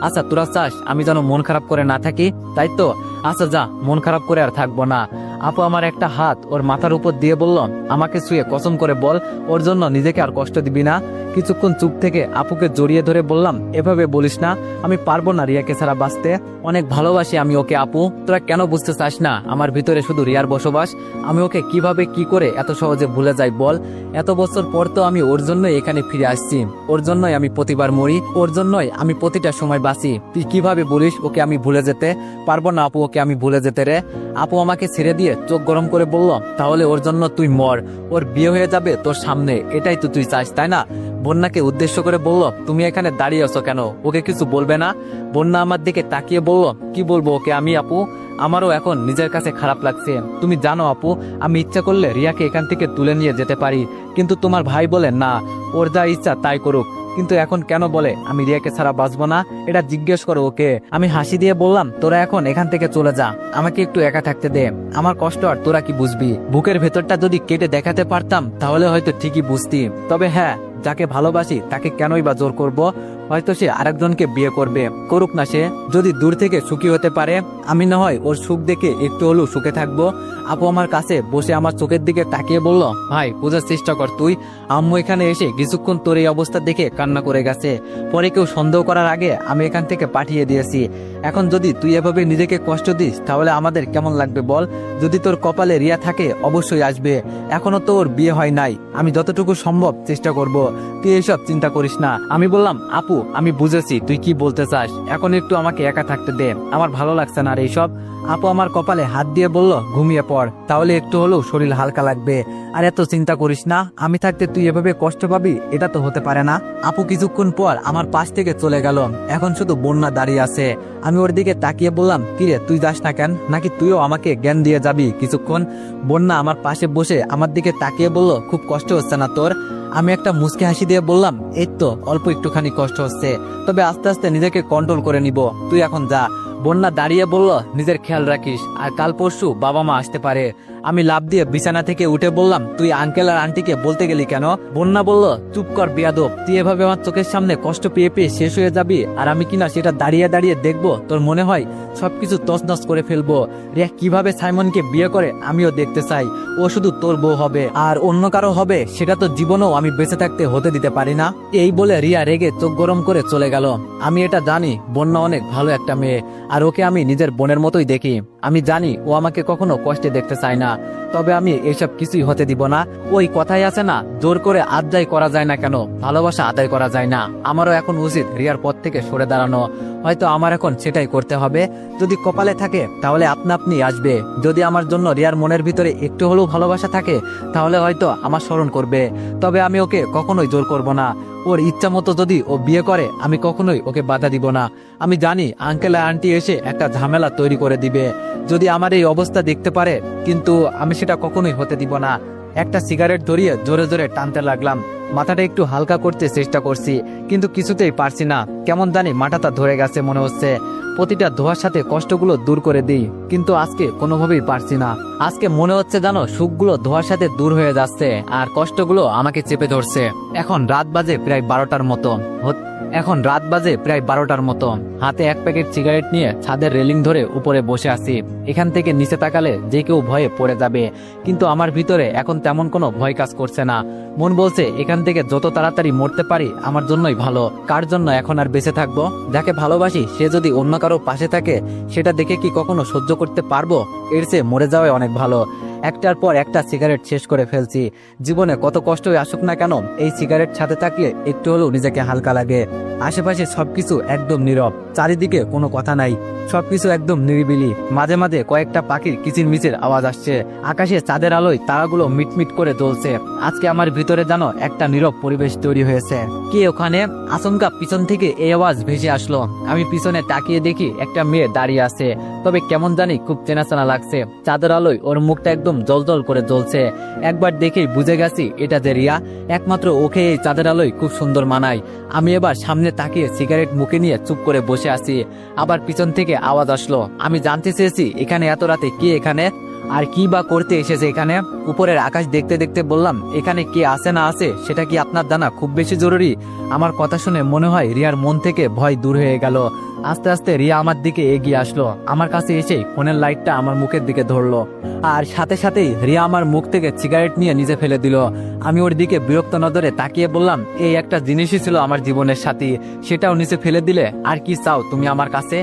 আচ্ছা তোরা চাস আমি যেন মন খারাপ করে না থাকি, তাই তো? আচ্ছা যা, মন খারাপ করে আর থাকবো না। আপু আমার একটা হাত ওর মাথার উপর দিয়ে বলল, আমাকে শুয়ে কসম করে বল ওর জন্য নিজেকে আর কষ্ট দিবি না। কিছুক্ষণ চুপ থেকে আপুকে জড়িয়ে ধরে বললাম, এভাবে বলিস না, আমি পারবো না রিয়াকে ছাড়া বাঁচতে। অনেক ভালোবাসি আমি ওকে আপু, তোরা কেন বুঝতে চাস না আমার ভিতরে শুধু রিয়ার বসবাস। আমি ওকে কিভাবে কি করে এত সহজে ভুলে যাই বল? এত বছর পর তো আমি ওর জন্যই এখানে ফিরে আসছি, ওর জন্যই আমি প্রতিবার মরি, ওর জন্যই আমি প্রতিটা সময় বাঁচি। তুই কিভাবে বলিস ওকে আমি ভুলে যেতে পারবো না? আপু ওকে আমি ভুলে যেতে রে? আপু আমাকে ছেড়ে দিয়ে চোখ গরম করে বলল, তাহলে ওর জন্য তুই মর, ওর বিয়ে হয়ে যাবে তোর সামনে, এটাই তো তুই চাস তাই না? বন্যাকে উদ্দেশ্য করে বলল, তুমি এখানে দাঁড়িয়ে আছো কেন? ওকে কিছু বলবে না? বন্যা আমার দিকে তাকিয়ে বলল, কি বলবো ওকে আমি আপু? আমারও এখন নিজের কাছে খারাপ লাগছে। তুমি জানো আপু, আমি ইচ্ছা করলে রিয়াকে এখান থেকে তুলে নিয়ে যেতে পারি, কিন্তু তোমার ভাই বলে না, ওর যা ইচ্ছা তাই করুক। কিন্তু এখন কেন বলে আমি রিয়াকে ছাড়া বাঁচবো না? এটা জিজ্ঞেস করো ওকে। আমি হাসি দিয়ে বললাম, তোরা এখন এখান থেকে চলে যা, আমাকে একটু একা থাকতে দে। আমার কষ্ট আর তোরা কি বুঝবি? বুকের ভেতরটা যদি কেটে দেখাতে পারতাম তাহলে হয়তো ঠিকই বুঝতি। তবে হ্যাঁ, যাকে ভালোবাসি তাকে কেনই বা জোর করব? হয়তো সে আরেকজনকে বিয়ে করবে, করুক না সে, যদি দূর থেকে সুখী হতে পারে। আমি না হয় ওর সুখ দেখে একটু হলেও সুখে থাকবো। আপু আমার কাছে বসে আমার চোখের দিকে তাকিয়ে বলল, ভাই বোঝার চেষ্টা কর তুই। আম্মু এখানে এসে কিছুক্ষণ তোর এই অবস্থা দেখে কান্না করে গেছে, পরে কেউ সন্দেহ করার আগে আমি এখান থেকে পাঠিয়ে দিয়েছি। এখন যদি তুই এভাবে নিজেকে কষ্ট দিস তাহলে আমাদের কেমন লাগবে বল? যদি তোর কপালে রিয়া থাকে অবশ্যই আসবে, এখনো তো ওর বিয়ে হয় নাই। আমি যতটুকু সম্ভব চেষ্টা করব, তুই এসব চিন্তা করিস না। আমি বললাম, আপু আমি বুঝেছি তুই কি বলতে চাস, এখন একটু আমাকে একা থাকতে দে, আমার ভালো লাগছে না আর এইসব। আপু আমার কপালে হাত দিয়ে বলল, ঘুমিয়ে পড়, তাহলে একটু হলেও শরীর হালকা লাগবে। আর এত চিন্তা করিস না, আমি থাকতে তুই এভাবে কষ্ট পাবি, এটা তো হতে পারে না। আপু কিছুক্ষণ পর আমার পাশ থেকে চলে গেল, এখন শুধু বন্যা দাঁড়িয়ে আছে। আমি ওর দিকে তাকিয়ে বললাম, কিরে তুই যাস না কেন? নাকি তুইও আমাকে জ্ঞান দিয়ে যাবি কিছুক্ষণ? বন্যা আমার পাশে বসে আমার দিকে তাকিয়ে বলল, খুব কষ্ট হচ্ছে না তোর? আমি একটা মুচকি হাসি দিয়ে বললাম, এই তো অল্প একটুখানি কষ্ট হচ্ছে, তবে আস্তে আস্তে নিজেকে কন্ট্রোল করে নিব, তুই এখন যা। বন্যা দাঁড়িয়ে বলল, নিজের খেয়াল রাখিস, আর কাল পরশু বাবা মা আসতে পারে। আমি লাফ দিয়ে বিছানা থেকে উঠে বললাম, তুই আঙ্কেল আর আন্টিকে বলতে গেলি কেন? বন্যা বলল, চুপ কর বেয়াদব, তুই এভাবে আমার চোখের সামনে কষ্ট পেয়ে পেয়ে শেষ হয়ে যাবি, আর আমি কিনা সেটা দাঁড়িয়ে দাঁড়িয়ে দেখবো? তোর মনে হয় সবকিছু তছনছ করে ফেলবো? রিয়া কিভাবে সাইমনকে বিয়ে করে আমিও দেখতে চাই। ও শুধু তোর বউ হবে, আর অন্য কারো হবে সেটা তো জীবনেও আমি বেঁচে থাকতে হতে দিতে পারি না। এই বলে রিয়া রেগে চোখ গরম করে চলে গেল। আমি এটা জানি বন্যা অনেক ভালো একটা মেয়ে, আর ওকে আমি নিজের বোনের মতোই দেখি। আমি জানি ও আমাকে কখনো কষ্টে দেখতে চায় না, তবে আমি এসব কিছুই হতে দিব না। ওই কথাই আছে না, জোর করে আদায় করা যায় না কেন, ভালোবাসা আদায় করা যায় না। আমারও এখন উচিত রিয়ার পথ থেকে সরে দাঁড়ানো, হয়তো আমার এখন সেটাই করতে হবে। যদি কপালে থাকে তাহলে আপনা আপনি আসবে, যদি আমার জন্য রিয়ার মনের ভিতরে একটু হলেও ভালোবাসা থাকে তাহলে হয়তো আমার স্মরণ করবে। তবে আমি ওকে কখনোই জোর করব না, ওর ইচ্ছা মতো যদি ও বিয়ে করে আমি কখনোই ওকে বাধা দিব না। আমি জানি আঙ্কেল আর আন্টি এসে একটা ঝামেলা তৈরি করে দিবে যদি আমার এই অবস্থা দেখতে পারে, কিন্তু আমি সেটা কখনোই হতে দিব না। একটা সিগারেট ধরিয়ে জোরে জোরে টানতে লাগলাম, মাথাটা একটু হালকা করতে চেষ্টা করছি, কিন্তু কিছুতেই পারছি না। কেমন জানি মাথাটা ধরে গেছে মনে হচ্ছে। প্রতিটা ধোয়ার সাথে কষ্টগুলো দূর করে দিই, কিন্তু আজকে কোনোভাবেই পারছি না। আজকে মনে হচ্ছে জানো, সুখগুলো ধোয়ার সাথে দূর হয়ে যাচ্ছে আর কষ্টগুলো আমাকে চেপে ধরছে। এখন রাত বাজে প্রায় 12টার মতো। হাতে এক প্যাকেট সিগারেট নিয়ে ছাদের রেলিং ধরে উপরে বসে আছি। এখান থেকে নিচে তাকালে যে কেউ ভয়ে পড়ে যাবে, কিন্তু আমার ভিতরে এখন তেমন কোনো ভয় কাজ করছে না। মন বলছে এখান থেকে যত তাড়াতাড়ি মরতে পারি আমার জন্যই ভালো। কার জন্য এখন আর বেঁচে থাকবো? যাকে ভালোবাসি সে যদি অন্য কারো পাশে থাকে সেটা দেখে কি কখনো সহ্য করতে পারবো? এর চেয়ে মরে যাওয়াই অনেক ভালো। একটার পর একটা সিগারেট শেষ করে ফেলছি। জীবনে কত কষ্টই আসুক না কেন, এই সিগারেট সাথে থাকলে একটু হলেও নিজেকে হালকা লাগে। আশেপাশে সবকিছু একদম নীরব, চারিদিকে কোনো কথা নাই, সবকিছু একদম নিরিবিলি। মাঝে মাঝে কয়েকটা পাখির কিচিরমিচির আওয়াজ আসছে। আকাশে চাঁদের আলোয় তারাগুলো মিটমিট করে জ্বলছে। আজকে আমার ভিতরে যেন একটা নীরব পরিবেশ তৈরি হয়েছে। কে ওখানে? আচমকা পিছন থেকে এই আওয়াজ ভেসে আসলো। আমি পিছনে তাকিয়ে দেখি একটা মেয়ে দাঁড়িয়ে আছে, তবে কেমন জানি খুব চেনা চেনা লাগছে। চাঁদের আলোয় ওর মুখটা একদম জলজল করে জ্বলছে। একবার দেখেই বুঝে গেছি এটা যে রিয়া, একমাত্র ওকে এই চাঁদের আলোয় খুব সুন্দর মানায়। আমি এবার সামনে তাকিয়ে সিগারেট মুখে নিয়ে চুপ করে বসে আছি। আবার পিছন থেকে আওয়াজ আসলো। আমি জানতে চেয়েছি এখানে এত রাতে কে এখানে, আর কি বা করতে এসেছে এখানে। উপরের আকাশ দেখতে দেখতে বললাম, এখানে কে আছে না আছে সেটা কি আপনার জানা খুব বেশি জরুরি? আমার কথা শুনে মনে হয় রিয়ার মন থেকে ভয় দূর হয়ে গেল। আস্তে আস্তে রিয়া আমার দিকে এগিয়ে আসলো। আমার কাছে এসে ফোনের লাইটটা আমার মুখের দিকে ধরলো, আর সাথে সাথেই রিয়া আমার মুখ থেকে সিগারেট নিয়ে নিচে ফেলে দিল। আমি ওর দিকে বিরক্ত নজরে তাকিয়ে বললাম, এই একটা জিনিসই ছিল আমার জীবনের সাথী, সেটাও নিচে ফেলে দিলে? আর কি চাও তুমি আমার কাছে?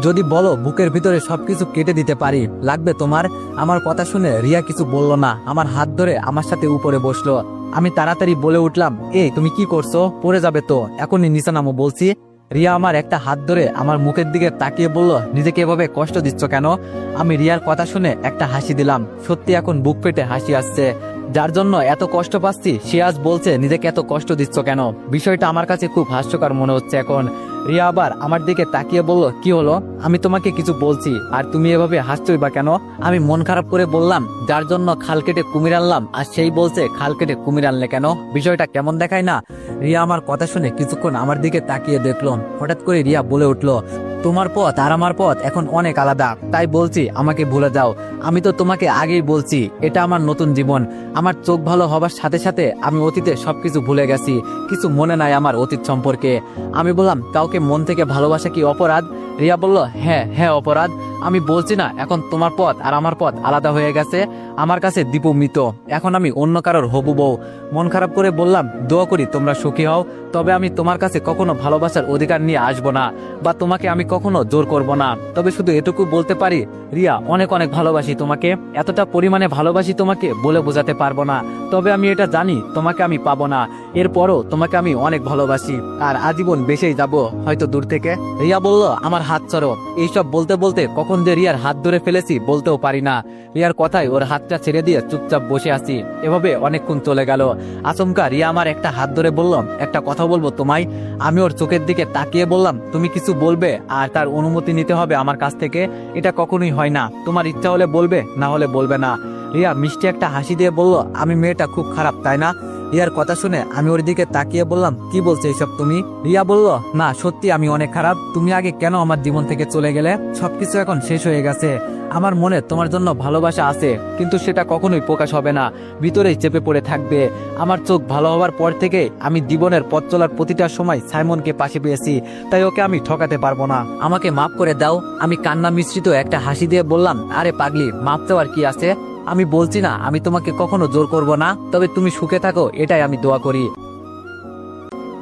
যদি বলো বুকের ভিতরে সবকিছু কেটে দিতে পারি, লাগবে তোমার? আমার কথা শুনে রিয়া কিছু বলল না, আমার হাত ধরে আমার সাথে উপরে বসলো। আমি তাড়াতাড়ি বলে উঠলাম, এই তুমি কি করছো? পড়ে যাবে তো, এখনই নিচে নামো বলছি। রিয়া আমার একটা হাত ধরে আমার মুখের দিকে তাকিয়ে বলল, নিজেকে এভাবে কষ্ট দিচ্ছ কেন? আমি রিয়ার কথা শুনে একটা হাসি দিলাম। সত্যি এখন বুক পেটে হাসি আসছে। যার জন্য এত কষ্ট পাচ্ছি সে আজ বলছে নিজেকে এত কষ্ট দিচ্ছ কেন। বিষয়টা আমার কাছে খুব হাস্যকর মনে হচ্ছে এখন। রিয়া আবার আমার দিকে তাকিয়ে বলল, কি হলো? আমি তোমাকে কিছু বলছি আর তুমি এভাবে হাসছোই বা কেন? আমি মন খারাপ করে বললাম, যার জন্য খাল কেটে কুমির আনলাম আর সেই বলছে খাল কেটে কুমির আনলে কেন? বিষয়টা কেমন দেখায় না? রিয়া আমার কথা শুনে কিছুক্ষণ আমার দিকে তাকিয়ে দেখলো। হঠাৎ করে রিয়া বলে উঠলো, তোমার পথ আর আমার পথ এখন অনেক আলাদা, তাই বলছি আমাকে ভুলে যাও। আমি তো তোমাকে আগেই বলছি এটা আমার নতুন জীবন। আমার চোখ ভালো হবার সাথে সাথে আমি অতীতে সবকিছু ভুলে গেছি, কিছু মনে নাই আমার অতীত সম্পর্কে। আমি বললাম, কাউকে মন থেকে ভালোবাসা কি অপরাধ? রিয়া বলল, হ্যাঁ হ্যাঁ অপরাধ। আমি বলছি না এখন তোমার পথ আর আমার পথ আলাদা হয়ে গেছে? আমার কাছে দীপু মৃত, এখন আমি অন্য কারোর হবু বউ। মন খারাপ করে বললাম, দোয়া করি তোমরা সুখী হও, তবে আমি তোমার কাছে কখনো ভালোবাসার অধিকার নিয়ে আসবো না, বা তোমাকে আমি কখনো জোর করব না। তবে শুধু এটুকু বলতে পারি, রিয়া অনেক অনেক ভালোবাসি তোমাকে, এতটা পরিমাণে ভালোবাসি তোমাকে বলে বোঝাতে পারবো না। তবে আমি এটা জানি তোমাকে আমি পাবো না, এরপরও তোমাকে আমি অনেক ভালোবাসি, আর আজীবন বেঁচেই যাব হয়তো দূর থেকে। রিয়া বলল, আমার হাত ছাড়ো। এইসব বলতে বলতে কখন যে রিয়ার হাত ধরে ফেলেছি বলতেও পারি না। রিয়ার কথায় ওর হাতটা ছেড়ে দিয়ে চুপচাপ বসে আছি। এভাবে অনেকক্ষণ চলে গেল। আচমকা রিয়া আমার একটা হাত ধরে বলল, একটা কথা বলবো তোমায়। আমি ওর চোখের দিকে তাকিয়ে বললাম, তুমি কিছু বলবে আর তার অনুমতি নিতে হবে আমার কাছ থেকে? এটা কখনোই হয় না, তোমার ইচ্ছা হলে বলবে, না হলে বলবে না। রিয়া মিষ্টি একটা হাসি দিয়ে বলল, আমি মেয়েটা খুব খারাপ তাই না? রিয়ার কথা শুনে আমি ওর দিকে তাকিয়ে বললাম, কি বলছো এইসব তুমি? রিয়া বলল, না সত্যি আমি অনেক খারাপ। তুমি আগে কেন আমার জীবন থেকে চলে গেলে? সবকিছু এখন শেষ হয়ে গেছে। আমার মনে তোমার জন্য ভালোবাসা আছে, কিন্তু সেটা কখনোই প্রকাশ হবে না, ভিতরেই চেপে পড়ে থাকবে। আমার চোখ ভালো হওয়ার পর থেকে আমি জীবনের পথ চলার প্রতিটা সময় সাইমনকে পাশে পেয়েছি, তাই ওকে আমি ঠকাতে পারবো না। আমাকে মাফ করে দাও। আমি কান্না মিশ্রিত একটা হাসি দিয়ে বললাম, আরে পাগলি, মাফ চাওয়ার কি আছে? আমি বলছি না আমি তোমাকে কখনো জোর করব না, তবে তুমি সুখে থাকো এটাই আমি দোয়া করি।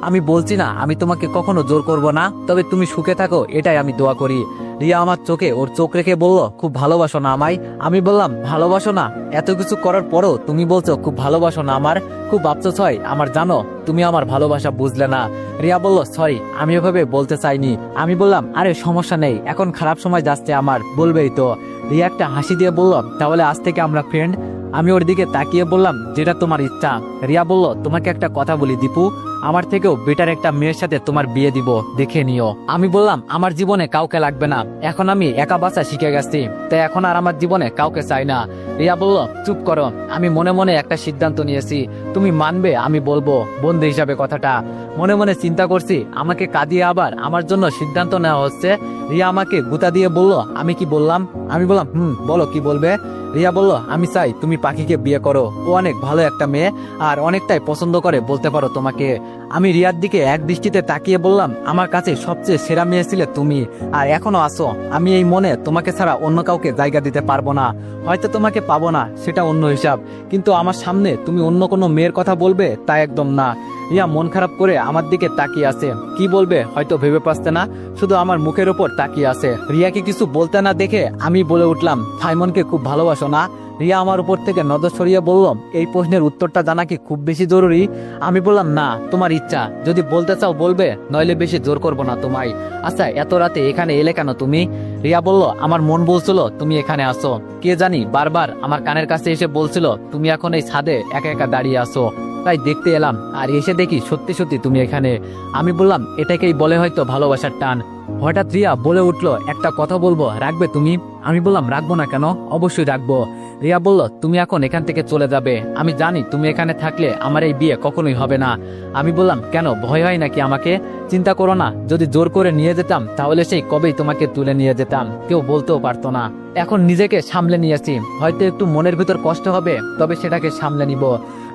আমি বলছি না আমি তোমাকে কখনো জোর করব না, তবে তুমি সুখে থাকো এটাই আমি দোয়া করি। রিয়া আমার চোখে ওর চোখ রেখে বলল, খুব ভালোবাসো না আমায়? আমি বললাম, ভালোবাসো না? এত কিছু করার পরও তুমি বলছো খুব ভালোবাসো না আমার? খুব আফসোস হয় আমার জানো, তুমি আমার ভালোবাসা বুঝলে না। রিয়া বলল, সরি, আমি ওভাবে বলতে চাইনি। আমি বললাম, আরে সমস্যা নেই, এখন খারাপ সময় যাচ্ছে আমার, বলবেই তো। রিয়া একটা হাসি দিয়ে বলল, তাহলে আজ থেকে আমরা ফ্রেন্ড? আমি ওর দিকে তাকিয়ে বললাম, যেটা তোমার ইচ্ছা। রিয়া বলল, তোমাকে একটা কথা বলি দীপু, আমার থেকেও বেটার একটা মেয়ের সাথে তোমার বিয়ে দিব, দেখে নিও। আমি বললাম, আমার জীবনে কাউকে লাগবে না, এখন আমি একা বাঁচা শিখে গেছি, তাই এখন আর আমার জীবনে কাউকে চাই না। রিয়া বলল, চুপ করো, আমি মনে মনে একটা সিদ্ধান্ত নিয়েছি, তুমি মানবে আমি বলবো বন্ধু হিসাবে কথাটা। মনে মনে চিন্তা করছি, আমাকে কাঁদিয়ে আবার আমার জন্য সিদ্ধান্ত নেওয়া হচ্ছে। রিয়া আমাকে গুতা দিয়ে বলল, আমি কি বললাম? আমি বললাম, বলো কি বলবে। রিয়া বলল, আমি চাই তুমি পাখিকে বিয়ে করো, ও অনেক ভালো একটা মেয়ে আর অনেকটাই পছন্দ করে বলতে পারো তোমাকে। আমি রিয়ার দিকে এক দৃষ্টিতে তাকিয়ে বললাম, আমার কাছে সবচেয়ে সেরা মেয়ে ছিলে তুমি, আর এখনো আছো। আমি এই মনে তোমাকে ছাড়া অন্য কাউকে জায়গা দিতে পারবো না। হয়তো তোমাকে পাবো না, সেটা অন্য হিসাব, কিন্তু আমার সামনে তুমি অন্য কোনো মেয়ের কথা বলবে তা একদম না। রিয়া মন খারাপ করে আমার দিকে তাকিয়ে আছে, কি বলবে হয়তো ভেবে পাচ্ছে না, শুধু আমার মুখের উপর তাকিয়ে আছে। রিয়াকে কিছু বলতে না দেখে আমি বলে উঠলাম, সাইমনকে খুব ভালোবাসো না? রিয়া আমার উপর থেকে নজর সরিয়ে বলল, এই প্রশ্নের উত্তরটা জানা কি খুব বেশি জরুরি? আমি বললাম, না, তোমার ইচ্ছা, যদি বলতে চাও বলবে, নইলে বেশি জোর করবো না তোমায়। আচ্ছা, এত রাতে এখানে এলে কেন তুমি? রিয়া বলল, আমার মন বলছিল তুমি এখানে আসো, কে জানি বারবার আমার কানের কাছে এসে বলছিল তুমি এখন এই ছাদে একা একা দাঁড়িয়ে আসো, তাই দেখতে এলাম, আর এসে দেখি সত্যি সত্যি তুমি এখানে। আমি বললাম, এটাকেই বলে হয়তো ভালোবাসার টান। হঠাৎ রিয়া বলে উঠলো, একটা কথা বলবো, রাখবে তুমি? আমি বললাম, রাখবো না কেন, অবশ্যই রাখবো। রিয়া বলল, তুমি এখন এখান থেকে চলে যাবে, আমি জানি তুমি এখানে থাকলে আমার এই বিয়ে কখনোই হবে না। আমি বললাম, কেন, ভয় হয় নাকি আমাকে? চিন্তা করো না, যদি জোর করে নিয়ে যেতাম তাহলে সেই কবেই তোমাকে তুলে নিয়ে যেতাম, কেউ বলতেও পারতো না। এখন নিজেকে সামলে নিয়েছি, হয়তো একটু মনের ভিতর কষ্ট হবে, তবে সেটাকে সামলে নিব।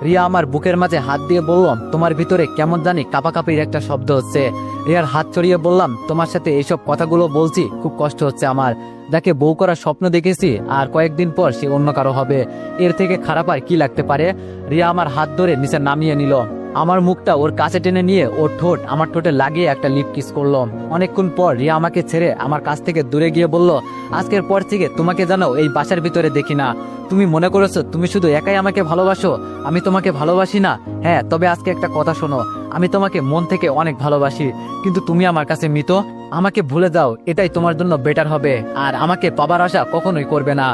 রিয়া আমার বুকের মাঝে হাত দিয়ে বললাম, তোমার ভিতরে কেমন জানি কাঁপাকাঁপির একটা শব্দ হচ্ছে। রিয়ার হাত ছড়িয়ে বললাম, তোমার সাথে এইসব কথাগুলো বলছি, খুব কষ্ট হচ্ছে আমার। যাকে বউ করার স্বপ্ন দেখেছি, আর কয়েকদিন পর সে অন্য কারো হবে, এর থেকে খারাপ আর কি লাগতে পারে। রিয়া আমার হাত ধরে নিচে নামিয়ে নিল। আমার মুখটা ওর কাছে টেনে নিয়ে ওর ঠোঁট আমার ঠোঁটে লাগিয়ে একটা লিপ কিস করলো। অনেকক্ষণ পর রিয়া আমাকে ছেড়ে আমার কাছ থেকে দূরে গিয়ে বলল, আজকের পর থেকে তোমাকে জানো এই বাসার ভিতরে দেখি না। তুমি মনে করেছো তুমি শুধু একাই আমাকে ভালোবাসো, আমি তোমাকে ভালোবাসি না? হ্যাঁ, তবে আজকে একটা কথা শোনো, আমি তোমাকে মন থেকে অনেক ভালোবাসি, কিন্তু তুমি আমার কাছে মৃত। আমাকে ভুলে যাও, এটাই তোমার জন্য বেটার হবে, আর আমাকে পাবার আশা কখনোই করবে না।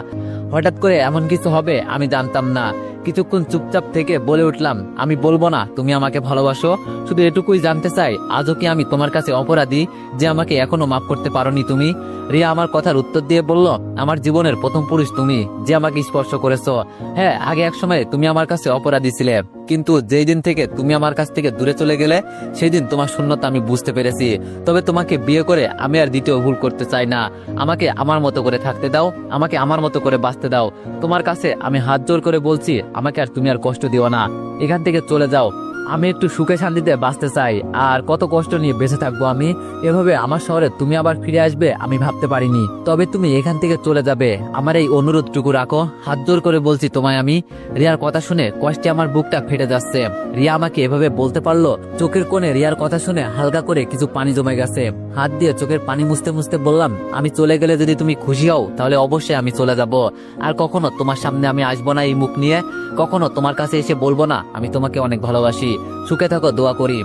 হঠাৎ করে এমন কিছু হবে আমি জানতাম না। কিছুক্ষণ চুপচাপ থেকে বলে উঠলাম, আমি বলবো না তুমি আমাকে ভালোবাসো, শুধু এটুকুই জানতে চাই, আজও কি আমি তোমার কাছে অপরাধী যে আমাকে এখনো মাফ করতে পারোনি তুমি? রিয়া আমার কথার উত্তর দিয়ে বলল, আমার জীবনের প্রথম পুরুষ তুমি, যে আমাকে স্পর্শ করেছো। হ্যাঁ, আগে এক সময় তুমি আমার কাছে অপরাধী ছিলে, কিন্তু যেই দিন থেকে তুমি আমার কাছ থেকে দূরে চলে গেলে, সেই দিন তোমার শূন্যতা আমি বুঝতে পেরেছি। তবে তোমাকে বিয়ে করে আমি আর দ্বিতীয় ভুল করতে চাই না। আমাকে আমার মতো করে থাকতে দাও, আমাকে আমার মতো করে বাঁচতে দাও। তোমার কাছে আমি হাত জোর করে বলছি, আমাকে আর তুমি আর কষ্ট দিও না, এখান থেকে চলে যাও। আমি একটু সুখে শান্তিতে বাঁচতে চাই, আর কত কষ্ট নিয়ে বেঁচে থাকবো আমি। এভাবে আমার শহরে তুমি আবার ফিরে আসবে আমি ভাবতে পারিনি। তবে তুমি এখান থেকে চলে যাবে, আমার এই অনুরোধটুকু রাখো, হাত জোর করে বলছি তোমায় আমি। রিয়ার কথা শুনে কষ্টে আমার বুকটা ফেটে যাচ্ছে। রিয়া আমাকে এভাবে বলতে পারলো? চোখের কোণে রিয়ার কথা শুনে হালকা করে কিছু পানি জমে গেছে। হাত দিয়ে চোখের পানি মুছতে মুছতে বললাম, আমি চলে গেলে যদি তুমি খুশি হও, তাহলে অবশ্যই আমি চলে যাব। আর কখনো তোমার সামনে আমি আসবো না এই মুখ নিয়ে, কখনো তোমার কাছে এসে বলবো না আমি তোমাকে অনেক ভালোবাসি। সুখে থাকো, দোয়া করি।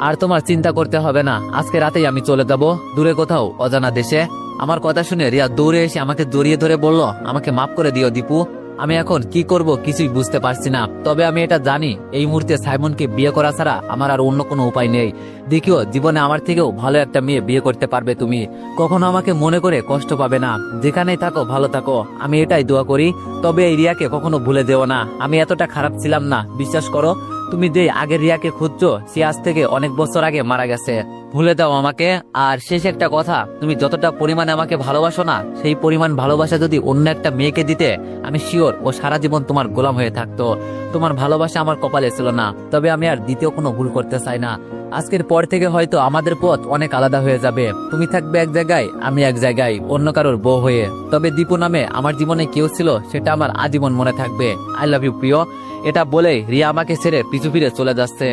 আর তোমার চিন্তা করতে হবে না, আজকে রাতেই আমি চলে যাব দূরে কোথাও, অজানা দেশে। আমার কথা শুনে রিয়া দৌড়ে এসে আমাকে জড়িয়ে ধরে বলল, আমাকে মাফ করে দিও দীপু, আমি এখন কি করব কিছুই বুঝতে পারছি না। তবে আমি এটা জানি, এই মুহূর্তে সাইমনকে বিয়ে করা ছাড়া আমার আর অন্য কোনো উপায় নেই। দেখিও, জীবনে আমার থেকেও ভালো একটা মেয়ে বিয়ে করতে পারবে তুমি, কখনো আমাকে মনে করে কষ্ট পাবে না। যেখানেই থাকো ভালো থাকো, আমি এটাই দোয়া করি। তবে এই রিয়াকে কখনো ভুলে যেও না, আমি এতটা খারাপ ছিলাম না, বিশ্বাস করো। তুমি যে আগের রিয়াকে খুঁজছো, সে আজ থেকে অনেক বছর আগে মারা গেছে, ভুলে দাও আমাকে। আর শেষ একটা কথা, তুমি যতটা পরিমাণে আমাকে ভালোবাসো না, সেই পরিমাণ ভালোবাসা যদি অন্য একটা মেয়েকে দিতে, আমি শিওর ও সারা জীবন তোমার গোলাম হয়ে থাকতো। তোমার ভালোবাসা আমার কপালে ছিল না, তবে আমি আর দ্বিতীয় কোনো ভুল করতে চাই না। আজকের পর থেকে হয়তো আমাদের পথ অনেক আলাদা হয়ে যাবে, তুমি থাকবে এক জায়গায়, আমি এক জায়গায়, অন্য কারোর বউ হয়ে। তবে দীপু নামে আমার জীবনে কেউ ছিল, সেটা আমার আজীবন মনে থাকবে। আই লাভ ইউ প্রিয়। এটা বলে রিয়া আমাকে ছেড়ে পিছু ফিরে চলে যাচ্ছে।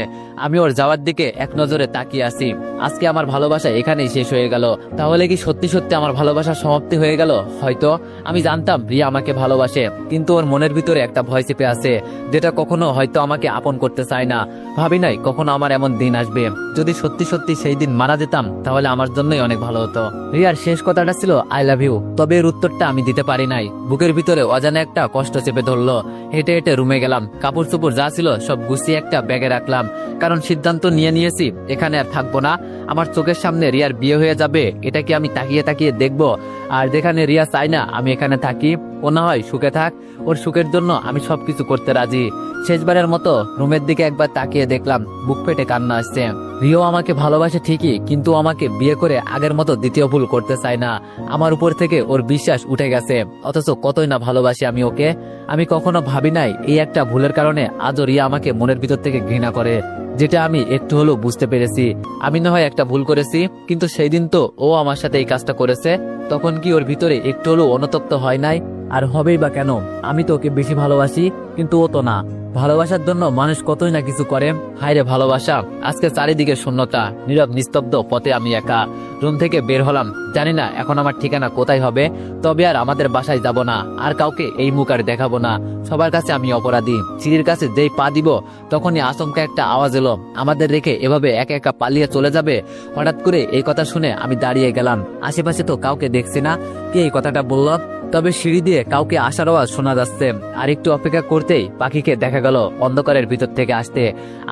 আমি ওর যাওয়ার দিকে এক নজরে তাকিয়ে আছি। আজকে আমার ভালোবাসা এখানেই শেষ হয়ে গেল। তাহলে কি সত্যি সত্যি আমার ভালোবাসার সমাপ্তি হয়ে গেল? হয়তো। আমি জানতাম রিয়া আমাকে ভালোবাসে, কিন্তু ওর মনের ভিতরে একটা ভয় চেপে আছে, যেটা কখনো হয়তো আমাকে আপন করতে চায় না। ভাবি নাই কখনো আমার এমন দিন আসবে। যদি সত্যি সত্যি সেই দিন মারা যেতাম, তাহলে আমার জন্যই অনেক ভালো হতো। রিয়ার শেষ কথাটা ছিল আই লাভ ইউ, তবে এর উত্তরটা আমি দিতে পারি নাই। বুকের ভিতরে অজানা একটা কষ্ট চেপে ধরলো। হেঁটে হেঁটে রুমে গেলাম, কাপড় চোপড় যা ছিল সব গুছিয়ে একটা ব্যাগে রাখলাম, কারণ সিদ্ধান্ত নিয়ে নিয়েছি এখানে আর থাকবো না। আমার চোখের সামনে রিয়ার বিয়ে হয়ে যাবে, এটা কি আমি তাকিয়ে তাকিয়ে দেখবো? আর যেখানে রিয়া চাই না আমি এখানে থাকি, ও না হয় সুখে থাক, ওর সুখের জন্য আমি সবকিছু করতে রাজি। শেষবারের মতো রুমের দিকে একবার তাকিয়ে দেখলাম, বুক ফেটে কান্না আসছে। রিও আমাকে ভালোবাসে ঠিকই, কিন্তু আমাকে বিয়ে করে আগের মতো দ্বিতীয় ভুল করতে চায় না। আমার উপর থেকে ওর বিশ্বাস উঠে গেছে, অথচ কতই না ভালোবাসি আমি ওকে। আমি কখনো ভাবি নাই এই একটা ভুলের কারণে আজও রিয়া আমাকে মনের ভিতর থেকে ঘৃণা করে, যেটা আমি একটু হলেও বুঝতে পেরেছি। আমি না হয় একটা ভুল করেছি, কিন্তু সেই দিন তো ও আমার সাথে এই কাজটা করেছে, তখন কি ওর ভিতরে একটু হলেও অনুতপ্ত হয় নাই? আর হবেই বা কেন? আমি তো ওকে বেশি ভালোবাসি, কিন্তু ও তো না। ভালোবাসার জন্য মানুষ কতই না কিছু করে। হায় রে ভালোবাসা। আজকে চারিদিকে শূন্যতা, নীরব নিস্তব্ধ পথে আমি একা। রুম থেকে বের হলাম, জানি না এখন আমার ঠিকানা কোথায় হবে। তবে আর আমাদের বাসায় যাব না, আর কাউকে এই মুখ আর দেখাবো না। সবার কাছে আমি অপরাধী। সিঁড়ির কাছে যেই পা দিব, তখনই আচমকা একটা আওয়াজ এলো, আমাদের রেখে এভাবে একা একা পালিয়ে চলে যাবে। হঠাৎ করে এই কথা শুনে আমি দাঁড়িয়ে গেলাম। আশেপাশে তো কাউকে দেখছি না, কে এই কথাটা বলল? তবে সিঁড়ি দিয়ে কাউকে আসার আওয়াজ শোনা যাচ্ছে। আর একটু অপেক্ষা করতেই পাখিকে দেখা গেল অন্ধকারের ভিতর থেকে আসতে।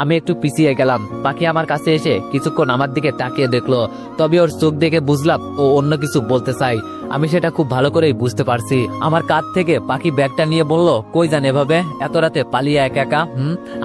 আমি একটু পিছিয়ে গেলাম। পাখি আমার কাছে এসে কিছুক্ষণ আমার দিকে তাকিয়ে দেখলো, তবে ওর চোখ দেখে বুঝলাম ও অন্য কিছু বলতে চাই। আমি সেটা খুব ভালো করেই বুঝতে পারছি। আমার কাঁধ থেকে পাখি ব্যাগটা নিয়ে বলল, কই যান এভাবে এত রাতে পালিয়ে একা একা?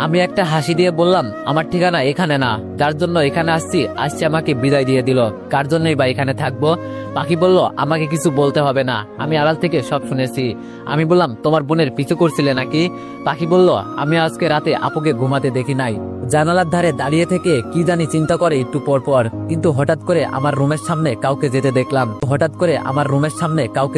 আমি একটা হাসি দিয়ে বললাম, আমার ঠিকানা এখানে না, যার জন্য এখানে আসছি আমাকে বিদায় দিয়ে দিল, কার জন্যই বা এখানে থাকবো? পাখি বলল, আমাকে কিছু বলতে হবে না, আমি আড়াল থেকে সব শুনেছি। আমি বললাম, তোমার বোনের পিছু করছিলে নাকি? পাখি বলল, আমি আজকে রাতে আপুকে ঘুমাতে দেখি নাই। জানালার ধারে দাঁড়িয়ে থেকে কি জানি চিন্তা করে একটু পর পর, কিন্তু হঠাৎ করে আমার রুমের সামনে কাউকে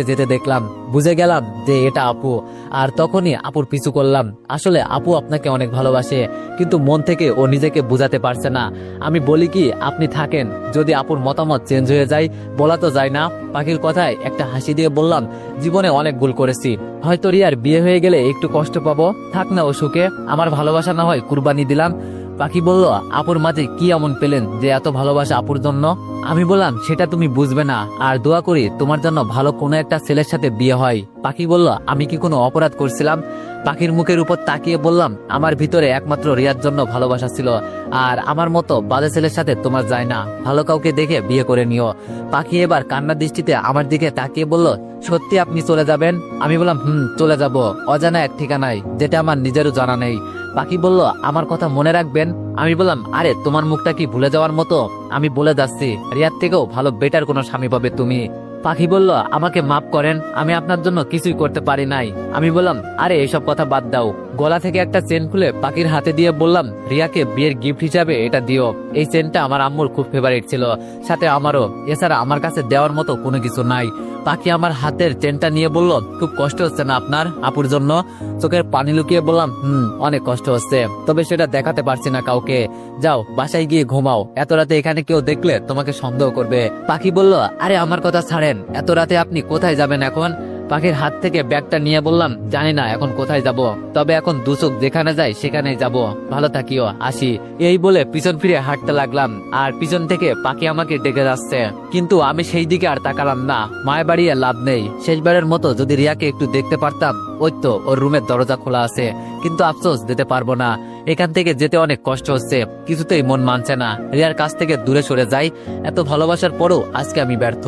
যেতে দেখলাম। বুঝে গেলাম যে এটা আপু, আর তখনই আপুর পিছু করলাম। আসলে আপু আপনাকে অনেক ভালোবাসে, কিন্তু মন থেকে ও নিজেকে বুঝাতে পারছে না। আমি বলি কি, আপনি থাকেন, যদি আপুর মতামত চেঞ্জ হয়ে যায় বলা তো যায় না। পাখির কথায় একটা হাসি দিয়ে বললাম, জীবনে অনেক ভুল করেছি, হয়তো রিয়ার বিয়ে হয়ে গেলে একটু কষ্ট পাবো, থাক না ও সুখে, আমার ভালোবাসা না হয় কুরবানি দিলাম। পাখি বলল, আপুর মাঝে কি এমন পেলেন যে এত ভালোবাসা আপুর জন্য? আমি বললাম, সেটা তুমি বুঝবে না, আর দোয়া করি তোমার জন্য ভালো কোনো একটা ছেলের সাথে বিয়ে হয়। পাখি বলল, আমি কি কোনো অপরাধ করছিলাম? পাখির মুখের উপর তাকিয়ে বললাম, আমার ভিতরে একমাত্র রিয়ার জন্য ভালোবাসা ছিল, আর আমার মতো বাজে ছেলের সাথে তোমার যায় না, ভালো কাউকে দেখে বিয়ে করে নিও। পাখি এবার কান্নার দৃষ্টিতে আমার দিকে তাকিয়ে বলল, সত্যি আপনি চলে যাবেন? আমি বললাম, চলে যাব, অজানা এক ঠিকানায়, যেটা আমার নিজেরও জানা নেই। পাখি বলল, আমার কথা মনে রাখবেন? আমি বললাম, আরে তোমার মুখটা কি ভুলে যাওয়ার মতো? আমি বলে যাচ্ছি, রিয়ার থেকেও ভালো বেটার কোনো স্বামী পাবে তুমি। পাখি বলল, আমাকে মাফ করেন, আমি আপনার জন্য কিছুই করতে পারি নাই। আমি বললাম, আরে এসব কথা বাদ দাও। গলা থেকে একটা চেন খুলে পাখির হাতে দিয়ে বললাম, রিয়াকে বিয়ের গিফট হিসাবে এটা দিও। এই চেনটা আমার আম্মুর খুব ফেভারিট ছিল, সাথে আমারও, এছাড়া আমার কাছে দেওয়ার মতো কোনো কিছু নাই। পাখি আমার হাতের চেনটা নিয়ে বলল, খুব কষ্ট হচ্ছে না আপনার আপুর জন্য? চোখের পানি লুকিয়ে বললাম, অনেক কষ্ট হচ্ছে, তবে সেটা দেখাতে পারছি না কাউকে। যাও বাসায় গিয়ে ঘুমাও, এত রাতে এখানে কেউ দেখলে তোমাকে সন্দেহ করবে। পাখি বলল, আরে আমার কথা ছাড়েন, এত রাতে আপনি কোথায় যাবেন এখন? পাখির হাত থেকে ব্যাগটা নিয়ে বললাম, জানি না এখন কোথায় যাব, তবে এখন দুচোখ যেখানে যায় সেখানেই যাব, ভালো থাকিও, আসি। এই বলে পিছন ফিরে হাঁটতে লাগলাম, আর পিছন থেকে পাখি আমাকে ডেকে যাচ্ছে, কিন্তু আমি সেই দিকে আর তাকালাম না। মায়ের বাড়িয়ে লাভ নেই, শেষবারের মতো যদি রিয়াকে একটু দেখতে পারতাম। ওই তো ওর রুমের দরজা খোলা আছে, কিন্তু আফসোস যেতে পারবো না, এখান থেকে যেতে অনেক কষ্ট হচ্ছে, কিছুতেই মন মানছে না রিয়ার কাছ থেকে দূরে সরে যাই। এত ভালোবাসার পরও আজকে আমি ব্যর্থ।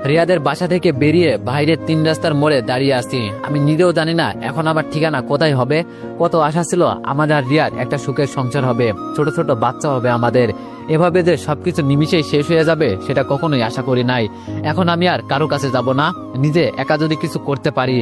রিয়াদের বাসা থেকে বেরিয়ে বাইরের 3 রাস্তার মোড়ে দাঁড়িয়ে আছি। আমি নিজেও জানি না এখন আমার ঠিকানা কোথায় হবে। কত আশা ছিল আমার আর রিয়ার একটা সুখের সংসার হবে, ছোট ছোট বাচ্চা হবে আমাদের। এভাবে যে সবকিছু নিমিশেই শেষ হয়ে যাবে সেটা কখনোই আশা করি নাই। এখন আমি আর কারো কাছে যাব না, নিজে একা যদি কিছু করতে পারি,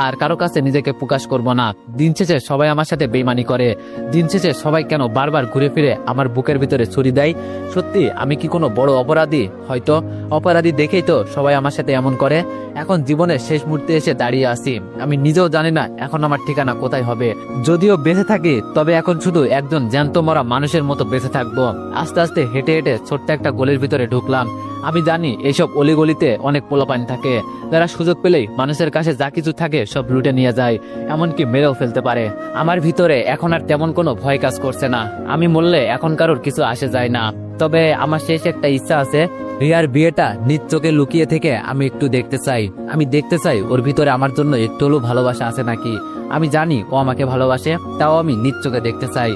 আর কারো কাছে নিজেকে প্রকাশ করব না। দিন শেষে সবাই আমার সাথে বেইমানি করে, দিন শেষে সবাই কেন বারবার ঘুরে ফিরে আমার বুকের ভিতরে ছুরি দেয়? সত্যি আমি কি কোনো বড় অপরাধী? হয়তো অপরাধী দেখেই তো সবাই আমার সাথে এমন করে। এখন জীবনের শেষ মুহূর্তে এসে দাঁড়িয়ে আছি, আমি নিজেও জানি না এখন আমার ঠিকানা কোথায় হবে। যদিও বেঁচে থাকি, তবে এখন শুধু একজন জ্যান্ত মরা মানুষের মতো বেঁচে থাকবো। আস্তে আস্তে হেঁটে হেঁটে ছোট্ট একটা গলির ভিতরে ঢুকলাম। আমি জানি এইসব অলিগলিতে অনেক পোলাপান থাকে, যারা সুযোগ পেলেই মানুষের কাছে যা কিছু থাকে সব লুটে নিয়ে যায়, এমনকি মেরেও ফেলতে পারে। আমার ভিতরে এখন আর তেমন কোনো ভয় কাজ করছে না। আমি মরলে এখন কারোর কিছু আসে যায় না। তবে আমার শেষ একটা ইচ্ছা আছে, রিয়ার বিয়েটা নিজ চোখে লুকিয়ে থেকে আমি একটু দেখতে চাই। আমি দেখতে চাই ওর ভিতরে আমার জন্য একটু হলেও ভালোবাসা আছে নাকি। আমি জানি ও আমাকে ভালোবাসে, তাও আমি নিজ চোখে দেখতে চাই।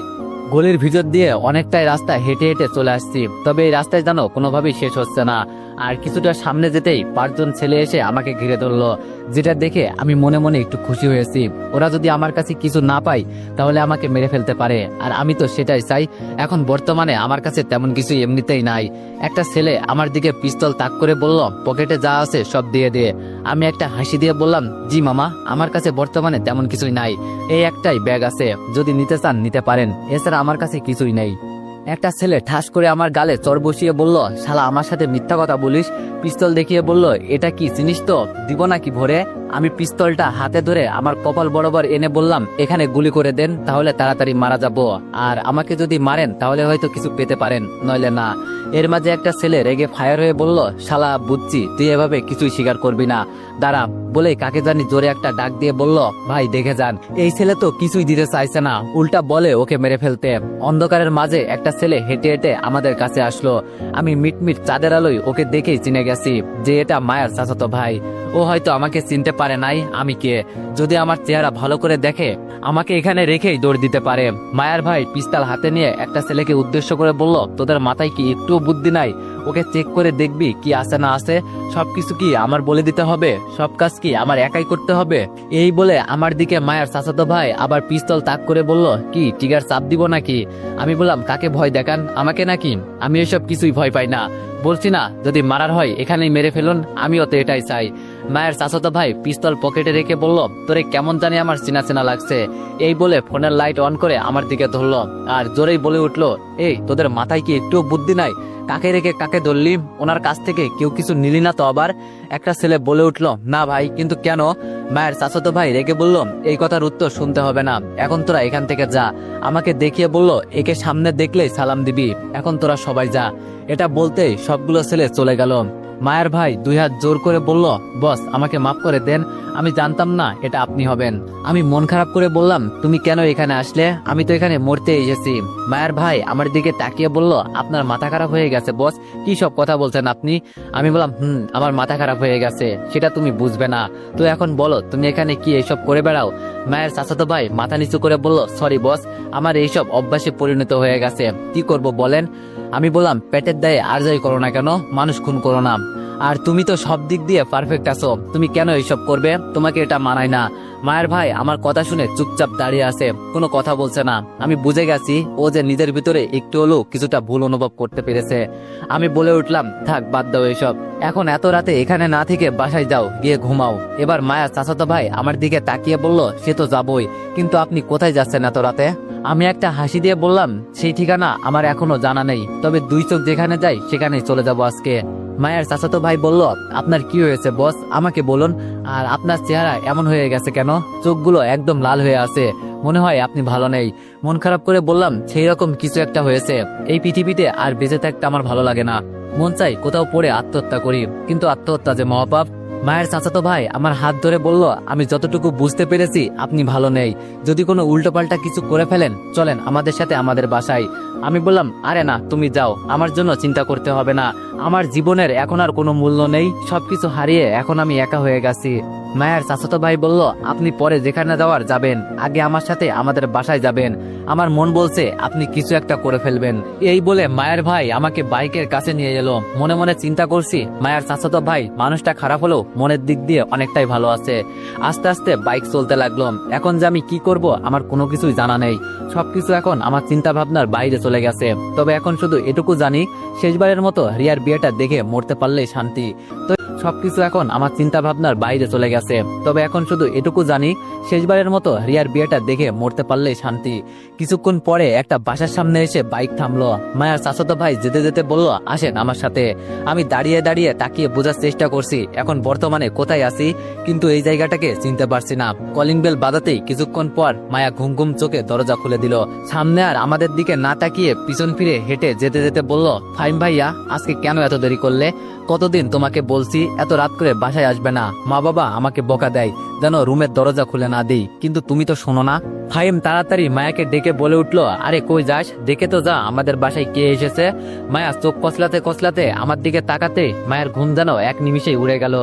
গলির ভিতর দিয়ে অনেকটাই রাস্তা হেঁটে হেঁটে চলে আসছি, তবে এই রাস্তায় যেন কোনোভাবেই শেষ হচ্ছে না। আর কিছুটা সামনে যেতেই 5 জন ছেলে এসে আমাকে ঘিরে ধরলো, যেটা দেখে আমি মনে মনে একটু খুশি হয়েছি। ওরা যদি আমার কাছে কিছু না পায় তাহলে আমাকে মেরে ফেলতে পারে, আর আমি তো সেটাই চাই। এখন বর্তমানে আমার কাছে তেমন কিছু এমনিতেই নাই। একটা ছেলে আমার দিকে পিস্তল তাক করে বলল, পকেটে যা আছে সব দিয়ে দে। আমি একটা হাসি দিয়ে বললাম, জি মামা, আমার কাছে বর্তমানে তেমন কিছুই নাই, এই একটাই ব্যাগ আছে, যদি নিতে চান নিতে পারেন, এছাড়া আমার কাছে কিছুই নেই। একটা ছেলে ঠাস করে আমার গালে চর বসিয়ে বলল, শালা আমার সাথে মিথ্যা কথা বলিস। পিস্তল দেখিয়ে বলল, এটা কি চিনিস তো, দিব নাকি ভরে? আমি পিস্তলটা হাতে ধরে আমার কপাল বরাবর এনে বললাম, এখানে গুলি করে দেন, তাহলে তাড়াতাড়ি মারা যাব, আর আমাকে যদি মারেন তাহলে হয়তো কিছু পেতে পারেন, নইলে না। এর মাঝে একটা ছেলে রেগে ফায়ার হয়ে বলল, শালা বুঝছি তুই এভাবে কিছুই স্বীকার করবি না, দাঁড়া। বলে কাকে জানি জোরে একটা ডাক দিয়ে বলল, ভাই দেখে যান। এই ছেলে তো কিছুই দিতে চাইছে না, উল্টা বলে ওকে মেরে ফেলতে। অন্ধকারের মাঝে একটা ছেলে হেঁটে হেঁটে আমাদের কাছে আসলো। আমি মিটমিট চাঁদের আলোয় ওকে দেখেই চিনে গেছি যে এটা মায়ার চাচাতো ভাই। ও হয়তো আমাকে চিনতে পারে নাই আমি কে। যদি আমার চেহারা ভালো করে দেখে আমাকে এখানে রেখেই দৌড় দিতে পারে। মায়ার ভাই পিস্তল হাতে নিয়ে একটা ছেলেকে উদ্দেশ্য করে বলল, তোদের মাথায় কি একটুও বুদ্ধি নাই? ওকে চেক করে দেখবি কি আছে না আছে। সবকিছু কি আমার বলে দিতে হবে? সব কাজ কি আমার একাই করতে হবে? এই বলে আমার দিকে মায়ের চাচাতো ভাই আবার পিস্তল তাক করে বলল, কি টিগার চাপ দিব নাকি? আমি বললাম, কাকে ভয় দেখান, আমাকে নাকি? আমি এসব কিছুই ভয় পাই না, বলছি না যদি মারার হয় এখানেই মেরে ফেলুন, আমিও তো এটাই চাই। মায়ের চাচাতো ভাই পিস্তল পকেটে রেখে বলল, তোরে কেমন জানি আমার চেনা চেনা লাগছে। এই বলে ফোনের লাইট অন করে আমার দিকে ধরলো আর জোরেই বলে উঠলো, এই তোদের মাথায় কি একটুও বুদ্ধি নাই? কাকে রেখে কাকে ধরলি? ওনার কাছ থেকে কেউ কিছু নিলি না তো? আবার একটা ছেলে বলে উঠলো, না ভাই, কিন্তু কেন? মায়ের চাচাতো ভাই রেগে বলল, এই কথার উত্তর শুনতে হবে না, এখন তোরা এখান থেকে যা। আমাকে দেখিয়ে বলল, একে সামনে দেখলেই সালাম দিবি, এখন তোরা সবাই যা। এটা বলতেই সবগুলো ছেলে চলে গেল। মায়ের ভাই দুই হাত জোর করে বলল, বস আমাকে মাফ করে দেন, আমি জানতাম না এটা আপনি হবেন। আমি মন খারাপ করে বললাম, তুমি কেন এখানে আসলে? আমি তো এখানে মরতে এসেছি। মায়ের ভাই আমার দিকে তাকিয়ে বলল, আপনার মাথা খারাপ হয়ে গেছে বস, কি সব কথা বলছেন আপনি? আমি বললাম, আমার মাথা খারাপ হয়ে গেছে, সেটা তুমি বুঝবে না। তো এখন বলো তুমি এখানে কি এইসব করে বেড়াও? মায়ের চাচাতো ভাই মাথা নিচু করে বলল, সরি বস, আমার এইসব অভ্যাসে পরিণত হয়ে গেছে, কি করব বলেন? আমি বললাম, পেটের দায়ে আর যাই করো না কেন, মানুষ খুন করো না। আর তুমি তো সব দিক দিয়ে পারফেক্ট আছো, তুমি কেন এইসব করবে? তোমাকে এটা মানায় না। মায়ের ভাই আমার কথা শুনে চুপচাপ দাঁড়িয়ে আছে, কোনো কথা বলছে না। আমি বুঝে গেছি ও যে নিজের ভিতরে একটু হলেও কিছুটা ভুল অনুভব করতে পেরেছে। আমি বলে উঠলাম, থাক বাদ দাও এসব, এখন এত রাতে এখানে না থেকে বাসায় যাও, গিয়ে ঘুমাও। এবার মায়ের চাচাতো ভাই আমার দিকে তাকিয়ে বলল, সে তো যাবই, কিন্তু আপনি কোথায় যাচ্ছেন এত রাতে? আমি একটা হাসি দিয়ে বললাম, সেই ঠিকানা আমার এখনো জানা নেই, তবে দুই চোখ যেখানে যাই সেখানেই চলে যাব আজকে। মায়ের চাচাতো ভাই বলল, আপনার কি হয়েছে বস, আমাকে বলুন। আর আপনার চেহারা এমন হয়ে গেছে কেন? চোখগুলো একদম লাল হয়ে আছে, মনে হয় আপনি ভালো নেই। মন খারাপ করে বললাম, সেই রকম কিছু একটা হয়েছে। এই পৃথিবীতে আর বেঁচে থাকতে আমার ভালো লাগে না, মন চাই কোথাও পড়ে আত্মহত্যা করি, কিন্তু আত্মহত্যা যে মহাপাপ। মায়ের চাচাতো ভাই আমার হাত ধরে বলল, আমি যতটুকু বুঝতে পেরেছি আপনি ভালো নেই, যদি কোনো উল্টোপাল্টা কিছু করে ফেলেন চলেন আমাদের সাথে আমাদের বাসায়। আমি বললাম, আরে না, তুমি যাও, আমার জন্য চিন্তা করতে হবে না, আমার জীবনের এখন আর কোনো মূল্য নেই, সবকিছু হারিয়ে এখন আমি একা হয়ে গেছি। মায়ের চাচাতো ভাই বলল, আপনি পরে যেখানে যাওয়ার যাবেন, আগে আমার সাথে আমাদের বাসায় যাবেন, আমার মন বলছে আপনি কিছু একটা করে ফেলবেন। এই বলে মায়ের ভাই আমাকে বাইকের কাছে নিয়ে এলো। মনে মনে চিন্তা করছি, মায়ের চাচাতো ভাই মানুষটা খারাপ হলেও মনের দিক দিয়ে অনেকটাই ভালো আছে। আস্তে আস্তে বাইক চলতে লাগলো। এখন যে আমি কি করব আমার কোনো কিছুই জানা নেই, সবকিছু এখন আমার চিন্তা ভাবনার বাইরে চলে গেছে। তবে এখন শুধু এটুকু জানি, শেষবারের মতো রিয়ার বিয়েটা দেখে মরতে পারলেই শান্তি। তো সবকিছু এখন আমার চিন্তা ভাবনার বাইরে চলে গেছে, তবে এখন শুধু এটুকু জানি, শেষবারের মতো রিয়ার বিয়েটা দেখে মরতে পারলেই শান্তি। কিছুক্ষণ পরে একটা বাসার সামনে এসে বাইক থামলো। মায়ের চাচাতো ভাই যেতে যেতে বলল, আসেন আমার সাথে। আমি দাঁড়িয়ে দাঁড়িয়ে তাকিয়ে বোঝার চেষ্টা করছি এখন বর্তমানে কোথায় আছি, কিন্তু এই জায়গাটাকে চিনতে পারছি না। কলিং বেল বাজাতেই কিছুক্ষণ পর মায়া ঘুম ঘুম চোখে দরজা খুলে দিল। সামনে আর আমাদের দিকে না তাকিয়ে পিছন ফিরে হেঁটে যেতে যেতে বলল, ফাইম ভাইয়া, আজকে কেন এত দেরি করলে? কতদিন তোমাকে বলছি এত রাত করে বাসায় আসবে না, মা বাবা আমাকে বকা দেয় যেন রুমের দরজা খুলে না দিই, কিন্তু তুমি তো শোনো না। ফাহিম তাড়াতাড়ি মায়াকে ডেকে বলে উঠলো, আরে কই যাস, দেখে তো যা আমাদের বাসায় কে এসেছে। মায়া চোখ কসলাতে কসলাতে আমার দিকে তাকাতে মায়ের ঘুম যেন এক নিমিষেই উড়ে গেল।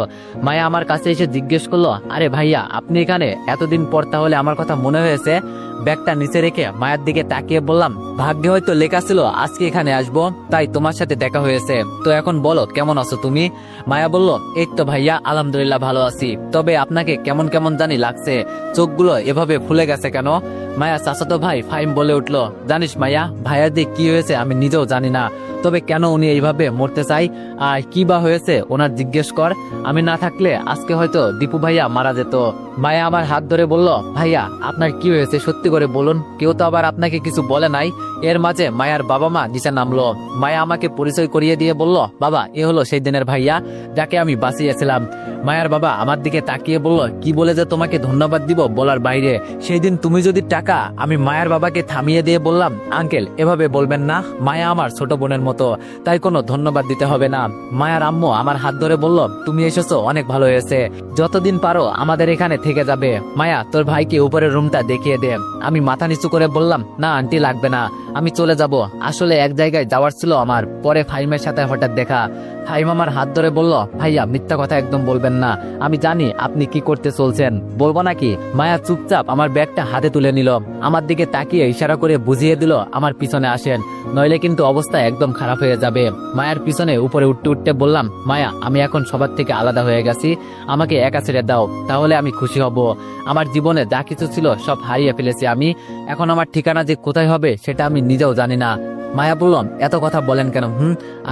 মায়া আমার কাছে এসে জিজ্ঞেস করলো, আরে ভাইয়া আপনি এখানে এতদিন পর, তাহলে আমার কথা মনে হয়েছে? ব্যাগটা নিচে রেখে মায়ের দিকে তাকিয়ে বললাম, ভাগ্যে হয়তো লেখা ছিল আজকে এখানে আসবো, তাই তোমার সাথে দেখা হয়েছে। তো এখন বলো কেমন আছো তুমি? মায়া বলল, এই তো ভাইয়া আলহামদুলিল্লাহ ভালো আছি, তবে আপনাকে কেমন কেমন জানি লাগছে, চোখগুলো এভাবে ফুলে গেছে কেন? মায়া চাচাতো ভাই ফাহিম বলে উঠলো, জানিস মায়া, ভাইয়ার দিক কি হয়েছে আমি নিজেও জানি না, তবে কেন উনি এইভাবে মরতে চাই আর কি বা হয়েছে ওনার জিজ্ঞেস কর, আমি না থাকলে আজকে হয়তো দীপু ভাইয়া মারা যেত। মায়া আমার হাত ধরে বলল, ভাইয়া আপনার কি হয়েছে সত্যি করে বলুন, কেউ তো আবার আপনাকে কিছু বলে নাই? এর মাঝে মায়ার বাবা মা নিচে নামলো। মায়া আমাকে পরিচয় করিয়ে দিয়ে বলল, বাবা এ হলো সেই দিনের ভাইয়া যাকে আমি বাঁচিয়েছিলাম। মায়ার বাবা আমার দিকে তাকিয়ে বলল, কি বলে যে তোমাকে ধন্যবাদ দিব বলার বাইরে। সেই দিন তুমি যদি টাকা, আমি মায়ার বাবাকে থামিয়ে দিয়ে বললাম, আঙ্কেল এভাবে বলবেন না, মায়া আমার ছোট বোনের মতো, তাই কোনো ধন্যবাদ দিতে হবে না। মায়ার আম্মু আমার হাত ধরে বলল, তুমি এসেছো অনেক ভালো হয়েছে, যতদিন পারো আমাদের এখানে থেকে যাবে। মায়া তোর ভাইকে উপরের রুমটা দেখিয়ে দে। আমি মাথা নিচু করে বললাম, না আন্টি লাগবে না, আমি চলে যাব, আসলে এক জায়গায় যাওয়ার ছিল আমার। পরে ফাহিমের সাথে হঠাৎ দেখা। ফাহিম আমার হাত ধরে বলল, ভাইয়া মিথ্যা কথা একদম বলবেন না, আমি জানি আপনি কি করতে চলছেন, বলবো নাকি? মায়া চুপচাপ আমার ব্যাগটা হাতে তুলে নিল, আমার দিকে তাকিয়ে ইশারা করে বুঝিয়ে দিল আমার পিছনে আসেন, নইলে কিন্তু অবস্থা একদম খারাপ হয়ে যাবে। মায়ার পিছনে উপরে উঠতে উঠতে বললাম, মায়া আমি এখন সবার থেকে আলাদা হয়ে গেছি, আমাকে একা ছেড়ে দাও, তাহলে আমি খুশি হব। আমার জীবনে যা কিছু ছিল সব হারিয়ে ফেলেছি আমি, এখন আমার ঠিকানা যে কোথায় হবে সেটা আমি নিজেও জানি না। মায়া বললাম, এত কথা বলেন কেন?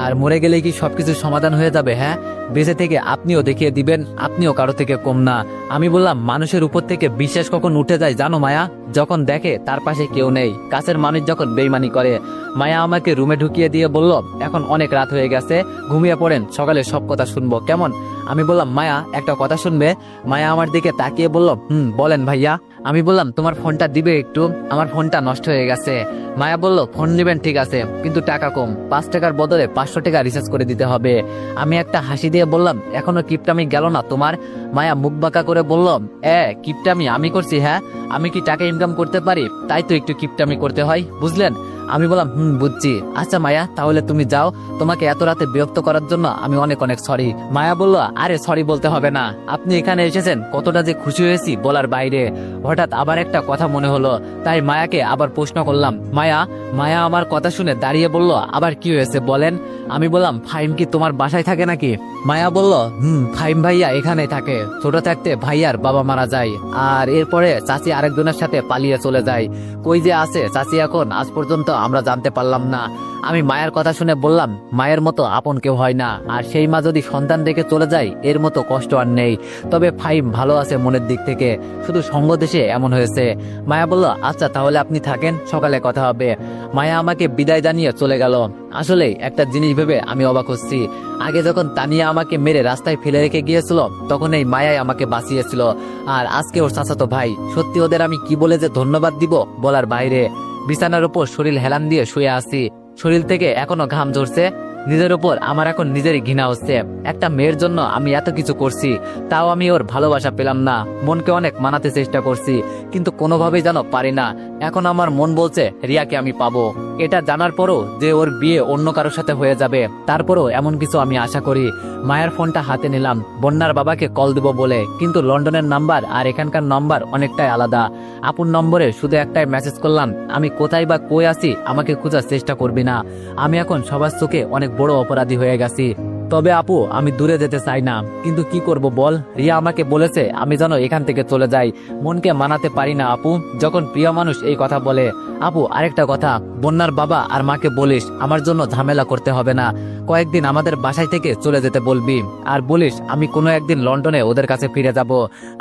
আর মরে গেলে কি সবকিছু সমাধান হয়ে যাবে? হ্যাঁ, বেঁচে থেকে আপনিও দেখিয়ে দিবেন আপনিও কারো থেকে কম না। আমি বললাম, মানুষের উপর থেকে বিশ্বাস কখন উঠে যায় জানো মায়া? যখন দেখে তার পাশে কেউ নেই, কাছের মানুষ যখন বেইমানি করে। মায়া আমাকে রুমে ঢুকিয়ে দিয়ে বলল, এখন অনেক রাত হয়ে গেছে, ঘুমিয়ে পড়েন, সকালে সব কথা শুনবো, কেমন? আমি বললাম, মায়া একটা কথা শুনবে? মায়া আমার দিকে তাকিয়ে বলল, বলেন ভাইয়া। আমি বললাম, তোমার ফোনটা দিবে একটু, আমার ফোনটা নষ্ট হয়ে গেছে। মায়া বলল, ফোন নেবেন ঠিক আছে, কিন্তু টাকা কম, 5 টাকার বদলে 500 টাকা রিচার্জ করে দিতে হবে। আমি একটা হাসি দিয়ে বললাম, এখনো কিপটামি গেল না তোমার? মায়া মুখ বাঁকা করে বলল, কিপটামি আমি করছি? হ্যাঁ, আমি কি টাকা ইনকাম করতে পারি, তাই তো একটু কিপটামি করতে হয়, বুঝলেন? আমি বললাম, বুঝছি, আচ্ছা মায়া তাহলে তুমি যাও, তোমাকে এত রাতে বিরক্ত করার জন্য আমি অনেক অনেক সরি। মায়া বলল, আরে সরি বলতে হবে না, আপনি এখানে এসেছেন কতটা যে খুশি হয়েছি বলার বাইরে। হঠাৎ আবার একটা কথা মনে হলো, তাই মায়াকে আবার প্রশ্ন করলাম, মায়া। মায়া আমার কথা শুনে দাঁড়িয়ে বলল, আবার কি হয়েছে বলেন? আমি বললাম, ফাহিম কি তোমার বাসায় থাকে নাকি? মায়া বলল, ফাহিম ভাইয়া এখানেই থাকে, ছোট থাকতে ভাইয়ার বাবা মারা যায়, আর এরপরে চাচি আরেকজনের সাথে পালিয়ে চলে যায়, কই যে আছে চাচি এখন আজ পর্যন্ত আমরা জানতে পারলাম না। আমি মায়ের কথা শুনে বললাম, মায়ের মতো আপন কেউ হয় না, আর সেই মা যদি সন্তান রেখে চলে যায় এর মতো কষ্ট আর নেই। তবে ফাহিম ভালো আছে মনের দিক থেকে, শুধু সঙ্গ দেশে এমন হয়েছে। মায়া বলল, আচ্ছা তাহলে আপনি থাকেন, সকালে কথা হবে। মায়া আমাকে বিদায় জানিয়ে চলে গেল। আসলে একটা জিনিস ভেবে আমি অবাক হচ্ছি, আগে যখন তানিয়া আমাকে মেরে রাস্তায় ফেলে রেখে গিয়েছিল তখন এই মায়াই আমাকে বাঁচিয়েছিল, আর আজকে ওর চাচাতো ভাই। সত্যি ওদের আমি কি বলে যে ধন্যবাদ দিব বলার বাইরে। বিছানার উপর শরীর হেলান দিয়ে শুয়ে আছি, শরীর থেকে এখনো ঘাম ঝরছে, নিজের উপর আমার এখন নিজেরই ঘৃণা হচ্ছে। একটা মেয়ের জন্য আমি এত কিছু করছি, তাও আমি ওর ভালোবাসা পেলাম না। মনকে অনেক মানাতে চেষ্টা করছি, কিন্তু কোনোভাবেই যেন পারি না। এখন আমার মন বলছে রিয়াকে আমি পাবো, এটা জানার পরও যে ওর বিয়ে অন্য কারোর সাথে হয়ে যাবে, তারপরও এমন কিছু আমি আশা করি। মায়ের ফোনটা হাতে নিলাম বন্যার বাবাকে কল দিব বলে, কিন্তু লন্ডনের নাম্বার আর এখানকার নাম্বার অনেকটাই আলাদা। আপুর নম্বরে শুধু একটাই মেসেজ করলাম, আমি কোথায় বা কই আছি আমাকে খোঁজার চেষ্টা করবি না, আমি এখন সবার চোখে অনেক বড় অপরাধী হয়ে গেছি। তবে আপু আমি দূরে যেতে চাই না, কিন্তু কি করব বল, রিয়া আমাকে বলেছে আমি যেন এখান থেকে চলে যাই। মনকে মানাতে পারি না আপু, যখন প্রিয় মানুষ এই কথা বলে। আপু আরেকটা কথা, বন্যার বাবা আর মাকে বলিস আমার জন্য ঝামেলা করতে হবে না, কয়েকদিন আমাদের বাসায় থেকে চলে যেতে বলবি, আর বলিস আমি কোনো একদিন লন্ডনে ওদের কাছে ফিরে যাব।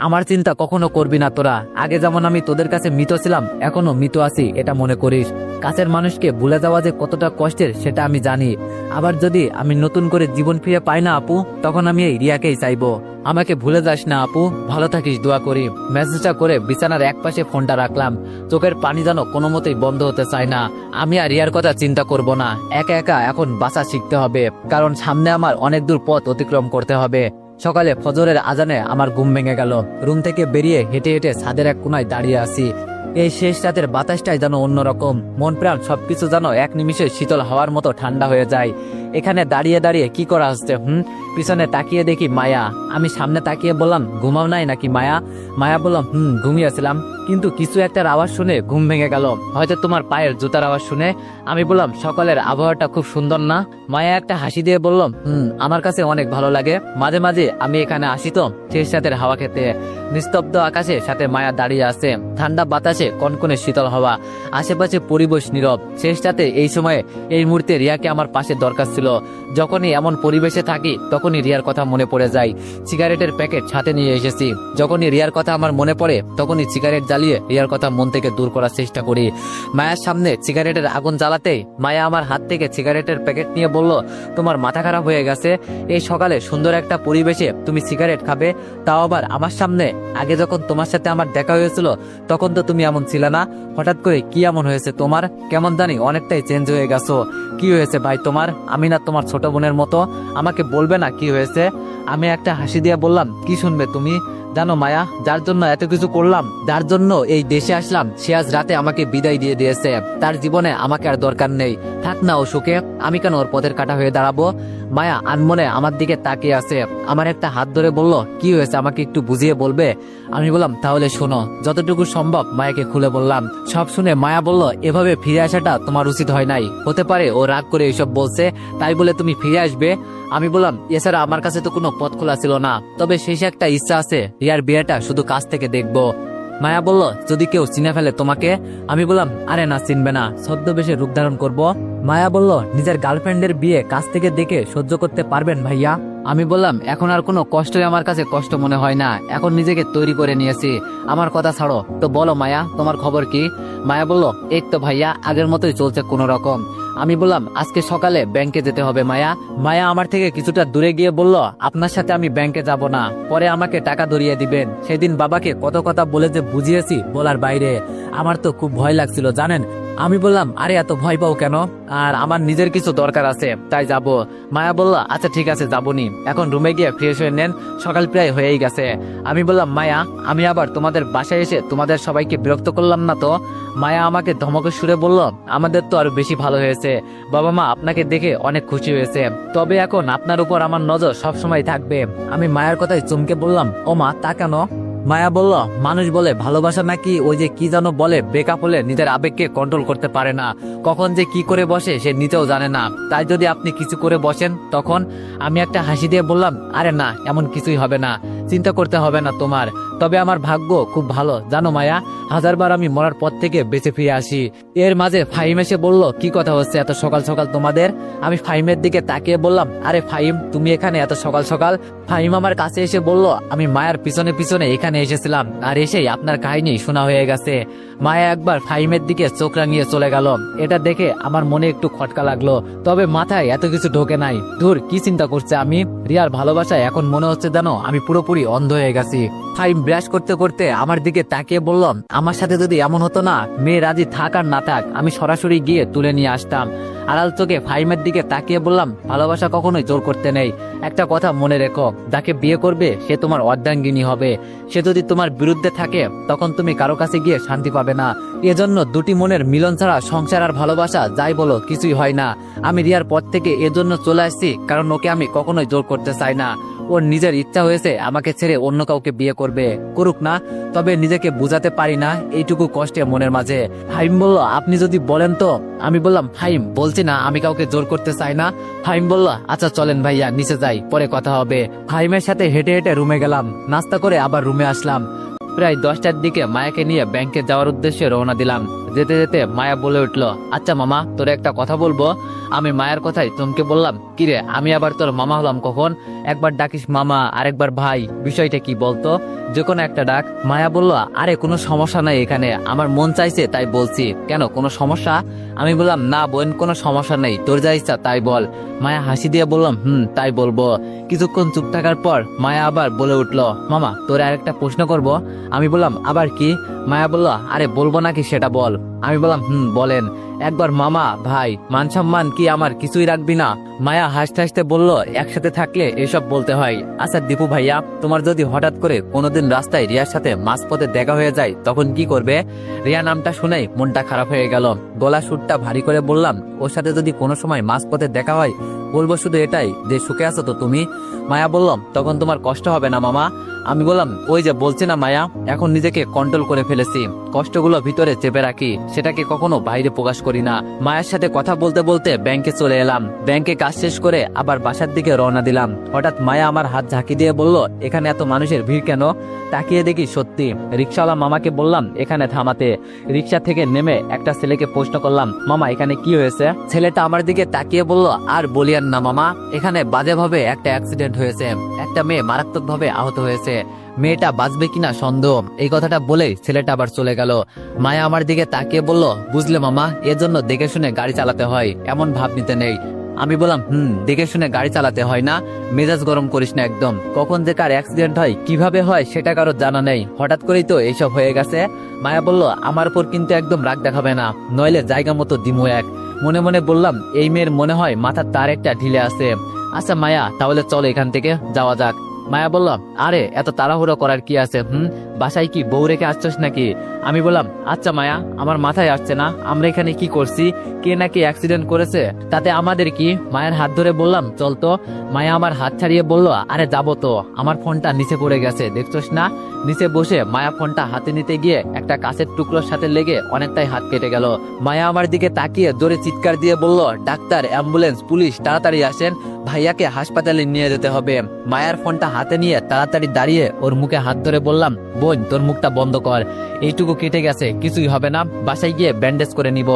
আমার চিন্তা কখনো করবি না তোরা, আগে যেমন আমি তোদের কাছে মৃত ছিলাম এখনো মৃত আছি এটা মনে করিস। কাছের মানুষকে ভুলে যাওয়া যে কতটা কষ্টের সেটা আমি জানি। আবার যদি আমি নতুন করে জীবন ফিরে পাই না আপু, তখন আমি এই রিয়াকেই চাইবো। আমাকে ভুলে যাস না আপু, ভালো থাকিস, দোয়া করি। মেসেজটা করে বিছানার এক পাশে ফোনটা রাখলাম, চোখের পানি যেন কোনো মতেই বন্ধ হতে চায় না। আমি আর রিয়ার কথা চিন্তা করব না, একা একা এখন বাঁচা শিখতে হবে, কারণ সামনে আমার অনেক দূর পথ অতিক্রম করতে হবে। সকালে ফজরের আজানে আমার ঘুম ভেঙে গেল। রুম থেকে বেরিয়ে হেঁটে হেঁটে ছাদের এক কোনায় দাঁড়িয়ে আছি। এই শেষ রাতের বাতাসটাই যেন অন্যরকম, মন প্রাণ সবকিছু যেন এক নিমিষে শীতল হাওয়ার মতো ঠান্ডা হয়ে যায়। এখানে দাঁড়িয়ে দাঁড়িয়ে কি করা হচ্ছে? পিছনে তাকিয়ে দেখি মায়া। আমি সামনে তাকিয়ে বললাম, ঘুমাও নাই নাকি মায়া? মায়া বললাম, ঘুমিয়েছিলাম, কিন্তু কিছু একটার আওয়াজ শুনে ঘুম ভেঙে গেল, হয়তো তোমার পায়ের জুতার আওয়াজ শুনে। আমি বললাম, সকালের আবহাওয়াটা খুব সুন্দর না? মায়া একটা হাসি দিয়ে বললাম, আমার কাছে অনেক ভালো লাগে, মাঝে মাঝে আমি এখানে আসি তো শেষ রাতের হাওয়া খেতে। নিস্তব্ধ আকাশে সাথে মায়া দাঁড়িয়ে আছে, ঠান্ডা বাতাসে কনকনে শীতল হাওয়া, আশেপাশে পরিবেশ নীরব। শেষ রাতে এই সময়ে এই মুহূর্তে রিয়াকে আমার পাশে দরকার ছিল। যখনই এমন পরিবেশে থাকি তখনই রিয়ার কথা মনে পড়ে যায়। সিগারেটের প্যাকেট সাথে নিয়ে এসেছি, যখনই রিয়ার কথা আমার মনে পড়ে তখনই সিগারেট জ্বালিয়ে রিয়ার কথা মন থেকে দূর করার চেষ্টা করি। মায়ের সামনে সিগারেটের আগুন জ্বালাতেই মায়া আমার হাত থেকে সিগারেটের প্যাকেট নিয়ে বলল, তোমার মাথা খারাপ হয়ে গেছে? এই সকালে সুন্দর একটা পরিবেশে তুমি সিগারেট খাবে, তাও আবার আমার সামনে? আগে যখন তোমার সাথে আমার দেখা হয়েছিল তখন তো তুমি এমন ছিলে না, হঠাৎ করে কি এমন হয়েছে তোমার? কেমন জানি অনেকটাই চেঞ্জ হয়ে গেছো। কি হয়েছে ভাই তোমার? আমি না তোমার ছোট বোনের মতো, আমাকে বলবে না কি হয়েছে? আমি একটা হাসি দিয়ে বললাম, কি শুনবে তুমি? জানো মায়া, যার জন্য এত কিছু করলাম, যার জন্য এই দেশে আসলাম, সে আজ রাতে আমাকে বিদায় দিয়ে দিয়েছে। তার জীবনে আমাকে আর দরকার নেই। থাক না ও সুখে, আমি কেন ওর পথের কাটা হয়ে দাঁড়াবো? মায়া আনমনে আমার দিকে তাকিয়ে আছে, আমার একটা হাত ধরে বলল, কি হয়েছে আমাকে একটু বুঝিয়ে বলবে? আমি বললাম তাহলে শোনো। যতটুকু সম্ভব মায়াকে খুলে বললাম। সব শুনে মায়া বলল, এভাবে ফিরে আসাটা তোমার উচিত হয় নাই। হতে পারে ও রাগ করে এসব বলছে, তাই বলে তুমি ফিরে আসবে? আমি বললাম, এছাড়া আমার কাছে তো কোনো পথ খোলা ছিল না, তবে শেষ একটা ইচ্ছা আছে, রিয়ার বিয়েটা শুধু কাছ থেকে দেখবো। মায়া বলল, যদি কেউ চিনে ফেলে তোমাকে? আমি বললাম, আরে না, চিনবে না, ছদ্মবেশে রূপ ধারণ করবো। মায়া বলল, নিজের গার্লফ্রেন্ডের বিয়ে কাছ থেকে দেখে সহ্য করতে পারবেন ভাইয়া? আমি বললাম, এখন আর কোনো কষ্টই আমার কাছে কষ্ট মনে হয় না, এখন নিজেকে তৈরি করে নিয়েছি। আমার কথা ছাড়ো তো, বলো মায়া, তোমার খবর কি? মায়া বলল, এই তো ভাইয়া, আগের মতোই চলছে কোনো রকম। আমি বললাম, আজকে সকালে ব্যাংকে যেতে হবে মায়া। মায়া আমার থেকে কিছুটা দূরে গিয়ে বলল, আপনার সাথে আমি ব্যাংকে যাব না, পরে আমাকে টাকা ধরিয়ে দিবেন। সেদিন বাবাকে কত কথা বলে যে বুঝিয়েছি বলার বাইরে। আমার তো খুব ভয় লাগছিল জানেন। আমি বললাম, আরে এত ভয় পাও কেন? আর আমার নিজের কিছু দরকার আছে, তাই যাব। মায়া বলল, আচ্ছা ঠিক আছে, যাবনি। এখন রুমে গিয়ে ফ্রেশ হয়ে নেন, সকাল প্রায় হয়েই গেছে। আমি বললাম, মায়া, আমি আবার তোমাদের বাসায় এসে তোমাদের সবাইকে বিরক্ত করলাম না তো? মায়া আমাকে ধমকের সুরে বলল, আমাদের তো আরো বেশি ভালো হয়েছে, বাবা মা আপনাকে দেখে অনেক খুশি হয়েছে, তবে এখন আপনার উপর আমার নজর সবসময় থাকবে। আমি মায়ার কথায় চমকে বললাম, ও মা, তা কেন? মায়া বলল, মানুষ বলে ভালোবাসা নাকি ওই যে কি যেন বলে, ব্রেকআপ হলে নিজের আবেগকে কন্ট্রোল করতে পারে না, কখন যে কি করে বসে সে নিজেও জানে না, তাই যদি আপনি কিছু করে বসেন তখন? আমি একটা হাসি দিয়ে বললাম, আরে না, এমন কিছুই হবে না, চিন্তা করতে হবে না তোমার। তবে আমার ভাগ্য খুব ভালো জানো মায়া, হাজারবার আমি মরার পর থেকে বেঁচে ফিরে আসি। এর মাঝে ফাহিম এসে বলল, কি কথা হচ্ছে এত সকাল সকাল তোমাদের? আমি ফাহিমের দিকে তাকিয়ে বললাম, আরে ফাহিম, তুমি এখানে এত সকাল সকাল? ফাহিম আমার কাছে এসে বলল, আমি মায়ার পিছনে পিছনে এখানে এসেছিলাম, আর এসেই আপনার কাহিনী শোনা হয়ে গেছে। মায়া একবার ফাহিমের দিকে চোখ রাঙিয়ে চলে গেল। এটা দেখে আমার মনে একটু খটকা লাগলো, তবে মাথায় এত কিছু ঢোকে নাই। ধুর, কি চিন্তা করছে আমি? রিয়ার ভালোবাসায় এখন মনে হচ্ছে জানো আমি পুরোপুরি অন্ধ হয়ে গেছি। ফাহিম ব্রাশ করতে করতে আমার দিকে তাকিয়ে বলল, আমার সাথে যদি এমন হতো না, মেয়ে রাজি থাক আর না থাক, আমি সরাসরি গিয়ে তুলে নিয়ে আসতাম। আড়াল চোখে ফাহিমের দিকে তাকিয়ে বললাম, ভালোবাসা কখনোই জোর করতে নেই। একটা কথা মনে রেখো, যাকে বিয়ে করবে সে তোমার অর্ধাঙ্গিনী হবে। সে যদি তোমার বিরুদ্ধে থাকে তখন তুমি কারো কাছে গিয়ে শান্তি পাবে না। এজন্য দুটি মনের মিলন ছাড়া সংসার আর ভালোবাসা যাই বলো কিছুই হয় না। আমি রিয়ার পর থেকে এজন্য চলে আসছি, কারণ ওকে আমি কখনোই জোর করতে চাই না। ওর নিজের ইচ্ছা হয়েছে আমাকে ছেড়ে অন্য কাউকে বিয়ে করবে, করুক না, তবে নিজেকে বুঝাতে পারি না, এইটুকু কষ্টে মনের মাঝে। ফাহিম বলল, আপনি যদি বলেন তো? আমি বললাম, ফাহিম, বলছি না আমি কাউকে জোর করতে চাই না। ফাহিম বলল, আচ্ছা চলেন ভাইয়া, নিচে যাই, পরে কথা হবে। ফাহিমের সাথে হেঁটে হেঁটে রুমে গেলাম, নাস্তা করে আবার রুমে আসলাম। প্রায় 10টার দিকে মায়াকে নিয়ে ব্যাংকে যাওয়ার উদ্দেশ্যে রওনা দিলাম। যেতে যেতে মায়া বলে উঠলো, আচ্ছা মামা, তোর একটা কথা বলবো। আমি মায়ের কথাই চমকে বললাম, কিরে, আমি আবার তোর মামা হলাম কখন? একবার ডাকিস মামা, আরেকবার ভাই, বিষয়টা কি বলতো? যে কোনো একটা ডাক। মায়া বলল, আরে কোনো সমস্যা নাই, এখানে আমার মন চাইছে তাই বলছি। কেন, কোনো সমস্যা? আমি বললাম, না বোন, কোনো সমস্যা নেই, তোর যা ইচ্ছা তাই বল। মায়া হাসি দিয়ে বললাম, তাই বলবো। কিছুক্ষণ চুপ থাকার পর মায়া আবার বলে উঠলো, মামা, তোর আরেকটা প্রশ্ন করব। আমি বললাম, আবার কি? মায়া বলল, আরে বলবো নাকি সেটা বল। আমি বললাম, বলেন। একবার মামা ভাই, মান সম্মান কি আমার কিছুই রাখবি না? মায়া হাসতে হাসতে বলল, একসাথে থাকলে এসব বলতে হয়। আচ্ছা দীপু ভাইয়া, তোমার যদি হঠাৎ করে কোনোদিন রাস্তায় রিয়ার সাথে মাঝপথে দেখা হয়ে যায় তখন কি করবে? রিয়া নামটা শুনেই মনটা খারাপ হয়ে গেল। গলা সুরটা ভারী করে বললাম, ওর সাথে যদি কোনো সময় মাঝপথে দেখা হয় বলবো শুধু এটাই যে সুখে আছো তো তুমি? মায়া বললাম, তখন তোমার কষ্ট হবে না মামা? আমি বললাম, ওই যে বলছি না মায়া, এখন নিজেকে কন্ট্রোল করে ফেলেছি, কষ্টগুলো ভিতরে চেপে রাখি, সেটাকে কখনো বাইরে প্রকাশ করি না। মায়ের সাথে কথা বলতে বলতে ব্যাংকে চলে এলাম। ব্যাংকে কাজ শেষ করে আবার বাসার দিকে রওনা দিলাম। হঠাৎ মায়া আমার হাত ঝাঁকি দিয়ে বলল, এখানে এত মানুষের ভিড় কেন? তাকিয়ে দেখি সত্যি। রিক্সাওয়ালা মামাকে বললাম এখানে থামাতে। রিক্সা থেকে নেমে একটা ছেলেকে প্রশ্ন করলাম, মামা এখানে কি হয়েছে? ছেলেটা আমার দিকে তাকিয়ে বলল, আর বলিয়ান না মামা, এখানে বাজেভাবে একটা অ্যাক্সিডেন্ট হয়েছে, একটা মেয়ে মারাত্মকভাবে আহত হয়েছে, মেয়েটা বাঁচবে কিনা সন্দেহ। এই কথাটা বলেই ছেলেটা আবার চলে গেল। মায়া আমার দিকে তাকিয়ে বলল, বুঝলে মামা, এজন্য দেখে শুনে গাড়ি চালাতে হয়, এমন ভাব নিতে নেই। আমি বললাম, দেখে শুনে গাড়ি চালাতে হয় না, মেজাজ গরম করিস না একদম। কখন যে কার অ্যাক্সিডেন্ট হয়, কিভাবে হয় সেটা কারো জানা নেই, হঠাৎ করেই তো এইসব হয়ে গেছে। মায়া বলল, আমার উপর কিন্তু একদম রাগ দেখাবে না, নইলে জায়গা মতো দিমু এক। মনে মনে বললাম, এই মেয়ের মনে হয় মাথার তার একটা ঢিলে আছে। আচ্ছা মায়া, তাহলে চলো এখান থেকে যাওয়া যাক। মায়া বলল, আরে এত তাড়াহুড়ো করার কি আছে? বাসায় কি বউ রেখে আসছস নাকি? আমি বললাম, আচ্ছা মায়া, আমার মাথায় আসছে না আমরা এখানে কি করছি, কে নাকি অ্যাক্সিডেন্ট করেছে, তাতে আমাদের কি? মায়ের হাত ধরে বললাম, চল তো। মায়া আমার হাত ছাড়িয়ে বলল, আরে যাবো তো, আমার ফোনটা নিচে পড়ে গেছে, দেখছস না? নিচে বসে মায়া ফোনটা হাতে নিতে গিয়ে একটা কাঁচের টুকরোর সাথে লেগে অনেকটাই হাত কেটে গেল। মায়া আমার দিকে তাকিয়ে জোরে চিৎকার দিয়ে বলল, ডাক্তার, অ্যাম্বুলেন্স, পুলিশ, তাড়াতাড়ি আসেন, ভাইয়াকে হাসপাতালে নিয়ে যেতে হবে। মায়ার ফোনটা হাতে নিয়ে তাড়াতাড়ি দাঁড়িয়ে ওর মুখে হাত ধরে বললাম, বোন তোর মুখটা বন্ধ কর, এইটুকু কেটে গেছে, কিছুই হবে না, বাসায় গিয়ে ব্যান্ডেজ করে নিব।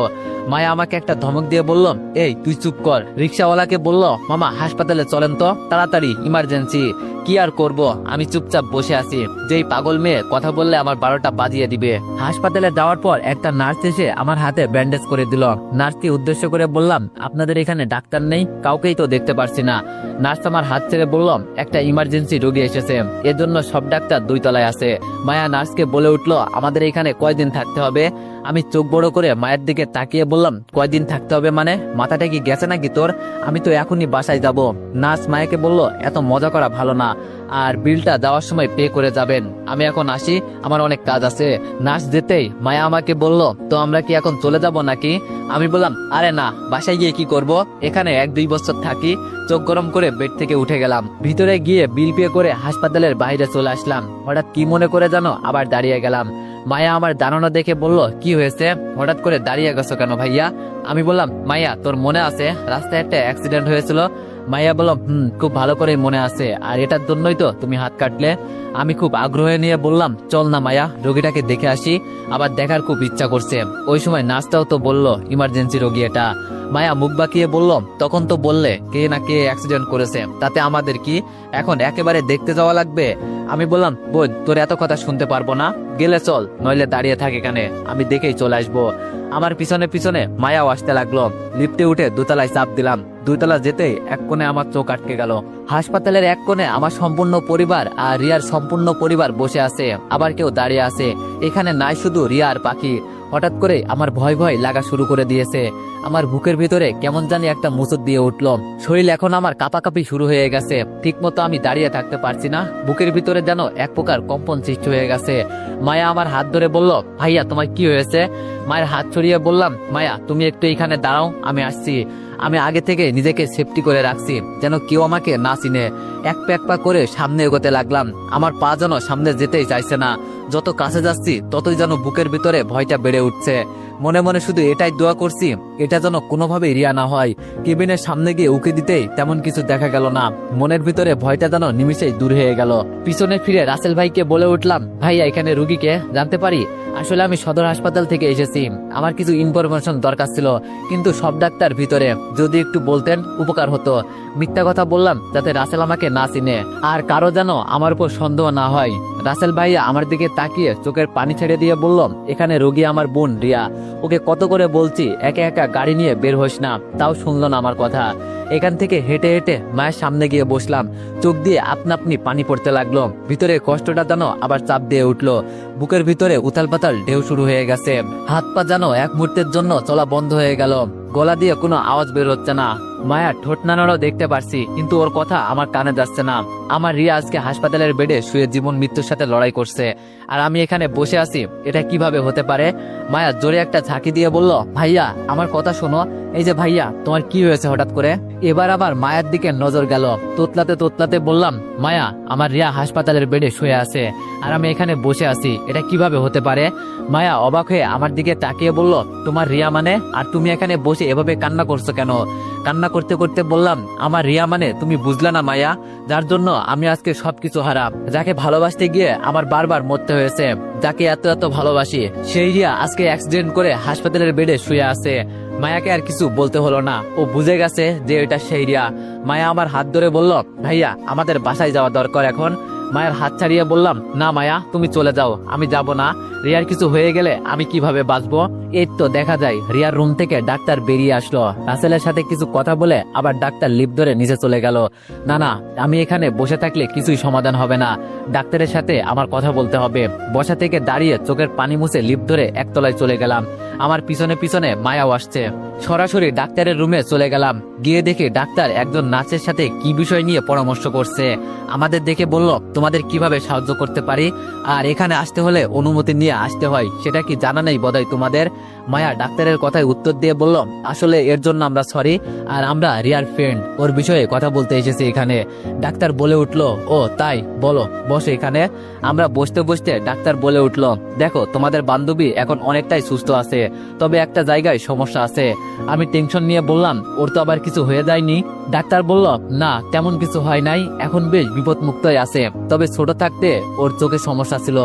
মায়া আমাকে একটা ধমক দিয়ে বলল, এই তুই চুপ কর। রিক্সাওয়ালাকে বলল, মামা হাসপাতালে চলেন তো, তাড়াতাড়ি, ইমার্জেন্সি। কি আর করব, আমি চুপচাপ বসে আছি, যেই পাগল মেয়ে কথা বললে আমার 12টা বাজিয়ে দিবে। হাসপাতালে যাওয়ার পর একটা নার্স এসে আমার হাতে ব্যান্ডেজ করে দিল। নার্সকে উদ্দেশ্য করে বললাম, আপনাদের এখানে ডাক্তার নেই? কাউকেই তো দেখতে পারছি না। নার্স আমার হাত ছেড়ে বলল, একটা ইমার্জেন্সি রোগী এসেছে, এজন্য সব ডাক্তার 2 তলায় আছে। মায়া নার্সকে বলে উঠলো, আমাদের এখানে কয়দিন থাকতে হবে? আমি চোখ বড় করে মায়ের দিকে তাকিয়ে বললাম, কয়দিন থাকতে হবে মানে? মাথাটা কি গেছে নাকি তোর? আমি তো এখনই বাসায় যাব। নার্স মায়াকে বলল, এত মজা করা ভালো না, আর বিলটা যাওয়ার সময় পে করে যাবেন। আমি এখন আসি, আমার অনেক কাজ আছে। নার্স যেতেই মায়া আমাকে বলল, তো আমরা কি এখন চলে যাব নাকি? আমি বললাম, আরে না, বাসায় গিয়ে কি করব, এখানে 1-2 বছর থাকি। চোখ গরম করে বেড থেকে উঠে গেলাম, ভিতরে গিয়ে বিল পে করে হাসপাতালের বাইরে চলে আসলাম। হঠাৎ কি মনে করে জানো আবার দাঁড়িয়ে গেলাম। মায়া আমার দাঁড়ানো দেখে বলল, কি হয়েছে, হঠাৎ করে দাঁড়িয়ে গেছো কেন ভাইয়া? আমি বললাম, মায়া তোর মনে আছে রাস্তায় একটা অ্যাক্সিডেন্ট হয়েছিল? মাইয়া বলল, খুব ভালো করে মনে আছে, আর এটার জন্যই তো তুমি হাত কাটলে। আমি খুব আগ্রহ নিয়ে বললাম, চল না মায়া, রোগীটাকে দেখে আসি, আবার দেখার খুব ইচ্ছা করছে। ওই সময় নার্সটাও তো বলল ইমার্জেন্সি রোগী এটা। মায়া মুখ বাঁকিয়ে বলল, তখন তো বললে কে না কে অ্যাক্সিডেন্ট করেছে, তাতে আমাদের কি, এখন একেবারে দেখতে যাওয়া লাগবে? আমি বললাম, বোন তোর এত কথা শুনতে পারবো না, গেলে চল, নইলে দাঁড়িয়ে থাকে এখানে, আমি দেখেই চলে আসবো। আমার পিছনে পিছনে মায়াও আসতে লাগলো। লিফটে উঠে 2 তলায় চাপ দিলাম। 2 তলা যেতেই এক কোণে আমার চোখ আটকে গেল। হাসপাতালের এক কোণে আমার সম্পূর্ণ পরিবার আর রিয়ার সম্পূর্ণ পরিবার বসে আছে, আবার কেউ দাঁড়িয়ে আছে। এখানে নাই শুধু রিয়া আর পাখি। হঠাৎ করে আমার ভয় ভয় লাগা শুরু করে দিয়েছে। আমার বুকের ভিতরে কেমন জানি একটা মুসুদ দিয়ে উঠল। শরীর এখন আমার কাঁপাকাঁপি শুরু হয়ে গেছে। ঠিক মতো আমি দাঁড়িয়ে থাকতে পারছি না। বুকের ভিতরে যেন এক প্রকার কম্পন সৃষ্টি হয়ে গেছে। মায়া আমার হাত ধরে বলল, ভাইয়া তোমার কি হয়েছে? মায়ের হাত ছড়িয়ে বললাম, মায়া তুমি একটু এখানে দাঁড়াও, আমি আসছি। আমি আগে থেকে নিজেকে সেফটি করে রাখছি, যেন কেউ আমাকে না চিনে। এক পা করে সামনে এগোতে লাগলাম। আমার পা যেন সামনে যেতেই চাইছে না। যত কাছে যাচ্ছি ততই যেন বুকের ভিতরে ভয়টা বেড়ে উঠছে। মনে মনে শুধু এটাই দোয়া করছি, এটা যেন কোনোভাবেই রিয়া না হয়। কেবিনের সামনে গিয়ে উকি দিতেই তেমন কিছু দেখা গেল না। মনের ভিতরে ভয়টা যেন নিমিষেই দূর হয়ে গেল। পিছনে ফিরে রাসেল ভাইকে বলে উঠলাম, ভাইয়া এখানে রুগীকে জানতে পারি? আসলে আমি সদর হাসপাতাল থেকে এসেছি, আমার কিছু ইনফরমেশন দরকার ছিল, কিন্তু সব ডাক্তার ভিতরে, যদি একটু বলতেন উপকার হতো। মিথ্যা কথা বললাম যাতে রাসেল আমাকে না চিনে, আর কারো যেন আমার উপর সন্দেহ না হয়। রাসেল ভাইয়া আমার দিকে তাকিয়ে চোখের পানি ছেড়ে দিয়ে বলল, এখানে রোগী আমার বোন রিয়া, ওকে কত করে বলছি একা একা গাড়ি নিয়ে বের হোস না, তাও শুনলো না আমার কথা। এখান থেকে হেঁটে হেঁটে মায়ের সামনে গিয়ে বসলাম। চোখ দিয়ে আপনা আপনি পানি পড়তে লাগলো। ভিতরে কষ্টটা যেন আবার চাপ দিয়ে উঠলো। বুকের ভিতরে উথাল পাতাল ঢেউ শুরু হয়ে গেছে। হাত পা যেন এক মুহূর্তের জন্য চলা বন্ধ হয়ে গেল। গলা দিয়ে কোনো আওয়াজ বের হচ্ছে না। মায়া ঠোঁট নাড়ানো দেখতে পারছি, কিন্তু ওর কথা আমার কানে যাচ্ছে না। আমার রিয়া আজকে হাসপাতালের বেডে শুয়ে জীবন মৃত্যুর সাথে লড়াই করছে, আর আমি এখানে বসে আছি। এটা কিভাবে হতে পারে? মায়া জোরে একটা ঝাঁকি দিয়ে বলল, ভাইয়া আমার কথা শোনো। এই যে ভাইয়া, তোমার কি হয়েছে হঠাৎ করে? এবার আবার মায়ের দিকে নজর গেল। তোতলাতে তোতলাতে বললাম, মায়া আমার রিয়া হাসপাতালের বেডে শুয়ে আছে, আর আমি এখানে বসে আছি, এটা কিভাবে হতে পারে? মায়া অবাক হয়ে আমার দিকে তাকিয়ে বলল, তোমার রিয়া মানে? আর তুমি এখানে বসে এভাবে কান্না করছো কেন? কান্না করতে করতে বললাম, আমার রিয়া মানে তুমি বুঝলে না মায়া, যার জন্য আমি আজকে সবকিছু হারাম, যাকে ভালোবাসতে গিয়ে আমার বারবার মরতে হয়েছে, যাকে এত এত ভালোবাসি, সেই রিয়া আজকে অ্যাক্সিডেন্ট করে হাসপাতালের বেডে শুয়ে আছে। মায়াকে আর কিছু বলতে হলো না, ও বুঝে গেছে যে এটা সেই রিয়া। মায়া আমার হাত ধরে বলল, ভাইয়া আমাদের বাসায় যাওয়া দরকার এখন। মায়ের হাত ছাড়িয়ে বললাম, না মায়া তুমি চলে যাও, আমি যাব না। রিয়ার কিছু হয়ে গেলে আমি কিভাবে বাঁচবো? এই তো দেখা যায় রিয়ার রুম থেকে ডাক্তার বেরিয়ে আসলো। রাসেলের সাথে কিছু কথা বলে আবার ডাক্তার লিফট ধরে নিচে চলে গেল। না না, আমি এখানে বসে থাকলে কিছুই সমাধান হবে না, ডাক্তারের সাথে আমার কথা বলতে হবে। বসা থেকে দাঁড়িয়ে চোখের পানি মুছে লিফট ধরে 1 তলায় চলে গেলাম। আমার পিছনে পিছনে মায়াও আসছে। সরাসরি ডাক্তারের রুমে চলে গেলাম। গিয়ে দেখি ডাক্তার একজন নার্সের সাথে কি বিষয় নিয়ে পরামর্শ করছে। আমাদের দেখে বলল, তোমাদের কিভাবে সাহায্য করতে পারি, আর এখানে আসতে হলে অনুমতি নিয়ে আসতে হয়, সেটা কি জানা নেই বোধহয় তোমাদের। মায়া ডাক্তারের কথায় উত্তর দিয়ে বলল, আসলে এর জন্য আমরা সরি, আর আমরা রিয়ার ফ্রেন্ড, ওর বিষয়ে কথা বলতে এসেছি এখানে। ডাক্তার বলে উঠলো, ও তাই, বলো, বসে এখানে। আমরা বসতে বসতে ডাক্তার বলে উঠলো, দেখো তোমাদের বান্ধবী এখন অনেকটাই সুস্থ আছে, তবে একটা জায়গায় সমস্যা আছে। আমি টেনশন নিয়ে বললাম, ওর তো আবার কিছু হয়ে যায়নি? ডাক্তার বলল, না তেমন কিছু হয় নাই, এখন বেশ বিপদমুক্তই আছে, তবে ছোট থাকতে ওর চোখে সমস্যা ছিল,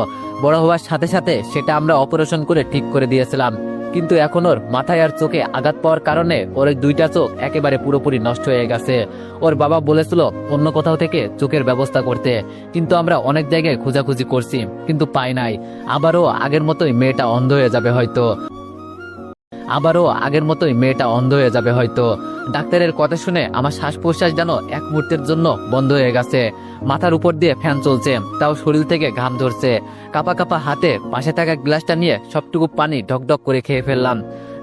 বড় হওয়ার সাথে সাথে সেটা আমরা অপারেশন করে ঠিক করে দিয়েছিলাম, কিন্তু এখন ওর মাথায় আর চোখে আঘাত পাওয়ার কারণে ওর এই দুইটা চোখ একেবারে পুরোপুরি নষ্ট হয়ে গেছে। ওর বাবা বলেছিল অন্য কোথাও থেকে চোখের ব্যবস্থা করতে, কিন্তু আমরা অনেক জায়গায় খোঁজাখুঁজি করছি, কিন্তু পাই নাই। আবারও আগের মতোই মেয়েটা অন্ধ হয়ে যাবে হয়তো। ডাক্তারের কথা শুনে আমার শ্বাস প্রশ্বাস যেন এক মুহূর্তের জন্য বন্ধ হয়ে গেছে। মাথার উপর দিয়ে ফ্যান চলছে, তাও শরীর থেকে ঘাম ধরছে। কাপা কাপা হাতে পাশে থাকা গ্লাসটা নিয়ে সবটুকু পানি ঢকঢক করে খেয়ে ফেললাম।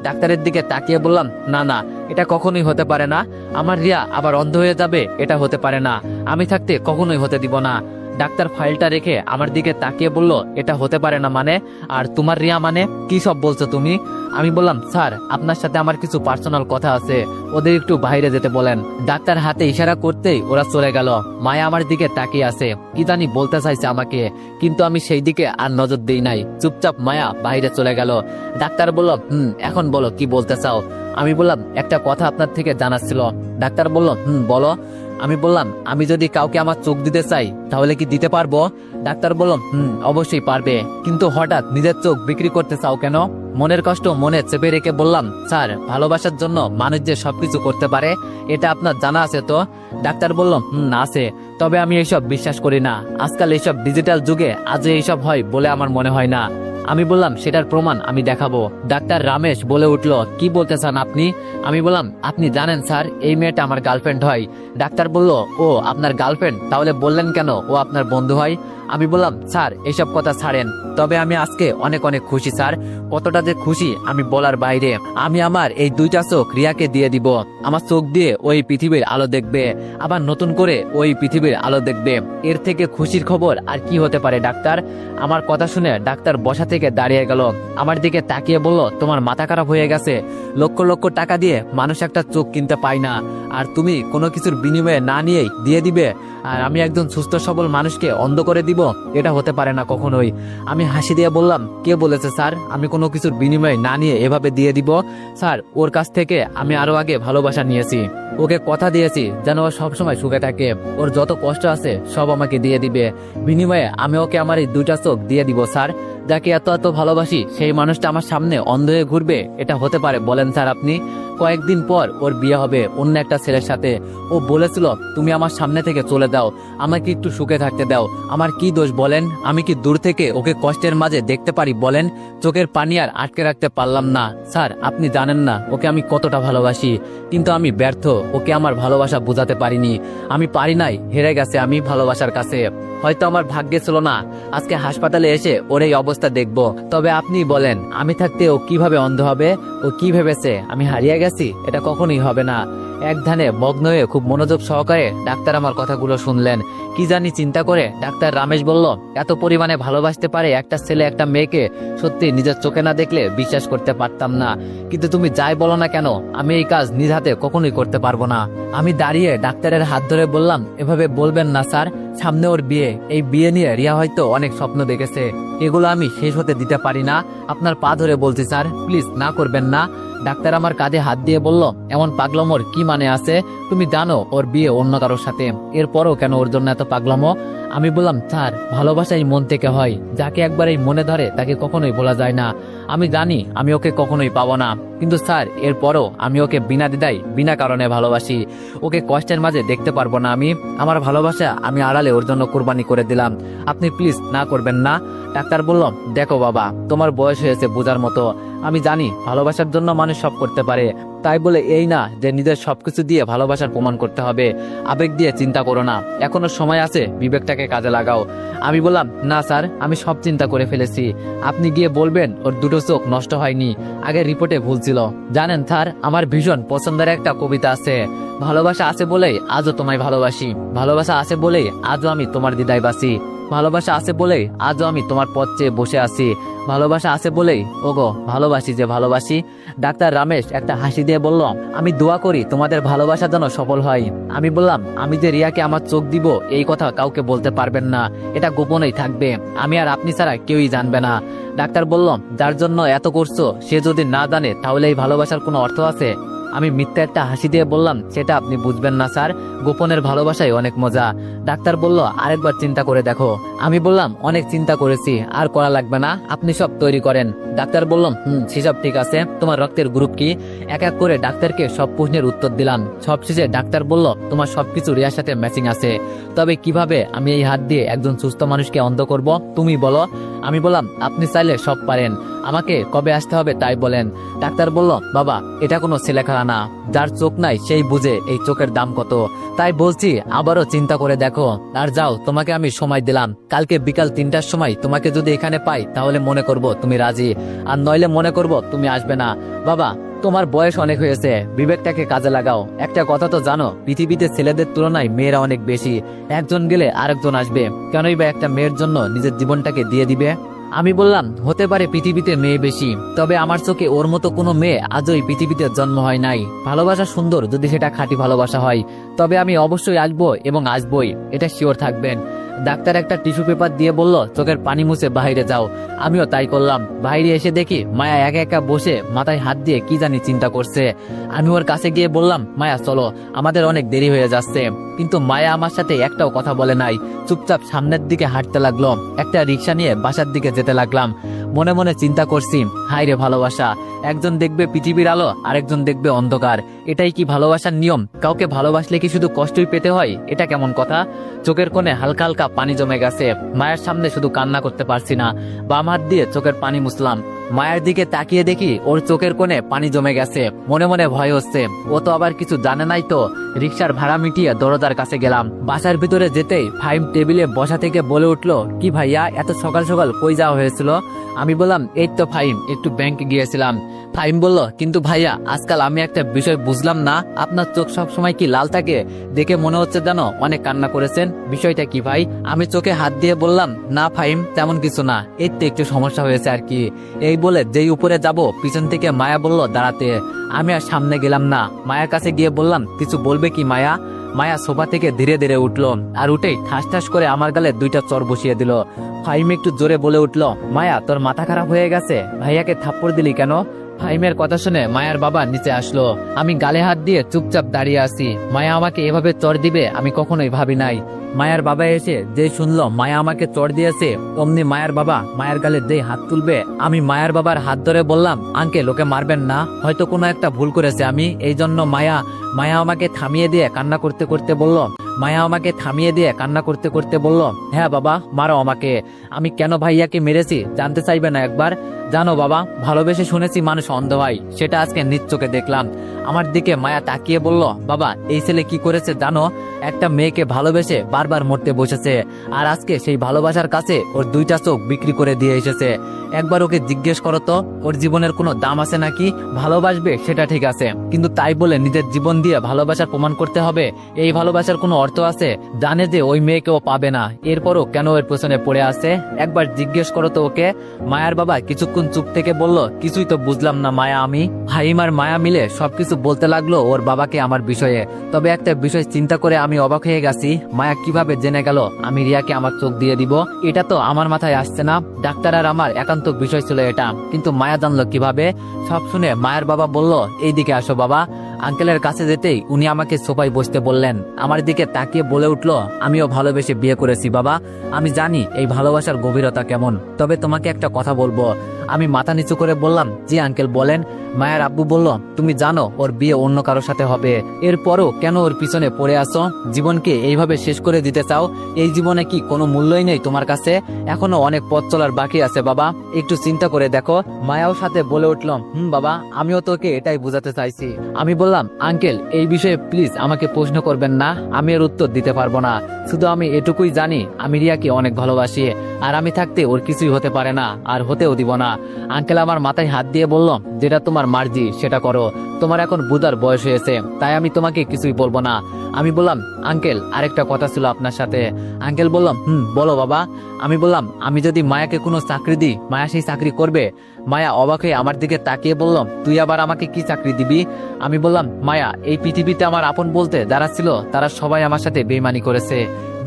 ডাক্তারের দিকে তাকিয়ে বললাম, না না, এটা কখনোই হতে পারে না, আমার রিয়া আবার অন্ধ হয়ে যাবে, এটা হতে পারে না, আমি থাকতে কখনোই হতে দিব না। ডাক্তার ফাইলটা রেখে আমার দিকে তাকিয়ে বলল, এটা হতে পারে না মানে? আর তোমার রিয়া মানে কি সব বলছো তুমি? আমি বললাম, স্যার আপনার সাথে আমার কিছু পার্সোনাল কথা আছে, ওদের একটু বাইরে যেতে বলেন। ডাক্তার হাতে ইশারা করতেই ওরা চলে গেল। মায়া আমার দিকে তাকিয়ে আছে, কি জানি বলতে চাইছে আমাকে, কিন্তু আমি সেই দিকে আর নজর দিই নাই। চুপচাপ মায়া বাইরে চলে গেল। ডাক্তার বলল, এখন বলো কি বলতে চাও। আমি বললাম, একটা কথা আপনার থেকে জানার ছিল। ডাক্তার বলল, বলো। আমি বললাম, আমি যদি কাউকে আমার চোখ দিতে চাই তাহলে কি দিতে পারবো? ডাক্তার বলল, অবশ্যই পারবে, কিন্তু হঠাৎ নিজের চোখ বিক্রি করতে চাও কেন? মনের কষ্ট মনে চেপে রেখে বললাম, স্যার ভালোবাসার জন্য মানুষ যে সবকিছু করতে পারে এটা আপনার জানা আছে তো? ডাক্তার বলল, আছে, তবে আমি এইসব বিশ্বাস করি না। আজকাল এইসব ডিজিটাল যুগে আজও এইসব হয় বলে আমার মনে হয় না। আমি বললাম, সেটার প্রমাণ আমি দেখাবো। ডাক্তার রামেশ বলে উঠলো, কি বলতে চান আপনি? আমি বললাম, আপনি জানেন স্যার, এই মেয়েটা আমার গার্লফ্রেন্ড হয়। ডাক্তার বলল, ও আপনার গার্লফ্রেন্ড, তাহলে বললেন কেন ও আপনার বন্ধু হয়? আমি বললাম, স্যার এইসব কথা ছাড়েন, তবে আমি আজকে অনেক অনেক খুশি স্যার, কতটা যে খুশি আমি বলার বাইরে। আমি আমার এই দুইটা চোখ রিয়াকে দিয়ে দিব, আমার চোখ দিয়ে ওই পৃথিবীর আলো দেখবে, আবার নতুন করে ওই পৃথিবীর আলো দেখবে। এর থেকে খুশির খবর আর কি হতে পারে ডাক্তার? আমার কথা শুনে ডাক্তার বসা থেকে দাঁড়িয়ে গেল, আমার দিকে তাকিয়ে বলল, তোমার মাথা খারাপ হয়ে গেছে? লক্ষ লক্ষ টাকা দিয়ে মানুষ একটা চোখ কিনতে পায় না, আর তুমি কোনো কিছুর বিনিময়ে না নিয়েই দিয়ে দিবে? আর আমি একজন সুস্থ সবল মানুষকে অন্ধ করে দিব? এটা হতে পারে না কখনোই। আমি হাসি দিয়ে বললাম, কে বলেছে স্যার আমি কোনো কিছুর বিনিময়ে না নিয়ে এভাবে দিয়ে দিব? স্যার ওর কাছ থেকে আমি আরো আগে ভালোবাসা নিয়েছি, ওকে কথা দিয়েছি যেন ও সবসময় সুখে থাকে, ওর যত কষ্ট আছে সব আমাকে দিয়ে দিবে, বিনিময়ে আমি ওকে আমার এই দুইটা চোখ দিয়ে দিব। স্যার যাকে এত এত ভালোবাসি সেই মানুষটা আমার সামনে অন্ধ হয়ে ঘুরবে? এটা হতে পারে বলেন স্যার আপনি? কয়েকদিন পর ওর বিয়ে হবে অন্য একটা ছেলের সাথে। ও বলেছিল, তুমি আমার সামনে থেকে চলে দাও, আমাকে একটু সুখে থাকতে দাও। আমার কি দোষ বলেন? আমি কি দূর থেকে ওকে কষ্টের মাঝে দেখতে পারি বলেন? চোখের পানি আর আটকে রাখতে পারলাম না। স্যার আপনি জানেন না ওকে আমি কতটা ভালোবাসি, কিন্তু আমি ব্যর্থ, ওকে আমার ভালোবাসা বোঝাতে পারিনি। আমি পারি নাই, হেরে গেছে আমি ভালোবাসার কাছে। হয়তো আমার ভাগ্যে ছিল না আজকে হাসপাতালে এসে ওর এই অবস্থা দেখব। তবে আপনি বলেন, আমি থাকতে ও কিভাবে অন্ধ হবে? ও কি ভেবেছে আমি হারিয়ে গেছি? এটা কখনোই হবে না। এক ধ্যানে মগ্ন হয়ে খুব মনোযোগ সহকারে ডাক্তার আমার কথাগুলো শুনলেন। কি জানি চিন্তা করে ডাক্তার রামেশ বলল, এত পরিমাণে ভালোবাসতে পারে একটা ছেলে একটা মেয়েকে, সত্যি নিজের চোখে না দেখলে বিশ্বাস করতে পারতাম না। কিন্তু তুমি যাই বলো না কেন, আমি এই কাজ নিজ হাতে কখনোই করতে পারবো না। আমি দাঁড়িয়ে ডাক্তারের হাত ধরে বললাম, এভাবে বলবেন না স্যার, সামনে ওর বিয়ে, এই বিয়ে নিয়ে রিয়া হয়তো অনেক স্বপ্ন দেখেছে, এগুলো আমি শেষ হতে দিতে পারি না। আপনার পা ধরে বলছি স্যার, প্লিজ না করবেন না। ডাক্তার আমার কাঁধে হাত দিয়ে বলল, এমন পাগলামোর কি মানে আছে? তুমি জানো ওর বিয়ে অন্য কারোর সাথে, এরপরও কেন ওর জন্য এত পাগলামো? আমি বললাম, স্যার ভালোবাসাই মন থেকে হয়, যাকে একবার এই মনে ধরে তাকে কখনোই বলা যায় না। আমি জানি আমি ওকে কখনোই পাবো না, কিন্তু স্যার এরপরও আমি ওকে বিনা দ্বিধায় বিনা কারণে ভালোবাসি। ওকে কষ্টের মাঝে দেখতে পারবো না আমি, আমার ভালোবাসা আমি আড়ালে ওর জন্য কোরবানি করে দিলাম। আপনি প্লিজ না করবেন না। ডাক্তার বলল, দেখো বাবা, তোমার বয়স হয়েছে বোঝার মতো, আমি জানি ভালোবাসার জন্য মানুষ সব করতে পারে, তাই বলে এই না যে নিজের সবকিছু দিয়ে ভালোবাসার প্রমাণ করতে হবে। আবেগ দিয়ে চিন্তা করো না, এখনো সময় আছে, বিবেকটাকে কাজে লাগাও। আমি বললাম, না স্যার, আমি সব চিন্তা করে ফেলেছি। আপনি গিয়ে বলবেন ওর দুটো চোখ নষ্ট হয়নি, আগের রিপোর্টে ভুল ছিল। জানেন স্যার, আমার ভীষণ পছন্দের একটা কবিতা আছে, ভালোবাসা আছে বলেই আজও তোমায় ভালোবাসি, ভালোবাসা আছে বলেই আজও আমি তোমার দ্বিধায় বাসি, ভালোবাসা আছে বলেই আজও আমি তোমার পথ চেয়ে বসে আছি, ভালোবাসা আছে বলেই ওগো ভালোবাসি যে ভালোবাসি। ডাক্তার রমেশ একটা হাসি দিয়ে বলল, আমি দোয়া করি তোমাদের ভালোবাসা যেন সফল হয়। আমি বললাম, আমি যে রিয়াকে আমার চোখ দিব এই কথা কাউকে বলতে পারবেন না, এটা গোপনেই থাকবে, আমি আর আপনি ছাড়া কেউই জানবে না। ডাক্তার বলল, যার জন্য এত করছো সে যদি না জানে তাহলে এই ভালোবাসার কোনো অর্থ আছে? আমি মিথ্যা একটা হাসি দিয়ে বললাম, সেটা আপনি বুঝবেন না স্যার, গোপনের ভালোবাসায় অনেক মজা। ডাক্তার বলল, আরেকবার চিন্তা করে দেখো। আমি বললাম, অনেক চিন্তা করেছি, আর করা লাগবে না, আপনি সব তৈরি করেন। ডাক্তার বলল, সেসব ঠিক আছে, তোমার রক্তের গ্রুপ কি? এক এক করে ডাক্তারকে সব প্রশ্নের উত্তর দিলাম। সবশেষে ডাক্তার বলল, তোমার সবকিছু রিয়ার সাথে ম্যাচিং আছে, তবে কিভাবে আমি এই হাত দিয়ে একজন সুস্থ মানুষকে অন্ধ করব তুমি বলো? আমি বললাম, আপনি চাইলে সব পারেন, আমাকে কবে আসতে হবে তাই বলেন। ডাক্তার বলল, বাবা, এটা কোনো ছেলেখেলা না, যার চোখ নাই সেই বুঝে এই চোখের দাম কত, তাই বলছি আবারও চিন্তা করে দেখো। আর যাও, তোমাকে আমি সময় দিলাম, কালকে বিকাল 3টার সময় তোমাকে যদি এখানে পাই তাহলে মনে করব তুমি রাজি, আর নইলে মনে করব তুমি আসবে না। বাবা, তোমার বয়স অনেক হয়েছে, বিবেকটাকে কাজে লাগাও। একটা কথা তো জানো, পৃথিবীতে ছেলেদের তুলনায় মেয়েরা অনেক বেশি, একজন গেলে আরেকজন আসবে, কেনই বা একটা মেয়ের জন্য নিজের জীবনটাকে দিয়ে দিবে? আমি বললাম, হতে পারে পৃথিবীতে মেয়ে বেশি, তবে আমার চোখে ওর মতো কোনো মেয়ে আজও এই পৃথিবীতে জন্ম হয় নাই। ভালোবাসা সুন্দর যদি সেটা খাঁটি ভালোবাসা হয়, তবে আমি অবশ্যই আসবো এবং আসবই, এটা শিওর থাকবেন। ডাক্তার একটা টিস্যু পেপার দিয়ে বলল, চোখের পানি মুছে বাইরে যাও। আমিও তাই করলাম। বাইরে এসে দেখি মায়া একা একা বসে মাথায় হাত দিয়ে কি জানি চিন্তা করছে। আমি ওর কাছে গিয়ে বললাম, মায়া চলো, আমাদের অনেক দেরি হয়ে যাচ্ছে। কিন্তু মায়া আমার সাথে একটাও কথা বলে নাই, চুপচাপ সামনের দিকে হাঁটতে লাগলো। একটা রিক্সা নিয়ে বাসার দিকে যেতে লাগলাম। মনে মনে চিন্তা করছি, হাই রে ভালোবাসা, একজন দেখবে পৃথিবীর আলো, আরেকজন দেখবে অন্ধকার, এটাই কি ভালোবাসার নিয়ম? কাউকে ভালোবাসলে কি শুধু কষ্টই পেতে হয়? এটা কেমন কথা? চোখের কোণে হালকা হালকা পানি জমে গেছে, মায়ের সামনে শুধু কান্না করতে পারছি না। বাম হাত দিয়ে চোখের পানি মুছলাম, মায়ের দিকে তাকিয়ে দেখি ওর চোখের কোণে পানি জমে গেছে। মনে মনে ভয় হচ্ছে, ও তো আবার কিছু জানে নাই তো। রিক্সার ভাড়া মিটিয়ে দরজার কাছে গেলাম। বাসার ভিতরে যেতেই ফাইম টেবিলে বসা থেকে বলে উঠলো, কি ভাইয়া, এত সকাল সকাল কই যাওয়া হয়েছিল? আমি বললাম, এই তো ফাইম, একটু ব্যাংকে গিয়েছিলাম। ফাইম বলল, কিন্তু ভাইয়া, আজকাল আমি একটা বিষয় বুঝলাম না, আপনার চোখ সব সময় কি লাল থাকে? দেখে মনে হচ্ছে জানো অনেক কান্না করেছেন, বিষয়টা কি ভাই? আমি চোখে হাত দিয়ে বললাম, না ফাইম, তেমন কিছু না, এই তো একটু সমস্যা হয়েছে আর কি। এই বলে যেই উপরে যাব, পিছন থেকে মায়া বলল দাঁড়াতে। আমি আর সামনে গেলাম না, মায়ের কাছে গিয়ে বললাম, কিছু বলবে কি মায়া? মায়া সোফা থেকে ধীরে ধীরে উঠলো, আর উঠেই ঠাস ঠাস করে আমার গালে 2টা চড় বসিয়ে দিল। ফাইম একটু জোরে বলে উঠলো, মায়া, তোর মাথা খারাপ হয়ে গেছে? ভাইয়াকে থাপ্পড় দিলি কেন? ফাইমের কথা শুনে মায়ার বাবা নিচে আসলো। আমি গালে হাত দিয়ে চুপচাপ দাঁড়িয়ে আছি। মায়া আমাকে এভাবে চড় দিবে আমি কখনোই ভাবি নাই। মায়ার বাবা এসে যে শুনলো মায়া আমাকে চড় দিয়েছে, অমনি মায়ার বাবা মায়ের গালে যেই হাত তুলবে, আমি মায়ের বাবার হাত ধরে বললাম, আঙ্কেল, ওকে মারবেন না, হয়তো কোনো একটা ভুল করেছে আমি, এই জন্য। মায়া আমাকে থামিয়ে দিয়ে কান্না করতে করতে বলল, হ্যাঁ বাবা, মারো আমাকে। আমি কেন ভাইয়াকে মেরেছি জানতে চাইবে না একবার? জানো বাবা, ভালোবেসে শুনেছি মানুষ অন্ধ হয়, সেটা আজকে নিজ চোখে দেখলাম। আমার দিকে মায়া তাকিয়ে বলল, বাবা, এই ছেলে কি করেছে জানো? একটা মেয়েকে ভালোবেসে বারবার মরতে বসেছে, আর আজকে সেই ভালোবাসার কাছে ওর 2টা চোখ বিক্রি করে দিয়ে এসেছে। একবার ওকে জিজ্ঞেস করো তো, ওর জীবনের কোনো দাম আছে নাকি? ভালোবাসবে সেটা ঠিক আছে, কিন্তু তাই বলে নিজের জীবন দিয়ে ভালোবাসার প্রমাণ করতে হবে? এই ভালোবাসার কোনো অর্থ আছে? জানে যে ওই মেয়েকেও পাবে না, এরপরও কেন ওর পেছনে পড়ে আছে? একবার জিজ্ঞেস করো তো ওকে। মায়ার বাবা কিছুক্ষণ চুপ থেকে বলল, কিছুই তো বুঝলাম না মায়া। আমি ফাহিম আর মায়া মিলে সবকিছু বলতে লাগলো ওর বাবাকে আমার বিষয়ে। তবে একটা বিষয় চিন্তা করে আমি অবাক হয়ে গেছি, মায়া কিভাবে জেনে গেল আমি রিয়াকে আমার চোখ দিয়ে দিব? এটা তো আমার মাথায় আসছে না। ডাক্তার আর আমার একান্ত বিষয় ছিল এটা, কিন্তু মায়া জানলো কিভাবে? সব শুনে মায়ের বাবা বলল, এইদিকে আসো বাবা। আঙ্কেলের কাছে যেতেই উনি আমাকে সোফায় বসতে বললেন। আমার দিকে তাকিয়ে বলে উঠল, আমিও ভালোবেসে বিয়ে করেছি বাবা। আমি জানি এই ভালোবাসার গভীরতা কেমন, তবে তোমাকে একটা কথা বলবো। আমি মাথা নিচু করে বললাম, জি আঙ্কেল বলেন। মায়ের আব্বু বলল, তুমি জানো ওর বিয়ে অন্য কারোর সাথে হবে, এরপরও কেন ওর পিছনে পড়ে আসো? জীবনকে এইভাবে শেষ করে দিতে চাও? এই জীবনে কি কোনো মূল্যই নেই তোমার কাছে? এখনো অনেক পথ চলার বাকি আছে বাবা, একটু চিন্তা করে দেখো। মায়াও সাথে বলে উঠলাম, বাবা, আমিও তোকে এটাই বোঝাতে চাইছি। আমি বললাম, আঙ্কেল এই বিষয়ে প্লিজ আমাকে প্রশ্ন করবেন না, আমি এর উত্তর দিতে পারবো না। শুধু আমি এটুকুই জানি, আমি রিয়াকে অনেক ভালোবাসি, আর আমি থাকতে ওর কিছুই হতে পারে না, আর হতেও দিব না। আঙ্কেল আমার মাথায় হাত দিয়ে বলল, যেটা তোমার মার্জি সেটা করো, তোমার এখন বুঝার বয়স হয়েছে, তাই আমি তোমাকে কিছুই বলবো না। আমি বললাম, আঙ্কেল আরেকটা কথা ছিল আপনার সাথে। আঙ্কেল বললাম, বলো বাবা। আমি বললাম, আমি যদি মায়াকে কোনো চাকরি দিই, মায়া সেই চাকরি করবে? মায়া অবাক হয়ে আমার দিকে তাকিয়ে বলল, তুই আবার আমাকে কি চাকরি দিবি? আমি বললাম, মায়া, এই পৃথিবীতে আমার আপন বলতে যারা ছিল তারা সবাই আমার সাথে বেইমানি করেছে।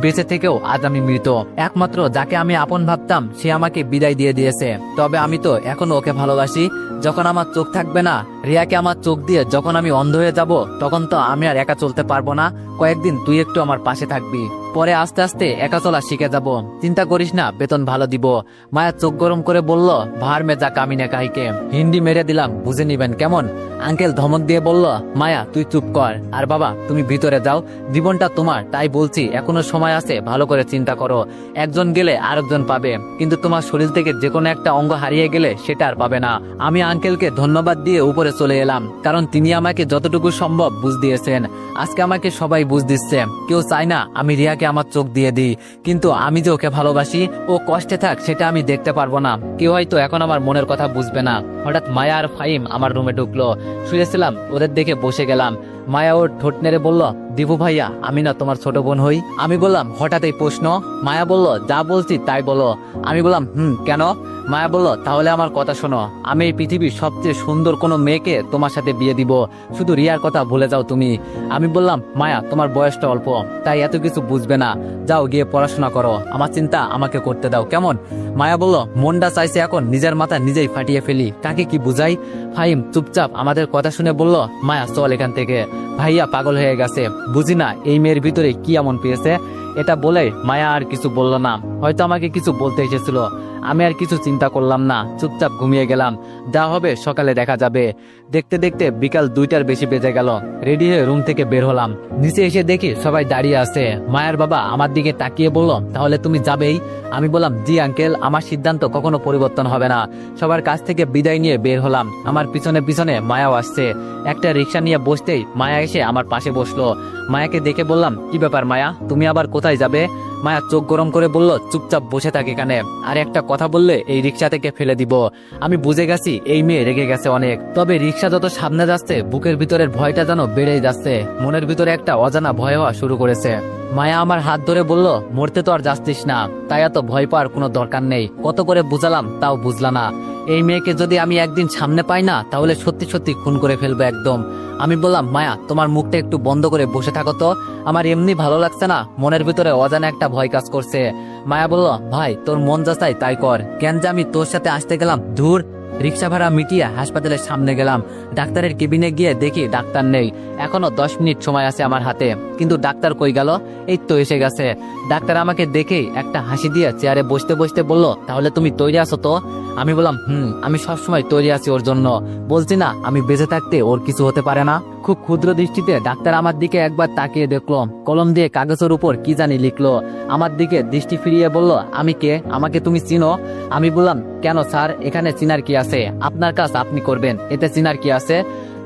বেঁচে থেকেও আজ আমি মৃত। একমাত্র যাকে আমি আপন ভাবতাম সে আমাকে বিদায় দিয়ে দিয়েছে। তবে আমি তো এখনো ওকে ভালোবাসি। যখন আমার চোখ থাকবে না, রিয়াকে আমার চোখ দিয়ে যখন আমি অন্ধ হয়ে যাব, তখন তো আমি আর একা চলতে পারবো না। কয়েকদিন তুই একটু আমার পাশে থাকবি, পরে আস্তে আস্তে একা চলা শিখে যাব। চিন্তা করিস না, বেতন ভালো দিব। মায়া চোখ গরম করে বলল, ভার মে যা কামিনে কাহিকে। হিন্দি মেরে দিলাম, বুঝে নিবেন কেমন? আঙ্কেল ধমক দিয়ে বলল, মায়া তুই চুপ কর, আর বাবা তুমি ভিতরে যাও, জীবনটা তোমার, তাই বলছি এখনো সময় আছে, ভালো করে চিন্তা করো। একজন গেলে আরেকজন পাবে, কিন্তু তোমার শরীর থেকে যে কোনো একটা অঙ্গ হারিয়ে গেলে সেটা আর পাবে না। আমি আঙ্কেলকে ধন্যবাদ দিয়ে উপরে চলে এলাম, কারণ তিনি আমাকে যতটুকু সম্ভব বুঝ দিয়েছেন। আজকে আমাকে সবাই বুঝ দিচ্ছে। কেউ চায় না আমি রিয়াকে আমার চোখ দিয়ে দিই, কিন্তু আমি যে ওকে ভালোবাসি, ও কষ্টে থাক সেটা আমি দেখতে পারবো না। কেউ হয়তো এখন আমার মনের কথা বুঝবে না। হঠাৎ মায়া আর ফাহিম আমার রুমে ঢুকলো। শুয়েছিলাম, ওদের দেখে বসে গেলাম। মায়া ওর ঠোঁট নেড়ে বলল, দিবু ভাইয়া, আমি না তোমার ছোট বোন হই? আমি বললাম, হঠাৎ এই প্রশ্ন? মায়া বলল, যা বলছি তাই বলো। আমি বললাম, কেন? মায়া বলল, তাহলে আমার কথা শোনো, আমি এই পৃথিবীর সবচেয়ে সুন্দর কোনো মেয়েকে তোমার সাথে বিয়ে দিব, শুধু রিয়ার কথা ভুলে যাও তুমি। আমি বললাম, মায়া তোমার বয়সটা অল্প, তাই এত কিছু বুঝবে না, যাও গিয়ে পড়াশোনা করো, আমার চিন্তা আমাকে করতে দাও, কেমন? মায়া বলল, মনটা চাইছে এখন নিজের মাথা নিজেই ফাটিয়ে ফেলি, কাকে কি বুঝাই? ফাহিম চুপচাপ আমাদের কথা শুনে বলল, মায়া চল এখান থেকে, ভাইয়া পাগল হয়ে গেছে, বুঝি না এই মেয়ের ভিতরে কি এমন পেয়েছে। এটা বলে মায়া আর কিছু বলল না, হয়তো আমাকে কিছু বলতে এসেছিল। আমি আর কিছু চিন্তা করলাম না, চুপচাপ ঘুমিয়ে গেলাম। যা হবে সকালে দেখা যাবে। দেখতে দেখতে বিকাল 2টার বেশি বেজে গেল। রেডি হয়ে রুম থেকে বের হলাম। নিচে এসে দেখি সবাই দাঁড়িয়ে আছে। মায়ের বাবা আমার দিকে তাকিয়ে বলল, তাহলে তুমি যাবেই? আমি বললাম, জি আঙ্কেল, আমার সিদ্ধান্ত কখনো পরিবর্তন হবে না। সবার কাছ থেকে বিদায় নিয়ে বের হলাম। আমার পিছনে পিছনে মায়াও আসছে। একটা রিক্সা নিয়ে বসতেই মায়া এসে আমার পাশে বসলো। মায়াকে দেখে বললাম, কি ব্যাপার মায়া, তুমি আবার কোথায় যাবে? মায়া চোখ গরম করে বলল, চুপচাপ বসে থাকে এখানে, আর একটা কথা বললে এই রিক্সা থেকে ফেলে দিব। আমি বুঝে গেছি এই মেয়ে রেগে গেছে অনেক। তবে রিক্সা যত সামনে যাচ্ছে, বুকের ভিতরের ভয়টা যেন বেড়েই যাচ্ছে। মনের ভিতরে একটা অজানা ভয় হওয়া শুরু করেছে। মায়া আমার হাত ধরে বলল, মরতে তো আর যাচ্ছিস না, তাই এত ভয় পাওয়ার কোনো দরকার নেই। কত করে বুঝালাম তাও বুঝলা না। এই মেয়েকে যদি আমি একদিন সামনে পাই না, তাহলে সত্যি সত্যি খুন করে ফেলবো একদম। আমি বললাম, মায়া তোমার মুখটা একটু বন্ধ করে বসে থাকো তো, আমার এমনি ভালো লাগছে না, মনের ভিতরে অজানা একটা ভয় কাজ করছে। মায়া বলল, ভাই তোর মন যা চাই তাই কর, কেন যে আমি তোর সাথে আসতে গেলাম, ধুর। রিক্সা ভাড়া মিটিয়ে হাসপাতালের সামনে গেলাম। ডাক্তারের কেবিনে গিয়ে দেখি ডাক্তার নেই। এখনো 10 মিনিট সময় আছে আমার হাতে, কিন্তু ডাক্তার কই গেল? এই তো এসে গেছে। ডাক্তার আমাকে দেখেই একটা হাসি দিয়ে চেয়ারে বসতে বসতে বলল, তাহলে তুমি তৈরি আছো তো? আমি বললাম, আমি সবসময় তৈরি আছি ওর জন্য। বলছি না আমি বেঁচে থাকতে ওর কিছু হতে পারে না। খুব ক্ষুদ্র দৃষ্টিতে ডাক্তার আমার দিকে একবার তাকিয়ে দেখলো, কলম দিয়ে কাগজের উপর কি জানি লিখলো। আমার দিকে দৃষ্টি ফিরিয়ে বলল, আমি কে? আমাকে তুমি চিনো? আমি বললাম, কেন স্যার, এখানে চিনার কি আছে? আপনার কাজ আপনি করবেন, এতে চিনার কি আছে?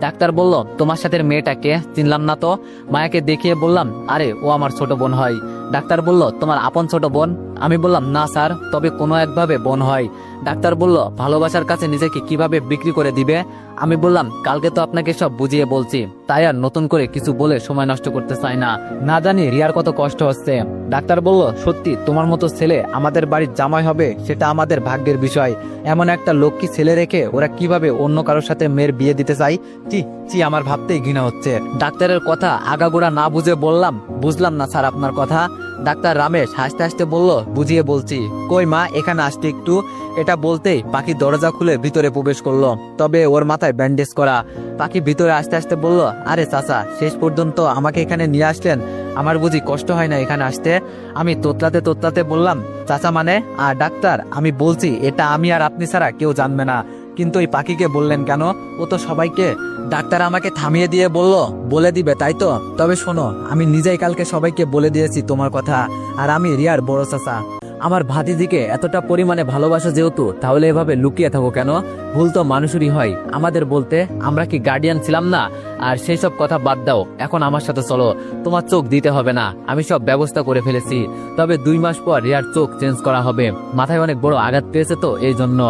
ডাক্তার বলল, তোমার সাথে মেয়েটাকে চিনলাম না তো। মায়াকে দেখিয়ে বললাম, আরে ও আমার ছোট বোন হয়। ডাক্তার বলল, তোমার আপন ছোট বোন? আমি বললাম, না স্যার, তবে কোনো একভাবে বোন হয়। ডাক্তার বলল, ভালোবাসার কাছে নিজেকে কিভাবে বিক্রি করে দিবে? আমি বললাম, কালকে তো আপনাকে সব বুঝিয়ে বলছি, তাই আর নতুন করে কিছু বলে সময় নষ্ট করতে চাই না। না জানি রিয়ার কত কষ্ট হচ্ছে। ডাক্তার বলল, সত্যি তোমার মতো ছেলে আমাদের বাড়ির জামাই হবে সেটা আমাদের ভাগ্যের বিষয়। এমন একটা লক্ষ্মী ছেলে রেখে ওরা কিভাবে অন্য কারোর সাথে মেয়ের বিয়ে দিতে চাই? চি আমার ভাবতেই ঘৃণা হচ্ছে। ডাক্তারের কথা আগাগোড়া না বুঝে বললাম, বুঝলাম না স্যার আপনার কথা। ডাক্তার রমেশ হাসতে হাসতে বলল, বুঝিয়ে বলছি। কই মা, এখানে আসতে একটু। এটা বলতেই পাখি দরজা খুলে ভিতরে প্রবেশ করলো, তবে ওর মাথায় ব্যান্ডেজ করা। পাখি ভিতরে আসতে আসতে বলল, আরে চাচা, শেষ পর্যন্ত আমাকে এখানে নিয়ে আসলেন। আমার বুঝি কষ্ট হয় না এখানে আসতে? আমি তোতলাতে তোতলাতে বললাম, চাচা মানে? আর ডাক্তার, আমি বলছি এটা আমি আর আপনি ছাড়া কেউ জানবে না। কিন্তু এই পাখিকে বললেন কেন? ও তো সবাইকে। ডাক্তার আমাকে থামিয়ে দিয়ে বলল, বলে দিবে তাই তো? তবে শোনো, আমি নিজেই কালকে সবাইকে বলে দিয়েছি তোমার কথা। আর আমি রিয়ার বড় চাচা। আমার ভাতিজিকে এতটা পরিমাণে ভালোবাসো যেহেতু, তাহলে এভাবে লুকিয়ে থাকো কেন? ভুল তো মানুষেরই হয়। আমাদের বলতে, আমরা কি গার্ডিয়ান ছিলাম না? আর সেই সব কথা বাদ দাও, এখন আমার সাথে চলো। তোমার চোখ দিতে হবে না, আমি সব ব্যবস্থা করে ফেলেছি। তবে 2 মাস পর রিয়ার চোখ চেঞ্জ করা হবে। মাথায় অনেক বড় আঘাত পেয়েছে তো এই জন্য।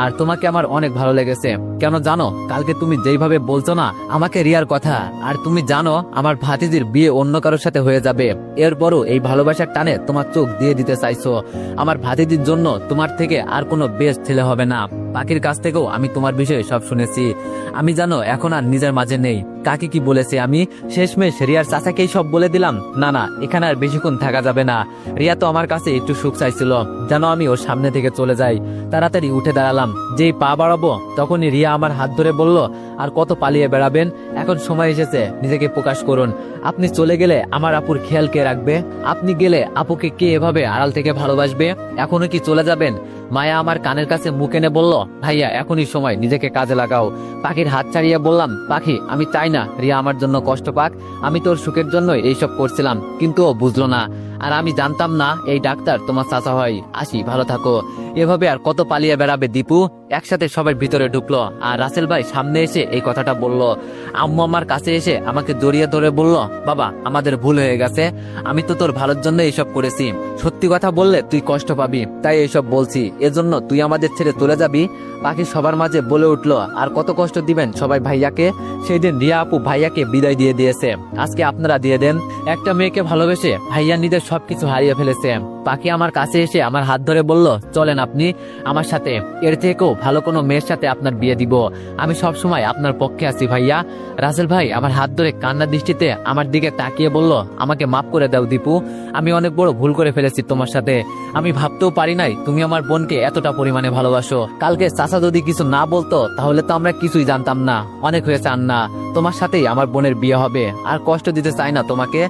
আর তোমাকে আমার অনেক ভালো লেগেছে। কেন জানো? কালকে তুমি যেইভাবে বলছো না আমাকে রিয়ার কথা, আর তুমি জানো আমার ভাতিজির বিয়ে অন্য কারোর সাথে হয়ে যাবে। এরপরও এই ভালোবাসার টানে তোমার চোখ দিয়ে দিতে চাইছো। আমার ভাতিজির জন্য তোমার থেকে আর কোনো বেস্ট ছেলে হবে না। পাখির কাছ থেকেও আমি তোমার বিষয়ে সব শুনেছি। আমি জানো এখন আর নিজের মাঝে নেই। কাকে কি বলেছে আমি? শেষমেশ রিয়ার চাচাকেই সব বলে দিলাম। না না, এখানে আর বেশিক্ষণ থাকা যাবে না। রিয়া তো আমার কাছে একটু সুখ চাইছিল, যেন আমি ওর সামনে থেকে চলে যাই। তাড়াতাড়ি উঠে দাঁড়ালাম, যেই পা বাড়াবো তখনই রিয়া আমার হাত ধরে বলল, আর কত পালিয়ে বেড়াবেন? এখন সময় এসেছে নিজেকে প্রকাশ করুন। আপনি চলে গেলে আমার আপুর খেয়াল কে রাখবে? আপনি গেলে আপুকে কে এভাবে আড়াল থেকে ভালোবাসবে? এখনো কি চলে যাবেন? মায়া আমার কানের কাছে মুখ এনে বলল, ভাইয়া এখনই সময়, নিজেকে কাজে লাগাও। পাখির হাত ছাড়িয়ে বললাম, পাখি, আমি চাই না রিয়া আমার জন্য কষ্ট পাক। আমি তোর সুখের জন্যই এইসব করছিলাম, কিন্তু ও বুঝলো না। আর আমি জানতাম না এই ডাক্তার তোমার চাচা হয়। আসি, ভালো থাকো। এভাবে আর কত পালিয়ে বেড়াবে দীপু? একসাথে সবাই ভিতরে ঢুকলো, আর রাসেল ভাই সামনে এসে এই কথাটা বলল। আম্মু আমার কাছে এসে আমাকে জড়িয়ে ধরে বলল, বাবা, আমাদের ভুল হয়ে গেছে। আমি তো তোর ভালোর জন্য এইসব করেছি। সত্যি কথা বললে তুই কষ্ট পাবি, তাই এইসব বলছি। এজন্য তুই আমাদের ছেড়ে চলে যাবি। পাখি সবার মাঝে বলে উঠলো, আর কত কষ্ট দিবেন সবাই ভাইয়াকে? সেই দিন রিয়া আপু ভাইয়াকে বিদায় দিয়ে দিয়েছে, আজকে আপনারা দিয়ে দেন। একটা মেয়েকে ভালোবেসে ভাইয়া নিজের সবকিছু হারিয়ে ফেলেছে। পাখি আমার কাছে এসে আমার হাত ধরে বলল, চলেন আপনি আমার সাথে। এর থেকেও ভালো কোনো মেয়ের সাথে আপনার বিয়ে দিব। আমি সব সময় আপনার পক্ষে আছি ভাইয়া। রাসেল ভাই আমার হাত ধরে কান্না দৃষ্টিতে আমার দিকে তাকিয়ে বলল, আমাকে মাফ করে দাও দীপু। আমি অনেক বড় ভুল করে ফেলেছি তোমার সাথে। আমি ভাবতেও পারি নাই তুমি আমার বোনকে এতটা পরিমাণে ভালোবাসো। কালকে চাচা যদি কিছু না বলতো তাহলে তো আমরা কিছুই জানতাম না। অনেক হয়েছে আন্না, তোমার সাথেই আমার বোনের বিয়ে হবে। আর কষ্ট দিতে চাই না তোমাকে।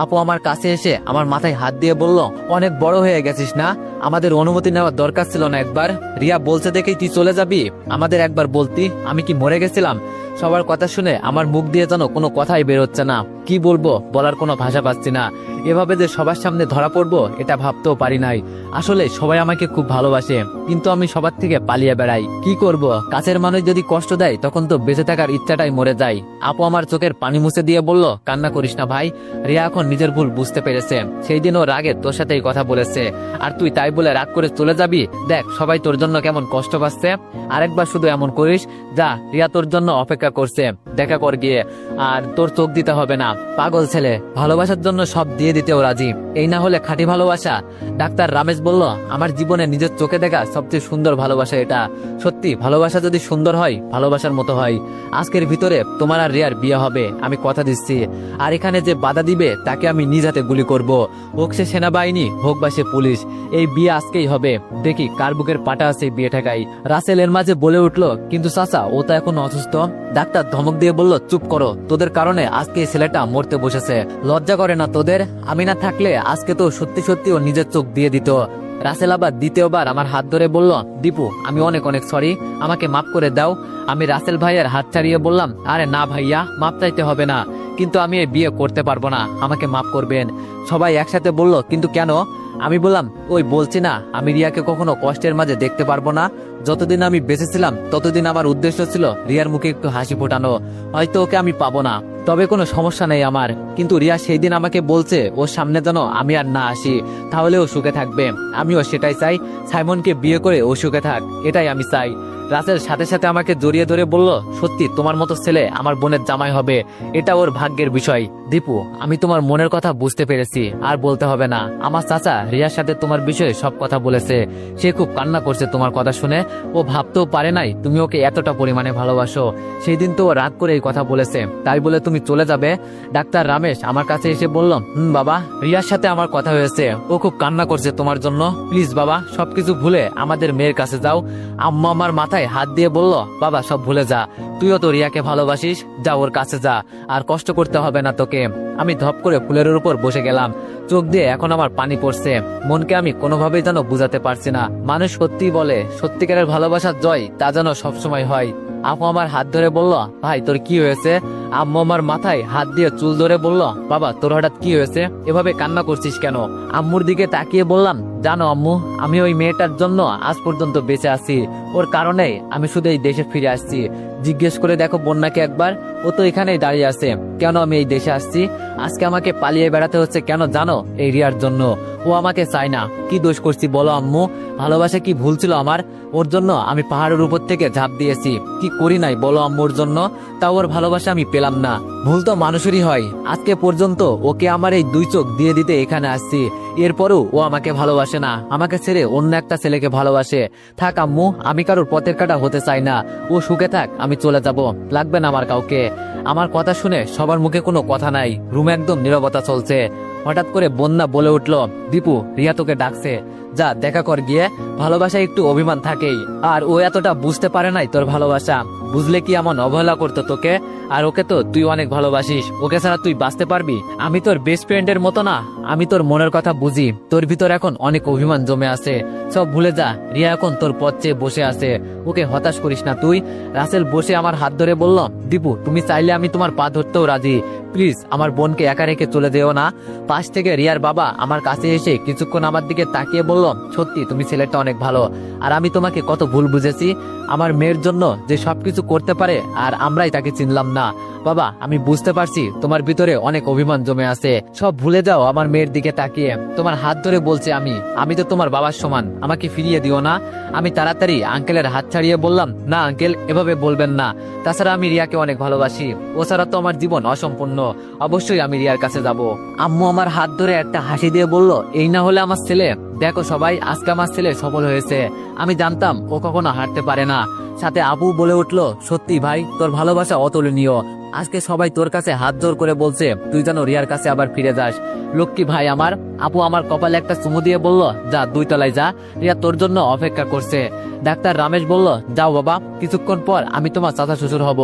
আপু আমার কাছে এসে আমার মাথায় হাত দিয়ে বলল, অনেক বড় হয়ে গেছিস না? আমাদের অনুমতি নেওয়ার দরকার ছিল না একবার? রিয়া বলছে দেখেই তুই চলে যাবি? আমাদের একবার বলতি, আমি কি মরে গেছিলাম? সবার কথা শুনে আমার মুখ দিয়ে যেন কোনো কথাই বের হচ্ছে না। কি বলবো, বলার কোনো ভাষা পাচ্ছি না। এভাবে যে সবার সামনে ধরা পড়বো এটা ভাবতেও পারি নাই। আসলে সবাই আমাকে খুব ভালোবাসে, কিন্তু আমি সবার থেকে পালিয়ে বেড়াই। কি করব? কাছের মানুষ যদি কষ্ট দেয় তখন তো বেঁচে থাকার ইচ্ছাটাই মরে যায়। আপু আমার চোখের পানি মুছে দিয়ে বলল, কান্না করিস না ভাই। রিয়া এখন নিজের ভুল বুঝতে পেরেছে। সেই দিন ও রাগে তোর সাথে এই কথা বলেছে, আর তুই তাই বলে রাগ করে চলে যাবি? দেখ সবাই তোর জন্য কেমন কষ্ট পাচ্ছে। আরেকবার শুধু এমন করিস, যা, রিয়া তোর জন্য অপেক্ষা করছে, দেখা কর গিয়ে। আর তোর চোখ দিতে হবে না। পাগল ছেলে, ভালোবাসার জন্য সব দিয়ে দিতেও রাজি। এই না হলে খাঁটি ভালোবাসা? ডাক্তার রমেশ বলল, আমার জীবনে নিজের চোখে দেখা সবচেয়ে সুন্দর ভালোবাসা এটা। সত্যি, ভালোবাসা যদি সুন্দর হয়, ভালোবাসার মতো হয়। আজকের ভিতরে তোমার আর রিয়ার বিয়ে হবে, আমি কথা দিচ্ছি। আর এখানে যে বাধা দিবে তাকে আমি নিজ হাতে গুলি করব। হোক সে সেনাবাহিনী, হোক বা সে পুলিশ। এই বিয়ে আজকেই হবে। দেখি কার বুকের পাটা আছে বিয়ে ঠেকাই। রাসেল এর মাঝে বলে উঠলো, কিন্তু চাচা ও তো এখন অসুস্থ। ডাক্তার ধমক দিয়ে বলল, চুপ করো। তোদের কারণে আজকে এই ছেলেটা মরতে বসেছে। লজ্জা করে না তোদের? আমি না থাকলে আজকে তো সত্যি সত্যি ও নিজের চোখ দিয়ে দিত। রাসেল আবার দ্বিতীয়বার আমার হাত ধরে বলল, দীপু আমি অনেক অনেক সরি, আমাকে মাফ করে দাও। আমি রাসেল ভাইয়ের হাত ছাড়িয়ে বললাম, আরে না ভাইয়া, মাফ চাইতে হবে না, কিন্তু আমি এই বিয়ে করতে পারবো না, আমাকে মাফ করবেন। সবাই একসাথে বলল, কিন্তু কেন? আমি বললাম, ওই বলছি না, আমি রিয়াকে কখনো কষ্টের মাঝে দেখতে পারবো না। যতদিন আমি বেঁচে ছিলাম ততদিন আমার উদ্দেশ্য ছিল রিয়ার মুখে একটু হাসি ফোটানো। হয়তো ওকে আমি পাবো না, তবে কোনো সমস্যা নেই আমার। কিন্তু রিয়া সেই দিন আমাকে বলছে ওর সামনে যেন আমি আর না আসি, তাহলে ও সুখে থাকবে। আমিও সেটাই চাই। সাইমনকে বিয়ে করে ও সুখে থাক, এটাই আমি চাই। রাসেল সাথে সাথে আমাকে জড়িয়ে ধরে বলল, সত্যি তোমার মতো ছেলে আমার বোনের জামাই হবে, এটা ওর ভাগ্যের বিষয়। দীপু, আমি তোমার মনের কথা বুঝতে পেরেছি, আর বলতে হবে না। আমার চাচা রিয়ার সাথে তোমার বিষয়ে সব কথা বলেছে। সে খুব কান্না করছে তোমার কথা শুনে। ও ভাবতেও পারে নাই তুমি ওকে এতটা পরিমাণে ভালোবাসো। সেই দিন তো ও রাগ করে এই কথা বলেছে, তাই বলে তুমি চলে যাবে? ডাক্তার রমেশ আমার কাছে এসে বলল, বাবা, রিয়ার সাথে আমার কথা হয়েছে, ও খুব কান্না করছে তোমার জন্য। প্লিজ বাবা, সবকিছু ভুলে আমাদের মেয়ের কাছে যাও। আম্মা আমার মাথায় হাত দিয়ে বলল, বাবা সব ভুলে যা, তুইও তো রিয়াকে ভালোবাসিস, যা ওর কাছে যা, আর কষ্ট করতে হবে না তোকে। আমি ধপ করে ফুলের উপর বসে গেলাম। চোখ দিয়ে এখন আমার পানি পড়ছে। মনকে আমি কোনোভাবেই যেন বুঝাতে পারছি না। মানুষ সত্যি বলে, সত্যিকারের ভালোবাসার জয় তা যেন সবসময় হয়। আপু আমার হাত ধরে বলল, ভাই তোর কি হয়েছে? আম্মু আমার মাথায় হাত দিয়ে চুল ধরে বলল, বাবা তোর হঠাৎ কি হয়েছে, এভাবে কান্না করছিস কেন? আম্মুর দিকে তাকিয়ে বললাম, জানো আম্মু, আমি ওই মেয়েটার জন্য আজ পর্যন্ত বেঁচে আছি। ওর কারণে আমি শুধু এই দেশে ফিরে আসছি। জিজ্ঞেস করে দেখো বন্যাকে একবার, ও তো এখানেই দাঁড়িয়ে আছে। কেন আমি এই দেশে আসছি? আজকে আমাকে পালিয়ে বেড়াতে হচ্ছে কেন জানো? এই রিয়ার জন্য। ও আমাকে চায় না। কি দোষ করছি বলো আম্মু? ভালোবাসা কি ভুল ছিল আমার? ওর জন্য আমি পাহাড়ের উপর থেকে ঝাঁপ দিয়েছি। কি করি নাই বলো আম্মুর জন্য? তাও ওর ভালোবাসা আমি পেলাম না। ভুল তো মানুষেরই হয়। আজকে পর্যন্ত ওকে আমার এই দুই চোখ দিয়ে দিতে এখানে আসছি, এরপরও ও আমাকে ভালোবাসে না। আমাকে ছেড়ে অন্য একটা ছেলেকে ভালোবাসে। থাক আম্মু, আমি কারোর পথের কাটা হতে চাই না। ও সুখে থাক, আমি চলে যাব, লাগবে না আমার কাউকে। আমার কথা শুনে সবার মুখে কোনো কথা নাই, রুমে একদম নীরবতা চলছে। হঠাৎ করে বন্যা বলে উঠল, দীপু, রিয়া তোকে ডাকছে, যা দেখা কর গিয়ে। ভালোবাসায় একটু অভিমান থাকেই, আর ও এতটা বুঝতে পারে নাই তোর ভালোবাসা। বুঝলে কি এমন অবহেলা করতো তোকে? আর ওকে তো তুই অনেক ভালোবাসিস, ওকে ছাড়া তুই বাঁচতে পারবি? আমি তোর বেস্ট ফ্রেন্ডের মতো না? আমি তোর মনের কথা বুঝি। তোর ভিতর এখন অনেক অভিমান জমে আছে, সব ভুলে যা। রিয়া এখন তোর পথ চেয়ে বসে আছে, ওকে হতাশ করিস না তুই। রাসেল বসে আমার হাত ধরে বলল, দীপু তুমি চাইলে আমি তোমার পা ধরতেও রাজি। প্লিজ আমার বোনকে একা রেখে চলে যেও না। পাশ থেকে রিয়ার বাবা আমার কাছে এসে কিছুক্ষণ আমার দিকে তাকিয়ে বলল, সত্যি তুমি ছেলেটা অনেক ভালো, আর আমি তোমাকে কত ভুল বুঝেছি। আমার মেয়ের জন্য যে সবকিছু করতে পারে, আর আমরাই তাকে চিনলাম না। বাবা আমি বুঝতে পারছি তোমার ভিতরে অনেক অভিমান জমে আছে, সব ভুলে যাও আমার মেয়ের দিকে তাকিয়ে। তোমার হাত ধরে বলছে আমি তো তোমার বাবার সমান, আমাকে ফিরিয়ে দিও না। আমি তাড়াতাড়ি আঙ্কেলের হাত ছাড়িয়ে বললাম, না আঙ্কেল, এভাবে বলবেন না। তাছাড়া আমি রিয়াকে অনেক ভালোবাসি, ও ছাড়া তো আমার জীবন অসম্পূর্ণ। অবশ্যই আমি রিয়ার কাছে যাব। আম্মু আমার হাত ধরে একটা হাসি দিয়ে বলল, এই না হলে আমার ছেলে। দেখো সবাই, আজকে আমার ছেলে সফল হয়েছে। আমি জানতাম ও কখনো হারতে পারে না। সাথে আপু বলে উঠলো, সত্যি ভাই, তোর ভালোবাসা অতুলনীয়। আজকে সবাই তোর কাছে হাত জোর করে বলছে তুই যেন রিয়ার কাছে আবার ফিরে যাস। লক্ষ্মী ভাই আমার। আপু আমার কপালে একটা চুমু দিয়ে বলল, যা 2 তলায় যা, রিয়া তোর জন্য অপেক্ষা করছে। ডাক্তার রমেশ বলল, যাও বাবা, কিছুক্ষণ পর আমি তোমার চাচা শ্বশুর হব।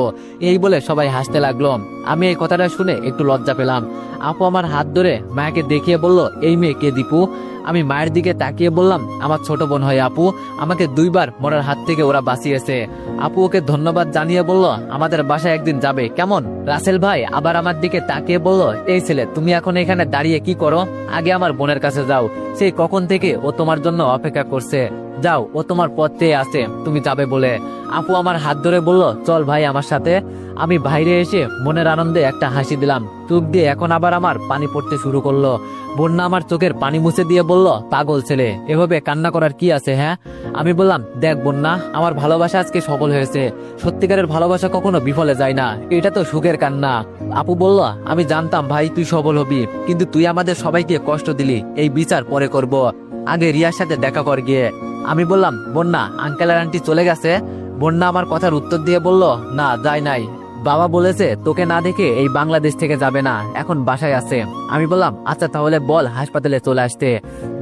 এই বলে সবাই হাসতে লাগলো। আমি এই কথাটা শুনে একটু লজ্জা পেলাম। আপু আমার হাত ধরে মায়াকে দেখিয়ে বলল, এই মেয়ে কে দীপু? আমি মায়ের দিকে তাকিয়ে বললাম, আমার ছোট বোন হয় আপু, আমাকে 2 বার মরার হাত থেকে ওরা বাঁচিয়েছে। আপু ওকে ধন্যবাদ জানিয়ে বলল, আমাদের বাসায় একদিন যাবে কেমন? রাসেল ভাই আবার আমার দিকে তাকিয়ে বলল, এই ছেলে তুমি এখন এখানে দাঁড়িয়ে কি করো? আগে আমার বোনের কাছে যাও, সেই কখন থেকে ও তোমার জন্য অপেক্ষা করছে। যাও, ও তোমার পথ চেয়ে আছে, তুমি যাবে বলে। আপু আমার হাত ধরে বলল, চল ভাই আমার সাথে। আমি বাইরে এসে মনের আনন্দে একটা হাসি দিলাম। চোখ দিয়ে এখন আবার আমার পানি পড়তে শুরু করলো। বন্যা আমার চোখের পানি মুছে দিয়ে বলল, পাগল ছেলে, এভাবে কান্না করার কি আছে? হ্যাঁ? আমি বললাম, দেখ বন্যা, আমার ভালোবাসা আজকে সফল হয়েছে। সত্যিকারের ভালোবাসা কখনো বিফলে যায় না, এটা তো সুখের কান্না। আপু বলল, আমি জানতাম ভাই তুই সফল হবি, কিন্তু তুই আমাদের সবাইকে কষ্ট দিলি, এই বিচার পরে করব, আগে রিয়ার সাথে দেখা কর গিয়ে। আমি বললাম, বন্যা আঙ্কেল আর আন্টি চলে গেছে? বন্যা আমার কথার উত্তর দিয়ে বলল, না যায় নাই, বাবা বলেছে তোকে না দেখে এই বাংলাদেশ থেকে যাবে না, এখন বাসায় আছে। আমি বললাম, আচ্ছা তাহলে বল হাসপাতালে চলে আসতে।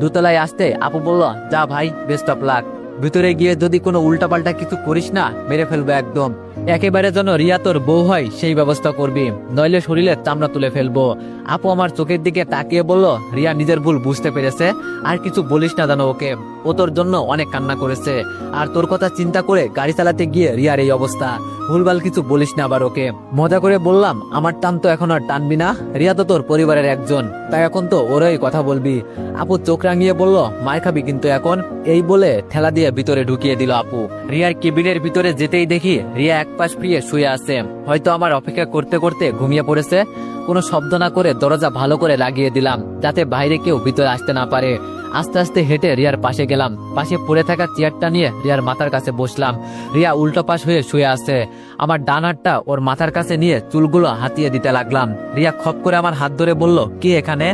2 তলায় আসতে আপু বলল, যা ভাই, বেস্ট অফ লাক। ভিতরে গিয়ে যদি কোনো উল্টাপাল্টা কিছু করিস না, মেরে ফেলবো একদম। একেবারে যেন রিয়া তোর বউ হয় সেই ব্যবস্থা করবি, নইলে শরীরের চামড়া তুলে ফেলবো। আপু আমার চোখের দিকে তাকিয়ে বলল, রিয়া নিজের ভুল বুঝতে পেরেছে, আর কিছু বলিস না জানো ওকে, ও তোর জন্য অনেক কান্না করেছে। আর তোর কথা চিন্তা করে গাড়ি চালাতে গিয়ে রিয়ার এই অবস্থা, ভুলভাল কিছু বলিস না আবার ওকে। মজা করে বললাম, আমার টান তো এখন আর টানবি না, রিয়া তো তোর পরিবারের একজন, তাই এখন তো ওরই কথা বলবি। আপু চোখ রাঙিয়ে বলল, মার খাবি কিন্তু এখন। এই বলে ঠেলা দিয়ে ভিতরে ঢুকিয়ে দিল আপু। রিয়ার কেবিনের ভিতরে যেতেই দেখি রিয়া এক পাশ ফিরিয়ে শুয়ে আছে, হয়তো আমার অপেক্ষা করতে করতে ঘুমিয়ে পড়েছে। কোনো শব্দ না করে দরজা ভালো করে লাগিয়ে দিলাম, যাতে বাইরে কেউ ভিতরে আসতে না পারে। আস্তে আস্তে হেঁটে রিয়ার পাশে গেলাম। পাশে পড়ে থাকা চেয়ারটা নিয়ে রিয়ার মাথার কাছে বসলাম। রিয়া উল্টো পাশ হয়ে শুয়ে আছে। আমার ডান হাতটা ওর মাথার কাছে নিয়ে চুলগুলো হাতিয়ে দিতে লাগলাম। রিয়া খপ করে আমার হাত ধরে বলল, কি এখানে?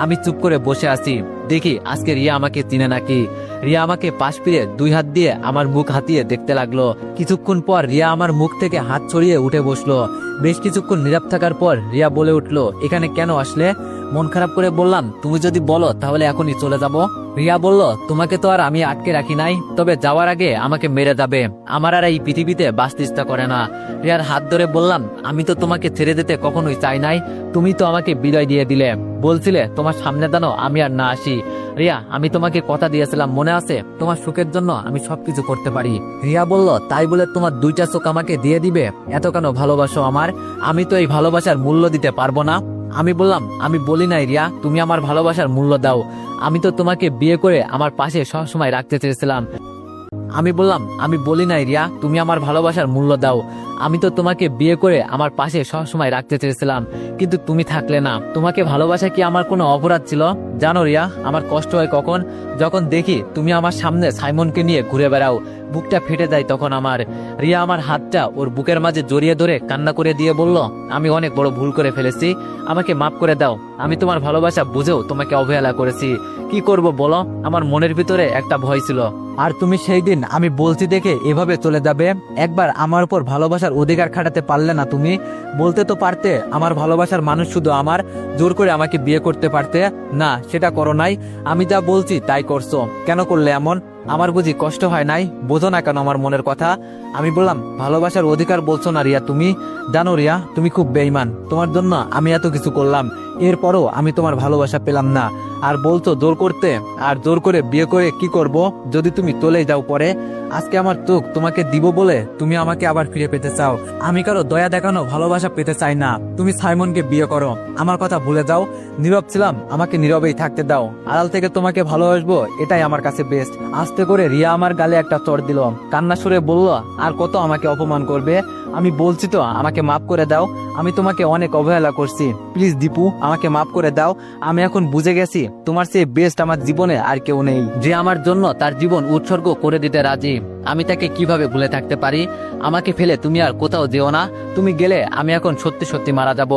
আমি চুপ করে বসে আছি। দেখি আজকে রিয়া আমাকে চিনে নাকি। রিয়া আমাকে পাশ ফিরে 2 হাত দিয়ে আমার মুখ হাতিয়ে দেখতে লাগলো। কিছুক্ষণ পর রিয়া আমার মুখ থেকে হাত ছড়িয়ে উঠে বসলো। বেশ কিছুক্ষণ নীরব থাকার পর রিয়া বলে উঠলো, এখানে কেন আসলে? মন খারাপ করে বললাম, তুমি যদি বলো তাহলে এখনই চলে যাব। রিয়া বলল, তোমাকে তো আর আমি আটকে রাখি নাই, তবে যাওয়ার আগে আমাকে মেরে যাবে। আমার আর এই পৃথিবীতে বাঁচতে ইচ্ছা করে না। রিয়ার হাত ধরে বললাম, আমি তো তোমাকে ছেড়ে দিতে কখনোই চাই নাই। তুমি তো আমাকে বিদায় দিয়ে দিলে, বলছিলে তোমার সামনে দানো আমি আর না আসি। রিয়া, আমি তোমাকে কথা দিয়েছিলাম মনে আছে? তোমার সুখের জন্য আমি সবকিছু করতে পারি। রিয়া বলল, তাই বলে তোমার 2টা চোখ আমাকে দিয়ে দিবে? এত কেন ভালোবাসো আমার? আমি তো এই ভালোবাসার মূল্য দিতে পারবো না। আমি বললাম, আমি বলি নাই রিয়া তুমি আমার ভালোবাসার মূল্য দাও। আমি তো তোমাকে বিয়ে করে আমার পাশে সবসময় রাখতে চেয়েছিলাম। আমি বললাম, আমি বলি নাই রিয়া তুমি আমার ভালোবাসার মূল্য দাও। আমি তো তোমাকে বিয়ে করে আমার পাশে সবসময় রাখতে চেয়েছিলাম, কিন্তু তুমি থাকলে না। তোমাকে ভালোবাসা কি আমার কোনো অপরাধ ছিল? জানো রিয়া, আমার কষ্ট হয় কখন, যখন দেখি তুমি আমার সামনে সাইমনকে নিয়ে ঘুরে বেড়াও। বুকটা ফেটে যায় তখন আমার। রিয়া আমার হাতটা ওর বুকের মাঝে জড়িয়ে ধরে কান্না করে দিয়ে বলল, আমি অনেক বড় ভুল করে ফেলেছি, আমাকে মাফ করে দাও। আমি তোমার ভালোবাসা বুঝেও তোমাকে অবহেলা করেছি। কি করব বলো? আমার মনের ভিতরে একটা ভয় ছিল। আর তুমি সেই দিন আমি বলছি দেখে এভাবে চলে যাবে? একবার আমার উপর ভালোবাসার অধিকার খাটাতে পারলে না তুমি? বলতে তো পারতে আমার ভালোবাসার মানুষ শুধু আমার, জোর করে আমাকে বিয়ে করতে পারতে। না, সেটা করো নাই। আমি যা বলছি তাই করছো। কেন করলে এমন? আমার বুঝি কষ্ট হয় নাই? বোঝো না কেন আমার মনের কথা? আমি বললাম, ভালোবাসার অধিকার বলছো না রিয়া তুমি? জানো রিয়া, তুমি খুব বেঈমান। তোমার জন্য আমি এত কিছু করলাম, এরপরও আমি তোমার ভালোবাসা পেলাম না। আর বলছো জোর করতে, আর জোর করে বিয়ে করে কি করব যদি তুমি চলে যাও পরে? আজকে আমার চোখ তোমাকে দিব বলে তুমি আমাকে আবার ফিরে পেতে চাও। আমি কারো দয়া দেখানো ভালোবাসা পেতে চাই না। তুমি সাইমনকে বিয়ে করো, আমার কথা ভুলে যাও। নীরব ছিলাম, আমাকে নীরবেই থাকতে দাও। আড়াল থেকে তোমাকে ভালোবাসবো, এটাই আমার কাছে বেস্ট। আস্তে করে রিয়া আমার গালে একটা চড় দিল। কান্না সুরে বলল, আর কত আমাকে অপমান করবে? আমি বলছি তো আমাকে মাফ করে দাও। আমি তোমাকে অনেক অবহেলা করছি, প্লিজ দীপু আমাকে মাফ করে দাও। আমি এখন বুঝে গেছি তোমার চেয়ে বেস্ট আমার জীবনে আর কেউ নেই, যে আমার জন্য তার জীবন উৎসর্গ করে দিতে রাজি। আমি তাকে কিভাবে ভুলে থাকতে পারি? আমাকে ফেলে তুমি আর কোথাও যেও না। তুমি গেলে আমি এখন সত্যি সত্যি মারা যাব।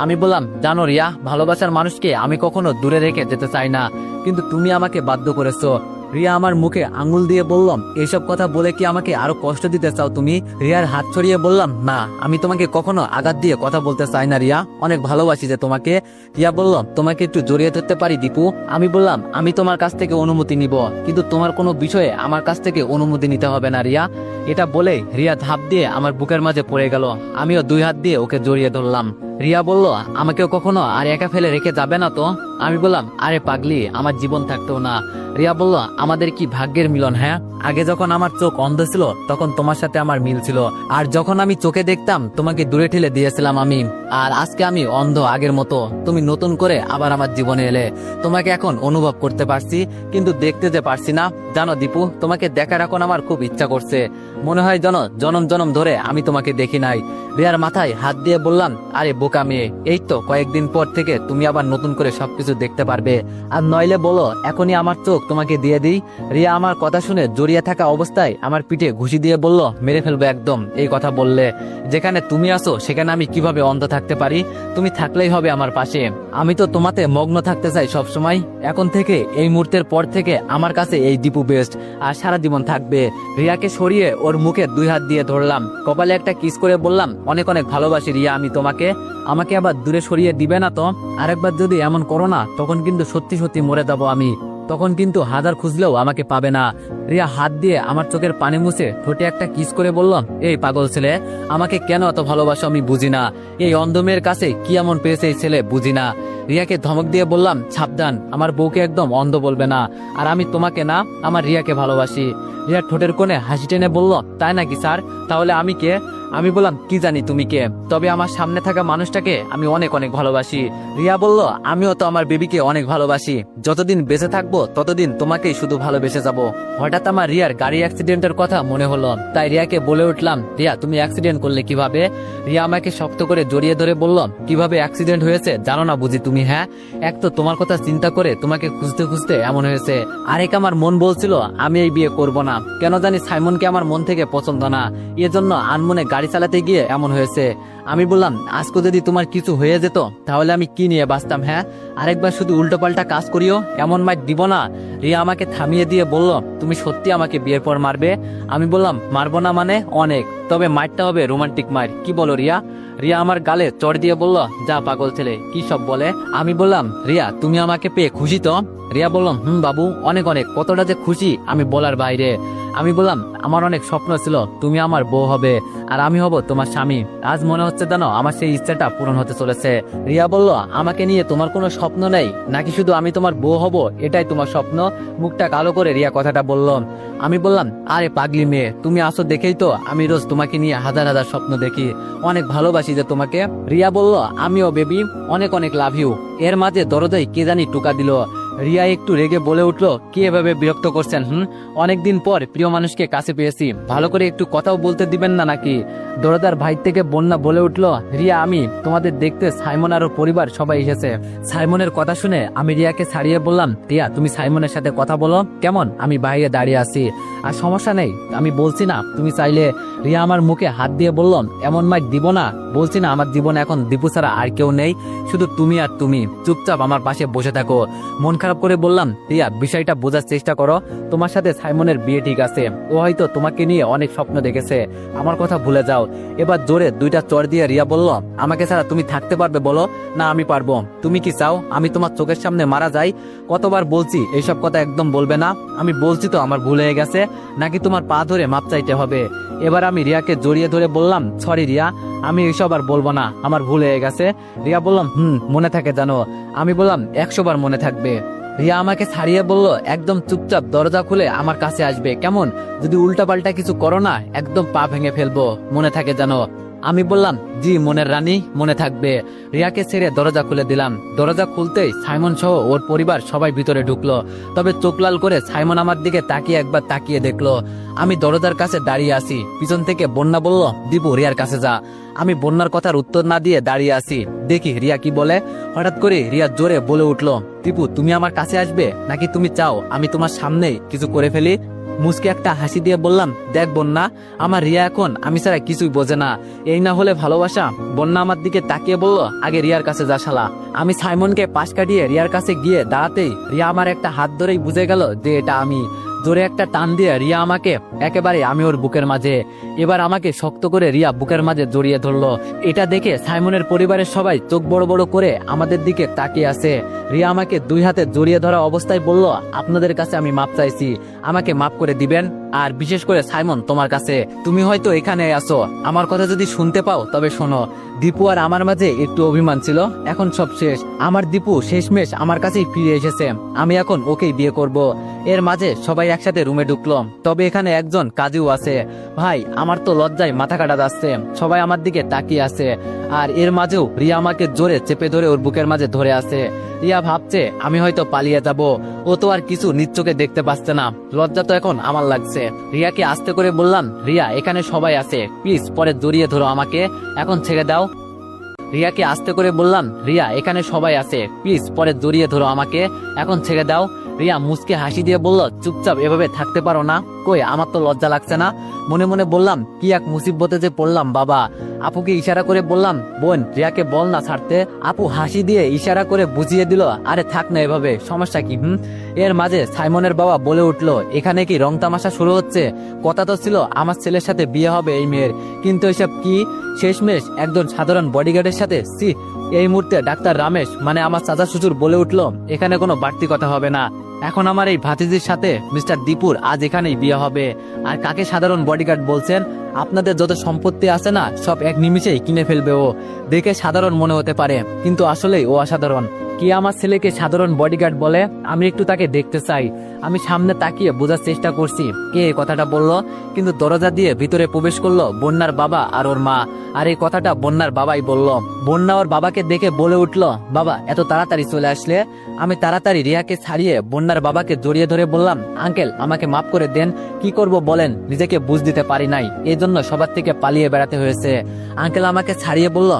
আমি বললাম, জানো রিয়া, ভালোবাসার মানুষকে আমি কখনো দূরে রেখে যেতে চাই না, কিন্তু তুমি আমাকে বাধ্য করেছো। রিয়া আমার মুখে আঙুল দিয়ে বললাম, এইসব কথা বলে কি আমাকে আরো কষ্ট দিতে চাও তুমি? রিয়ার হাত ছড়িয়ে বললাম, না, আমি তোমাকে কখনো আঘাত দিয়ে কথা বলতে চাই না রিয়া, অনেক ভালোবাসি যে তোমাকে। রিয়া বলল, তোমাকে একটু জড়িয়ে ধরতে পারি দীপু? আমি বললাম, আমি তোমার কাছ থেকে অনুমতি নিব, কিন্তু তোমার কোনো বিষয়ে আমার কাছ থেকে অনুমতি নিতে হবে না রিয়া। এটা বলে রিয়া ধাপ দিয়ে আমার বুকের মাঝে পড়ে গেল। আমিও 2 হাত দিয়ে ওকে জড়িয়ে ধরলাম। রিয়া বলল, আমাকেও কখনো আর একা ফেলে রেখে যাবে না তো? আমি বললাম, আরে পাগলি, আমার জীবন থাকতেও না। রিয়া বলল, আমাদের কি ভাগ্যের মিলন। হ্যাঁ, আগে যখন আমার চোখ অন্ধ ছিল তখন তোমার সাথে আমার মিল ছিল, আর যখন আমি চোখে দেখতাম তোমাকে দূরে ঠেলে দিয়েছিলাম আমি। আর আজকে আমি অন্ধ আগের মতো, তুমি নতুন করে আবার আমার জীবনে এলে। তোমাকে এখন অনুভব করতে পারছি, কিন্তু দেখতে যে পারছি না। জানো দীপু, তোমাকে দেখার এখন আমার খুব ইচ্ছা করছে। মনে হয় জানো, জনম জনম ধরে আমি তোমাকে দেখি নাই। রিয়ার মাথায় হাত দিয়ে বললাম, আরে বোকা মেয়ে, এই তো কয়েকদিন পর থেকে তুমি আবার নতুন করে সবকিছু দেখতে পারবে। আর নইলে বলো এখনই আমার চোখ তোমাকে দিয়ে দিই। রিয়া আমার কথা শুনে জড়িয়ে থাকা অবস্থায় আমার পিঠে ঘুষি দিয়ে বলল, মেরে ফেলবো একদম এই কথা বললে। যেখানে তুমি আছো সেখানে আমি কিভাবে অন্ধ থাকতে পারি? তুমি থাকলেই হবে আমার পাশে। আমি তো তোমাতে মগ্ন থাকতে চাই সব সময়। এখন থেকে, এই মুহূর্তের পর থেকে আমার কাছে এই দীপু বেস্ট, আর সারা জীবন থাকবে। রিয়াকে সরিয়ে ওর মুখে 2 হাত দিয়ে ধরলাম, কপালে একটা কিস করে বললাম, অনেক অনেক ভালোবাসি রিয়া আমি তোমাকে। আমাকে আবার দূরে সরিয়ে দিবে না তো? আরেকবার যদি এমন করো না, তখন কিন্তু সত্যি সত্যি মরে যাবো আমি। তখন কিন্তু হাজার খুঁজলেও আমাকে পাবে না। রিয়া হাত দিয়ে আমার চোখের পানি মুছে ঠোঁটে একটা কিস করে বললাম, এই পাগল ছেলে, আমাকে কেন এত ভালোবাসো আমি বুঝি না। এই অন্ধ মেয়ের কাছে কি এমন পেয়েছে এই ছেলে বুঝি না। রিয়াকে ধমক দিয়ে বললাম, সাবধান, আমার বউকে একদম অন্ধ বলবে না। আর আমি তোমাকে না, আমার রিয়াকে ভালোবাসি। রিয়ার ঠোঁটের কোণে হাসি টেনে বলল, তাই নাকি স্যার? তাহলে আমি কে? আমি বললাম কি জানি তুমি কে, তবে আমার সামনে থাকা মানুষটাকে আমি অনেক অনেক ভালোবাসি। রিয়া বলল আমিও তো আমার বেবিকে অনেক ভালোবাসি, যতদিন বেঁচে থাকবো ততদিন তোমাকেই শুধু ভালোবেসে যাব। হঠাৎ আমার রিয়ার গাড়ি অ্যাক্সিডেন্টের কথা মনে হলো, তাই রিয়াকে বলে উঠলাম রিয়া তুমি অ্যাক্সিডেন্ট করলে কিভাবে? রিয়া আমাকে শক্ত করে জড়িয়ে ধরে বলল কিভাবে অ্যাক্সিডেন্ট হয়েছে জানো না বুঝি তুমি? হ্যাঁ, এক তো তোমার কথা চিন্তা করে তোমাকে খুঁজতে খুঁজতে এমন হয়েছে, আরেক আমার মন বলছিল আমি এই বিয়ে করব না, কেন জানি সাইমনকে আমার মন থেকে পছন্দ না, এজন্য আনমনে গাড়ি চালাতে গিয়ে এমন হয়েছে। আমি বললাম আজকে যদি তোমার কিছু হয়ে যেত তাহলে আমি কি নিয়ে বাঁচতাম? হ্যাঁ, আরেকবার শুধু উল্টোপাল্টা কাজ করিও, এমন মাইট দিব না। রিয়া আমাকে থামিয়ে দিয়ে বলল তুমি সত্যি আমাকে বিয়ের পর মারবে? আমি বললাম মারবো না মানে অনেক, তবে মারটা হবে রোমান্টিক মার, কি বলো রিয়া? রিয়া আমার গালে চড় দিয়ে বলল যা পাগল ছেলে, কি সব বলে? আমি বললাম রিয়া তুমি আমাকে পেয়ে খুশি তো? রিয়া বলল বাবু অনেক অনেক, কতটা যে খুশি আমি বলার বাইরে। আমি বললাম আমার অনেক স্বপ্ন ছিল তুমি আমার বউ হবে আর আমি হব তোমার স্বামী, আজ মনে হচ্ছে জানো আমার সেই ইচ্ছাটা পূরণ হতে চলেছে। রিয়া বলল আমাকে নিয়ে তোমার কোনো স্বপ্ন নেই নাকি শুধু আমি তোমার বউ হব এটাই তোমার স্বপ্ন? মুখটা কালো করে রিয়া কথাটা বলল। আমি বললাম আরে পাগলি মেয়ে, তুমি আসো দেখেই তো আমি রোজ তোমাকে নিয়ে হাজার হাজার স্বপ্ন দেখি, অনেক ভালোবাসি যে তোমাকে। রিয়া বলল আমিও বেবি, অনেক অনেক লাভ ইউ। এর মাঝে দরজায় কে জানি টুকা দিল। রিয়া একটু রেগে বলে উঠলো কি এভাবে বিরক্ত করছেন? অনেকদিন পর প্রিয় মানুষকে কাছে পেয়েছি, ভালো করে একটু কথাও বলতে দিবেন না নাকি? দরদার ভাই থেকে বন্যা বলে উঠলো রিয়া আমি তোমাদের দেখতে সাইমন আর ওর পরিবার সবাই এসেছে। সাইমনের কথা শুনে আমি রিয়াকে ছাড়িয়ে বললাম রিয়া তুমি সাইমনের সাথে কথা বলো কেমন, আমি বাইরে দাঁড়িয়ে আছি। আর সমস্যা নেই আমি বলছি না তুমি চাইলে। রিয়া আমার মুখে হাত দিয়ে বলল এমন মাইক দিব না, বলছি না আমার জীবনে এখন দীপু ছাড়া আর কেউ নেই, শুধু তুমি আর তুমি, চুপচাপ আমার পাশে বসে থাকো। মন খারাপ করে বললাম রিয়া বিষয়টা বোঝার চেষ্টা করো, তোমার সাথে সাইমনের বিয়ে ঠিক আছে, ও হয়তো তোমাকে নিয়ে অনেক স্বপ্ন দেখেছে, আমার কথা ভুলে যাও। এবার জোরে দুইটা চড় দিয়ে রিয়া বলল আমাকে ছাড়া তুমি থাকতে পারবে বলো? না আমি পারবো। তুমি কি চাও আমি তোমার চোখের সামনে মারা যাই? কতবার বলছি এইসব কথা একদম বলবে না। আমি বলছি তো আমার ভুল হয়ে গেছে, নাকি তোমার পা ধরে মাপ চাইতে হবে? এবার আমি রিয়াকে জড়িয়ে ধরে বললাম সরি রিয়া, আমি এইসব আর বলবো না, আমার ভুল হয়ে গেছে। রিয়া বললাম মনে থাকে জানো? আমি বললাম 100 বার মনে থাকবে। রিয়া আমাকে ছাড়িয়ে বলল একদম চুপচাপ দরজা খুলে আমার কাছে আসবে কেমন, যদি উল্টাপাল্টা কিছু করো না একদম পা ভেঙে ফেলবো, মনে থাকে জানো? আমি বললাম জি মনের রানী, মনে থাকবে। রিয়াকে ছেড়ে দরজা খুলে দিলাম। দরজা খুলতেই সাইমন সহ ওর পরিবার সবাই ভিতরে ঢুকলো, তবে চোখ লাল করে সাইমন আমার দিকে তাকিয়ে একবার তাকিয়ে দেখলো। আমি দরজার কাছে দাঁড়িয়ে আছি, পিছন থেকে বন্যা বলল দীপু রিয়ার কাছে যা। আমি বন্যার কথার উত্তর না দিয়ে দাঁড়িয়ে আছি, দেখি রিয়া কি বলে। হঠাৎ করে রিয়া জোরে বলে উঠলো দীপু তুমি আমার কাছে আসবে নাকি তুমি চাও আমি তোমার সামনেই কিছু করে ফেলি? মুসকে একটা হাসি দিয়ে বললাম দেখ বন্যা, আমার রিয়া এখন আমি ছাড়া কিছুই বোঝে না, এই না হলে ভালোবাসা? বন্যা আমার দিকে তাকিয়ে বলল আগে রিয়ার কাছে যা শালা। আমি সাইমনকে পাশ কাটিয়ে রিয়ার কাছে গিয়ে দাঁড়াতেই রিয়া আমার একটা হাত ধরেই বুঝে গেল যে এটা আমি। জোরে একটা টান দিয়ে রিয়া আমাকে একেবারে আমি ওর বুকের মাঝে। এবার আমাকে শক্ত করে রিয়া বুকের মাঝে জড়িয়ে ধরলো। এটা দেখে সাইমনের পরিবারের সবাই চোখ বড় বড় করে আমাদের দিকে তাকিয়ে আছে। রিয়া আমাকে দুই হাতে জড়িয়ে ধরা অবস্থায় বলল আপনাদের কাছে আমি মাপ চাইছি, আমাকে মাপ করে দিবেন। আর বিশেষ করে সাইমন তোমার কাছে, তুমি হয়তো এখানে আসো, আমার কথা যদি শুনতে পাও তবে শোনো। দীপু আর আমার মাঝে একটু অভিমান ছিল, এখন সব শেষ। আমার দীপু শেষমেশ আমার কাছেই ফিরে এসেছে, আমি এখন ওকেই বিয়ে করব। এর মাঝে সবাই একসাথে রুমে ঢুকলো, তবে এখানে একজন কাজীও আছে। ভাই আমার তো লজ্জায় মাথা কাটা যাচ্ছে, সবাই আমার দিকে তাকিয়ে আছে। আর এর মাঝেও রিয়া আমাকে জোরে চেপে ধরে ওর বুকের মাঝে ধরে আছে। রিয়া ভাবছে আমি হয়তো পালিয়ে যাব, ও তো আর কিছু নিজ চোখে দেখতে পাচ্ছে না, লজ্জা তো এখন আমার লাগছে। রিয়াকে আস্তে করে বললাম রিয়া এখানে সবাই আছে, প্লিজ পরে জড়িয়ে ধরো আমাকে, এখন ছেড়ে দাও। রিয়াকে আস্তে করে বললাম রিয়া এখানে সবাই আছে, প্লিজ পরে জড়িয়ে ধরো আমাকে, এখন ছেড়ে দাও। রিয়া মুচকে হাসি দিয়ে বলল চুপচাপ এভাবে থাকতে পারো না? কই আমার তো লজ্জা লাগছে না। মনে মনে বললাম কি এক মুসিবতে যে পড়লাম বাবা। আপুকে ইশারা করে বললাম বোন রিয়াকে বল না ছাড়তে। আপু হাসি দিয়ে ইশারা করে বুঝিয়ে দিল আরে থাক না এভাবে, সমস্যা কি? এর মাঝে সাইমনের বাবা বলে উঠলো এখানে কি রং তামাশা শুরু হচ্ছে? কথা তো ছিল আমার ছেলের সাথে বিয়ে হবে এই মেয়ের, কিন্তু এসব কি? শেষমেশ একজন সাধারণ বডিগার্ডের সাথে। সি এই মুহূর্তে ডাক্তার রামেশ মানে আমার চাচা শ্বশুর বলে উঠলো এখানে কোনো বাড়তি কথা হবে না, এখন আমার এই ভাতিজির সাথে মিস্টার দীপুর আজ এখানেই বিয়ে হবে। আর কাকে সাধারণ বডিগার্ড বলছেন? আপনাদের যত সম্পত্তি আছে না সব এক নিমিষেই কিনে ফেলবে ও। দেখে সাধারণ মনে হতে পারে কিন্তু আসলেই ও অসাধারণ। কি কি আমার ছেলেকে সাধারণ বডিগার্ড বলে? আমি একটু তাকে দেখতে চাই। আমি সামনে তাকিয়ে বোঝার চেষ্টা করছি কে এই কথাটা বললো, কিন্তু দরজা দিয়ে ভিতরে প্রবেশ করলো বন্যার বাবা আর ওর মা। আর এই কথাটা বন্যার বাবাই বলল। বন্যা ওর বাবাকে দেখে বলে উঠলো, বাবা এত তাড়াতাড়ি চলে আসলে? আমি তাড়াতাড়ি রিয়াকে ছাড়িয়ে বন্যার বাবাকে জড়িয়ে ধরে বললাম, আঙ্কেল আমাকে মাফ করে দেন, কি করব বলেন, নিজেকে বুঝ দিতে পারি নাই, এই জন্য সবার থেকে পালিয়ে বেড়াতে হয়েছে। আঙ্কেল আমাকে ছাড়িয়ে বলল,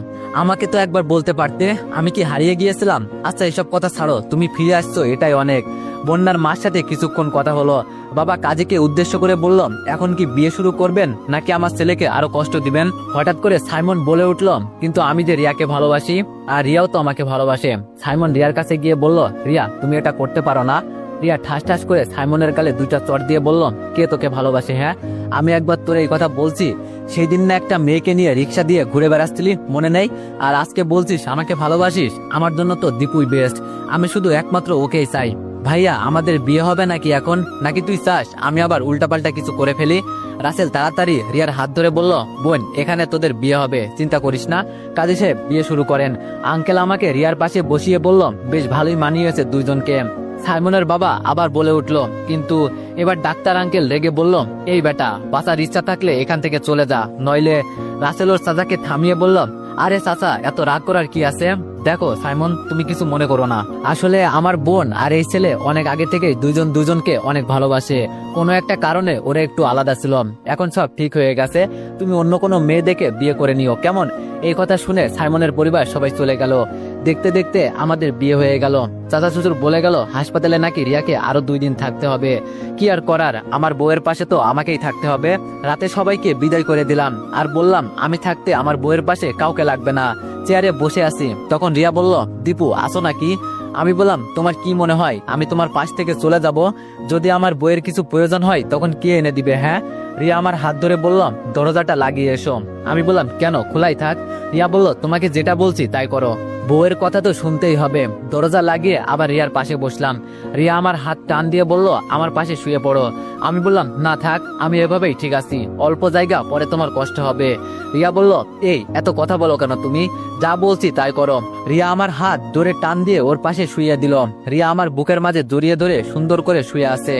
আমাকে তো একবার বলতে পারতে, আমি কি হারিয়ে গিয়েছিলাম? আচ্ছা এসব কথা ছাড়ো, তুমি ফিরে আসছো এটাই অনেক। বন্যার মার সাথে কিছুক্ষণ কথা হলো। বাবা কাজীকে উদ্দেশ্য করে বলল, এখন কি বিয়ে শুরু করবেন নাকি আমার ছেলেকে আরো কষ্ট দিবেন? হঠাৎ করে সাইমন বলে উঠল, কিন্তু আমি যে রিয়াকে ভালোবাসি আর রিয়াও তো আমাকে ভালোবাসে। সাইমন রিয়ার কাছে গিয়ে বলল, রিয়া তুমি এটা করতে পারো না? রিয়া ঠাস ঠাস করে সাইমনের গালে দুইটা চড় দিয়ে বলল, কে তোকে ভালোবাসে? হ্যাঁ আমি একবার তোরে এই কথা বলছি, সেই দিন না একটা মেয়েকে নিয়ে রিক্সা দিয়ে ঘুরে বেড়াচ্ছিলি, মনে নেই? আর আজকে বলছিস আমাকে ভালোবাসিস? আমার জন্য তো দীপুই বেস্ট, আমি শুধু একমাত্র ওকেই চাই। ভাইয়া আমাদের বিয়ে হবে নাকি এখন, নাকি তুই চাস আমি আবার উল্টাপাল্টা কিছু করে ফেলি? রাসেল তাড়াতাড়ি রিয়ার হাত ধরে বলল, বোন এখানে তোদের বিয়ে হবে, চিন্তা করিস না। কাজী সাহেব বিয়ে শুরু করেন। আঙ্কেল আমাকে রিয়ার পাশে বসিয়ে বলল, বেশ ভালোই মানিয়েছে দুইজনকে। সাইমনের বাবা আবার বলে উঠল, কিন্তু এবার ডাক্তার আঙ্কেল রেগে বলল, এই বেটা বাঁচার ইচ্ছা থাকলে এখান থেকে চলে যা, নইলে। রাসেল ওর চাচাকে থামিয়ে বলল, আরে চাচা এত রাগ করার কি আছে? দেখো সাইমন তুমি কিছু মনে করো না, আসলে আমার বোন আর এই ছেলে অনেক আগে থেকে দুইজন দুজনকে অনেক ভালোবাসে, কোনো একটা কারণে ওরা একটু আলাদা ছিল, এখন সব ঠিক হয়ে গেছে, তুমি অন্য কোনো মেয়ে দেখে বিয়ে করে নিও, কেমন? এই কথা শুনে সাইমনের পরিবার সবাই চলে গেল। দেখতে দেখতে আমাদের বিয়ে হয়ে গেল। চাচা শ্বশুর বলে গেল হাসপাতালে নাকি রিয়াকে আরো 2 দিন থাকতে হবে। কি আর করার, আমার বউয়ের পাশে তো আমাকেই থাকতে হবে। রাতে সবাইকে বিদায় করে দিলাম আর বললাম আমি থাকতে আমার বউয়ের পাশে কাউকে লাগবে না। চেয়ারে বসে আছি, তখন রিয়া বলল, দীপু আসো নাকি? আমি বললাম, তোমার কি মনে হয় আমি তোমার পাশ থেকে চলে যাব? যদি আমার বইয়ের কিছু প্রয়োজন হয় তখন কে এনে দিবে? হ্যাঁ। রিয়া আমার হাত ধরে বলল, দরজাটা লাগিয়ে এসো। আমি বললাম, কেন, খোলাই থাক। রিয়া বলল, তোমাকে যেটা বলছি তাই করো, বউয়ের কথা তো শুনতেই হবে। দরজা লাগিয়ে আবার রিয়ার পাশে বসলাম। রিয়া আমার হাত টান দিয়ে বলল, আমার পাশে শুয়ে পড়ো। আমি বললাম, না থাক, আমি এভাবেই ঠিক আছি, অল্প জায়গা, পরে তোমার কষ্ট হবে। রিয়া বলল, এই এত কথা বলো কেন তুমি, যা বলছি তাই করো। রিয়া আমার হাত ধরে টান দিয়ে ওর পাশে শুয়ে দিল। রিয়া আমার বুকের মাঝে জড়িয়ে ধরে সুন্দর করে শুয়ে আছে।